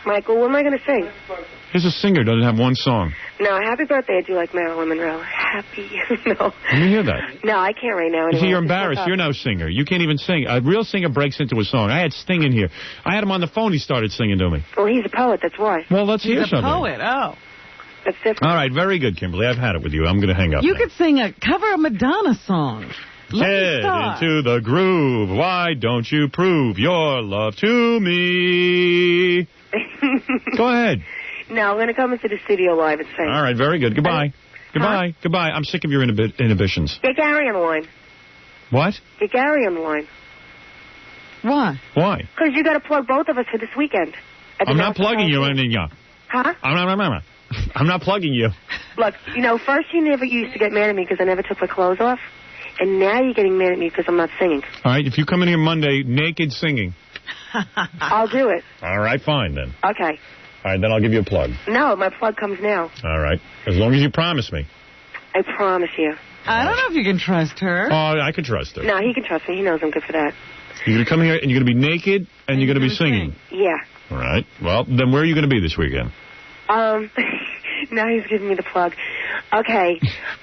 Michael, what am I going to sing? Here's a singer who doesn't have one song. No, Happy Birthday I do like Marilyn Monroe. Happy, no. Let me hear that. No, I can't right now. You see, anyway. you're embarrassed. You're no singer. You can't even sing. A real singer breaks into a song. I had Sting in here. I had him on the phone. He started singing to me. Well, he's a poet, that's why. Well, let's hear something. He's a poet, oh. That's different. All right, very good, Kimberly. I've had it with you. I'm going to hang up You now. could sing cover a Madonna song. Head into the groove. Why don't you prove your love to me? Go ahead. No, I'm going to come into the studio live and sing. All right, very good. Goodbye. Goodbye. Goodbye. I'm sick of your inhibitions. Get Gary on the line. What? Get Gary on the line. Why? Why? Because you got to plug both of us for this weekend. I'm not plugging you. Huh? I'm not plugging you. Look, first you never used to get mad at me because I never took my clothes off. And now you're getting mad at me because I'm not singing. All right, if you come in here Monday naked singing. I'll do it. All right, fine then. Okay. All right, then I'll give you a plug. No, my plug comes now. All right, as long as you promise me. I promise you. I don't know if you can trust her. Oh, I can trust her. No, he can trust me. He knows I'm good for that. You're going to come here and you're going to be naked and you're going to be singing. Yeah. All right. Well, then where are you going to be this weekend? Now he's giving me the plug. Okay.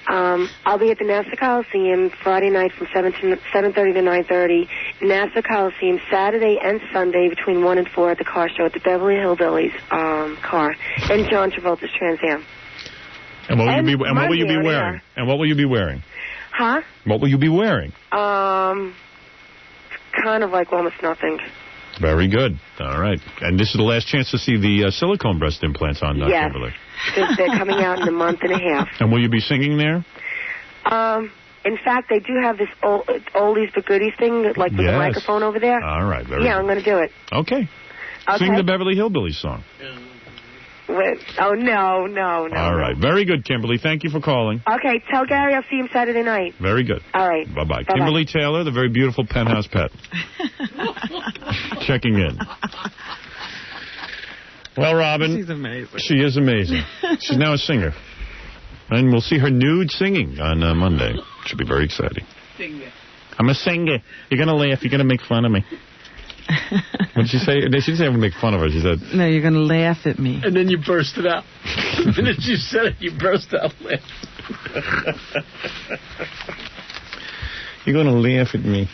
I'll be at the Nassau Coliseum Friday night from 7:30 to 9:30. Nassau Coliseum Saturday and Sunday between 1 and 4 at the car show at the Beverly Hillbillies car and John Travolta's Trans Am. And what will you be? And what will you be wearing? And what will you be wearing? Huh? What will you be wearing? Kind of like almost nothing. Very good. All right. And this is the last chance to see the silicone breast implants on, Yes. Kimberly. They're coming out in a month and a half. And will you be singing there? In fact, they do have this oldies but goodies thing, like with the Yes. microphone over there. All right. Very Yeah, good. I'm going to do it. Okay. Sing the Beverly Hillbillies song. Wait. Oh, no. All right. Very good, Kimberly. Thank you for calling. Okay, tell Gary I'll see him Saturday night. Very good. All right. Bye-bye. Bye-bye. Kimberly Taylor, the very beautiful penthouse pet. Checking in. Well, Robin. She's amazing. She is amazing. She's now a singer. And we'll see her nude singing on Monday. Should be very exciting. I'm a singer. You're going to laugh. You're going to make fun of me. What did she say? She didn't say I'm going to make fun of her. She said... No, you're going to laugh at me. And then you burst it out. The minute you said it, you burst out laughing. You're going to laugh at me.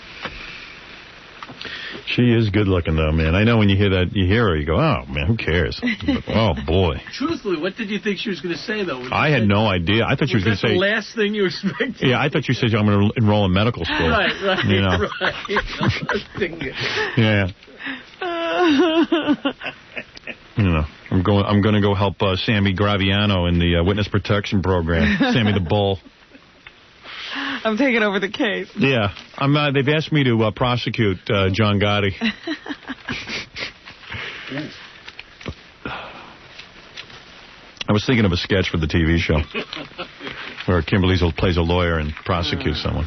She is good looking, though, man. I know when you hear that, you hear her, you go, oh, man, who cares? But, oh, boy. Truthfully, what did you think she was going to say, though? I had no idea. I thought she was going to say... the last thing you expected? Yeah, I thought you said I'm going to enroll in medical school. Right, You know. Yeah. You know, I'm going to go help Sammy Graviano in the witness protection program. Sammy the Bull. I'm taking over the case. Yeah, they've asked me to prosecute John Gotti. I was thinking of a sketch for the TV show where Kimberly plays a lawyer and prosecutes someone.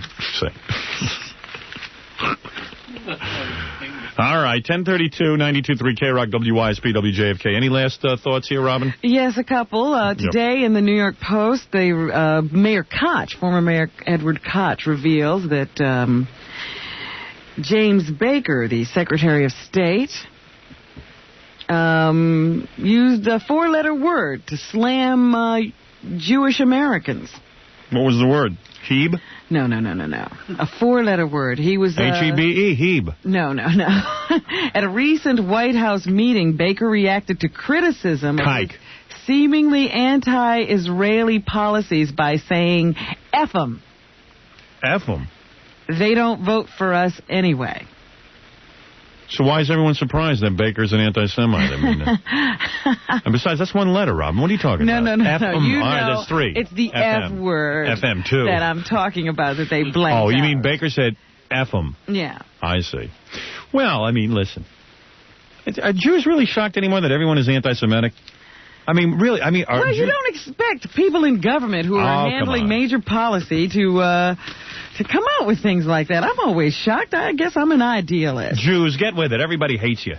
All right, 1032, 92.3 K-Rock, WYSP, WJFK. Any last thoughts here, Robin? Yes, a couple. Today in the New York Post, Mayor Koch, former Mayor Edward Koch, reveals that James Baker, the Secretary of State, used a four-letter word to slam Jewish Americans. What was the word? Hebe? No. A four-letter word. He was... H-E-B-E, Hebe. No. At a recent White House meeting, Baker reacted to criticism of his seemingly anti-Israeli policies by saying, F them. F them? They don't vote for us anyway. So why is everyone surprised that Baker's an anti-Semite? I mean, and besides, that's one letter, Robin. What are you talking about? No. You know, all right, that's three. It's the F word. FM, too. That I'm talking about that they blanked Oh, you out. mean Baker said F them? Yeah. I see. Well, I mean, listen. Are Jews really shocked anymore that everyone is anti-Semitic? I mean, really, well, you don't expect people in government who are handling major policy to come out with things like that. I'm always shocked. I guess I'm an idealist. Jews, get with it. Everybody hates you.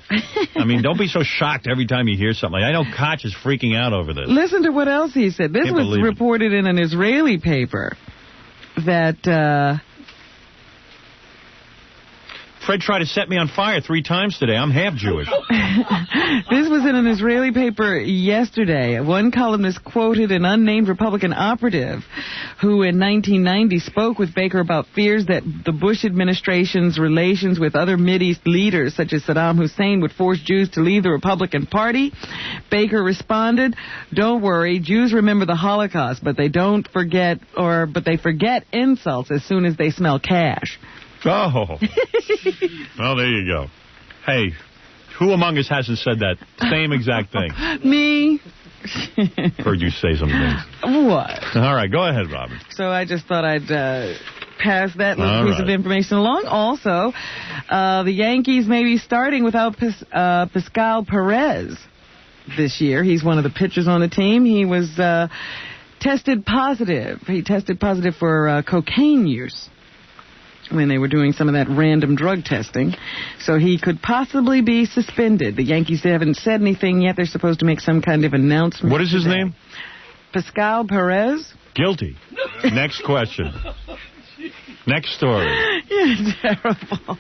I mean, don't be so shocked every time you hear something. I know Koch is freaking out over this. Listen to what else he said. This was reported in an Israeli paper that... Fred tried to set me on fire 3 times today. I'm half Jewish. This was in an Israeli paper yesterday. One columnist quoted an unnamed Republican operative who in 1990 spoke with Baker about fears that the Bush administration's relations with other Mideast leaders, such as Saddam Hussein, would force Jews to leave the Republican Party. Baker responded, "Don't worry, Jews remember the Holocaust, but they forget insults as soon as they smell cash." Oh. Well, there you go. Hey, who among us hasn't said that same exact thing? Me. Heard you say some things. What? All right, go ahead, Robin. So I just thought I'd pass that little piece of information along. Also, the Yankees may be starting without Pascal Perez this year. He's one of the pitchers on the team. He was tested positive. He tested positive for cocaine use when they were doing some of that random drug testing. So he could possibly be suspended. The Yankees haven't said anything yet. They're supposed to make some kind of announcement. What is his name? Pascal Perez. Guilty. Next question. Next story. You're terrible.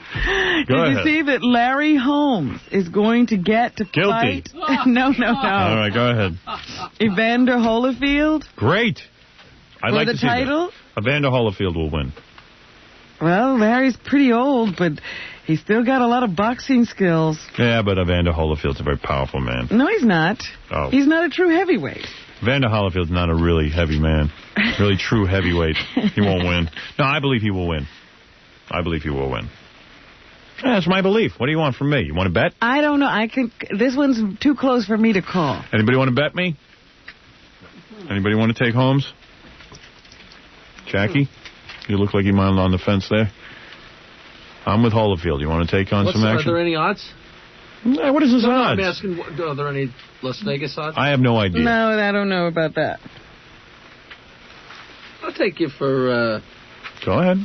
Go ahead. You see that Larry Holmes is going to get to Guilty. fight? No. All right, go ahead. Evander Holyfield? Great. I'd like the to see title? that. Evander Holyfield will win. Well, Larry's pretty old, but he's still got a lot of boxing skills. Yeah, but Evander Holyfield's a very powerful man. No, he's not. Oh. He's not a true heavyweight. Evander Holyfield's not a really heavy man. Really true heavyweight. He won't win. No, I believe he will win. I believe he will win. Yeah, that's my belief. What do you want from me? You want to bet? I don't know. I think this one's too close for me to call. Anybody want to bet me? Anybody want to take Holmes? Jackie? You look like you might on the fence there. I'm with Holyfield. You want to take on some action? Are there any odds? What is his odds? I'm asking, are there any Las Vegas odds? I have no idea. No, I don't know about that. I'll take you for... Go ahead.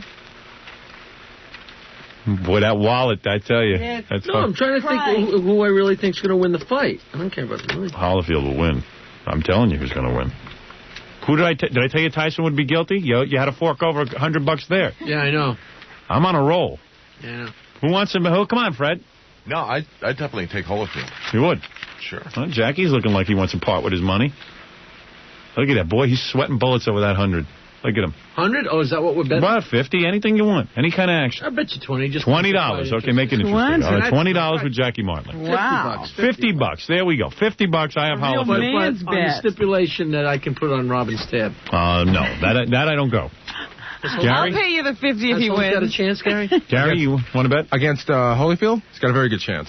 Boy, that wallet, I tell you. Yeah, that's no, I'm trying to think who I really think's going to win the fight. I don't care about the money. Holyfield will win. I'm telling you who's going to win. Who did I tell you Tyson would be guilty? You had to fork over $100 there. Yeah, I know. I'm on a roll. Yeah, I know. Who wants him? Come on, Fred. No, I'd definitely take Holyfield. You would? Sure. Well, Jackie's looking like he wants to part with his money. Look at that. Boy, he's sweating bullets over that 100. Look at him. 100? Oh, is that what we're betting? About 50, anything you want. Any kind of action. I bet you 20. Just $20. Okay, make it interesting. All right, $20 with Jackie Martling. Wow. $50. There we go. $50. I have Holyfield. But on the stipulation that I can put on Robin's tab. No, that I don't go. Gary? I'll pay you the 50 if he wins. Got a chance, Gary? Gary, you want to bet? Against Holyfield? He's got a very good chance.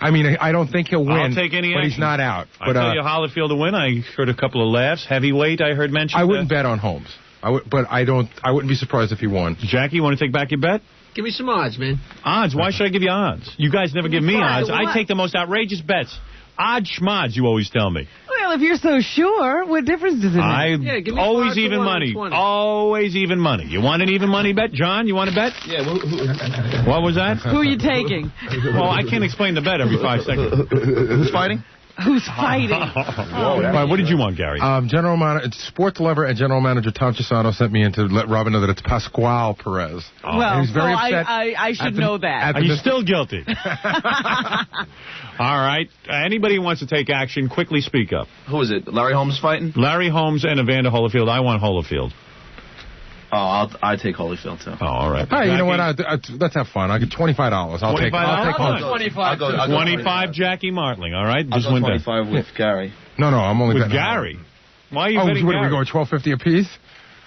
I mean, I don't think he'll win, I'll take any but action. he's not out. I But tell you Holyfield to win. I heard a couple of laughs. Heavyweight, I heard mentioned. I wouldn't bet on Holmes. I wouldn't be surprised if he won. Jackie, you want to take back your bet? Give me some odds, man. Odds? Why should I give you odds? You guys never give me odds. I take the most outrageous bets. Odd schmods, you always tell me. Well, if you're so sure, what difference does it make? Always even money. Always even money. You want an even money bet? John, you want to bet? Yeah. What was that? Who are you taking? Well, I can't explain the bet every 5 seconds. Who's fighting? Who's fighting? Right, what did you want, Gary? General Manager, sports lover and General Manager Tom Chisano sent me in to let Robin know that it's Pascual Perez. Well, and he's very upset. I should know that. Are you still guilty? All right. Anybody who wants to take action, quickly speak up. Who is it? Larry Holmes fighting? Larry Holmes and Evander Holyfield. I want Holyfield. Oh, I take Holyfield, too. Oh, all right. All right, you know what? Let's have fun. I'll get $25. I'll take Holmes. 25. 25 Jackie Martling, all right? I'll go 25 with Gary. No, I'm only with betting Gary. Why are you betting betting what Gary? are we going, $12.50 apiece?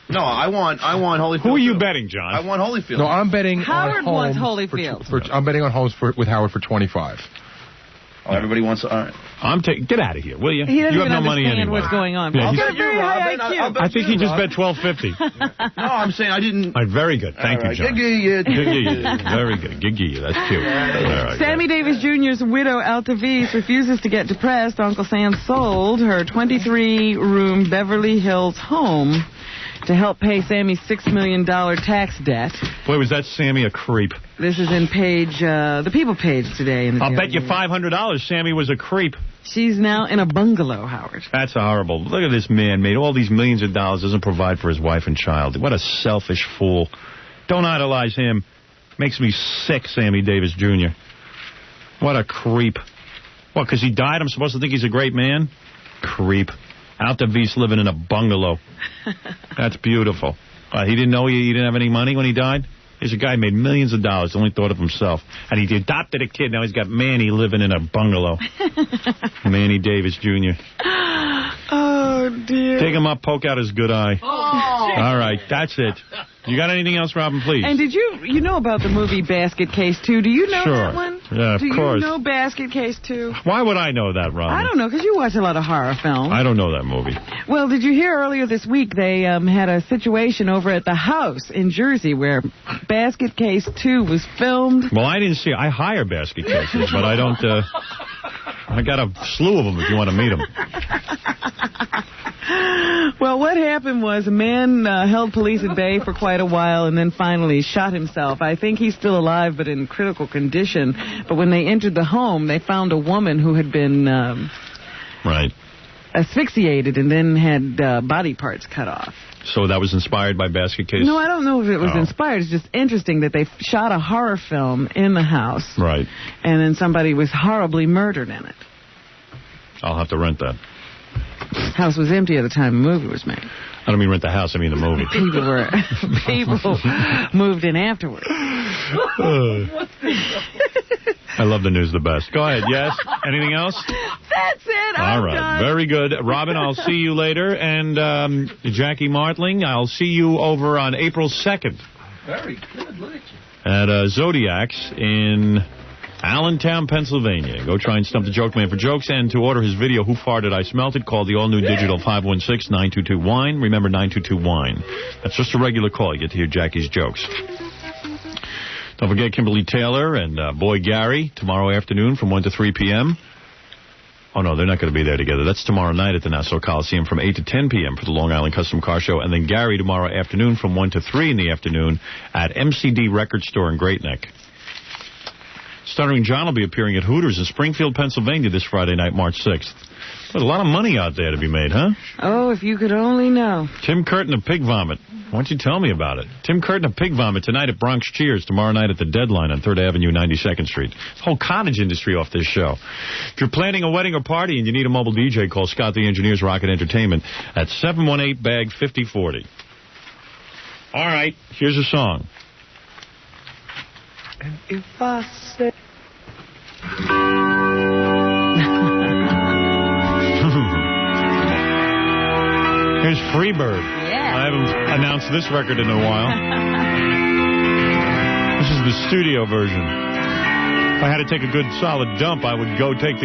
No, I want Holyfield. Who are you betting, John? I want Holyfield. No, I'm betting Howard on Holmes. wants Holyfield. I'm betting on Holmes with Howard for 25. Oh, everybody wants to... All right. Get out of here, will you? He doesn't you have even no money understand anyway. what's going on. Yeah, He's got a very high IQ. I think he just bet $12.50. No, I'm saying I didn't... All right, very good. Thank you, John. Very good. Giggy, that's cute. All right, Sammy Davis Jr.'s widow, Alta Vise, refuses to get depressed. Uncle Sam sold her 23-room Beverly Hills home to help pay Sammy's $6 million tax debt. Boy, was that Sammy a creep. This is in the People page today. In the I'll bet you $500 Sammy was a creep. She's now in a bungalow, Howard. That's horrible. Look at this man, made all these millions of dollars, doesn't provide for his wife and child. What a selfish fool. Don't idolize him. Makes me sick, Sammy Davis Jr. What a creep. What, because he died, I'm supposed to think he's a great man? Creep. Alta Vise living in a bungalow. That's beautiful. He didn't know he didn't have any money when he died? He's a guy who made millions of dollars, only thought of himself. And he adopted a kid. Now he's got Manny living in a bungalow. Manny Davis Jr. Oh, dear. Take him up, poke out his good eye. Oh. All right, that's it. You got anything else, Robin, please? And did you know about the movie Basket Case 2? Do you know Sure. that one? Yeah, of course. Do you know Basket Case 2? Why would I know that, Robin? I don't know, because you watch a lot of horror films. I don't know that movie. Well, did you hear earlier this week they had a situation over at the house in Jersey where Basket Case 2 was filmed? Well, I didn't see it. I hire basket cases, but I don't... I got a slew of them if you want to meet them. Well, what happened was a man held police at bay for quite a while and then finally shot himself. I think he's still alive but in critical condition. But when they entered the home, they found a woman who had been asphyxiated and then had body parts cut off. So that was inspired by Basket Case? No, I don't know if it was inspired. It's just interesting that they shot a horror film in the house. Right. And then somebody was horribly murdered in it. I'll have to rent that. House was empty at the time the movie was made. I don't mean rent the house, I mean the movie. People moved in afterwards. I love the news the best. Go ahead, yes? Anything else? That's it, All right, done. Very good. Robin, I'll see you later. And Jackie Martling, I'll see you over on April 2nd. Very good, look at you. At Zodiac's in Allentown, Pennsylvania. Go try and stump the joke man for jokes. And to order his video, Who Farted I Smelt It, call the all-new digital 516-922-WINE. Remember, 922-WINE. That's just a regular call. You get to hear Jackie's jokes. Don't forget Kimberly Taylor and Boy Gary tomorrow afternoon from 1 to 3 p.m. Oh, no, they're not going to be there together. That's tomorrow night at the Nassau Coliseum from 8 to 10 p.m. for the Long Island Custom Car Show. And then Gary tomorrow afternoon from 1 to 3 in the afternoon at MCD Record Store in Great Neck. Stuttering John will be appearing at Hooters in Springfield, Pennsylvania this Friday night, March 6th. There's a lot of money out there to be made, huh? Oh, if you could only know. Tim Curtin of Pig Vomit. Why don't you tell me about it? Tim Curtin of Pig Vomit tonight at Bronx Cheers, tomorrow night at the Deadline on 3rd Avenue, 92nd Street. The whole cottage industry off this show. If you're planning a wedding or party and you need a mobile DJ, call Scott the Engineer's Rocket Entertainment at 718-BAG-5040. All right, here's a song. And if I say... Here's Freebird. Yeah. I haven't announced this record in a while. This is the studio version. If I had to take a good solid dump, I would go take the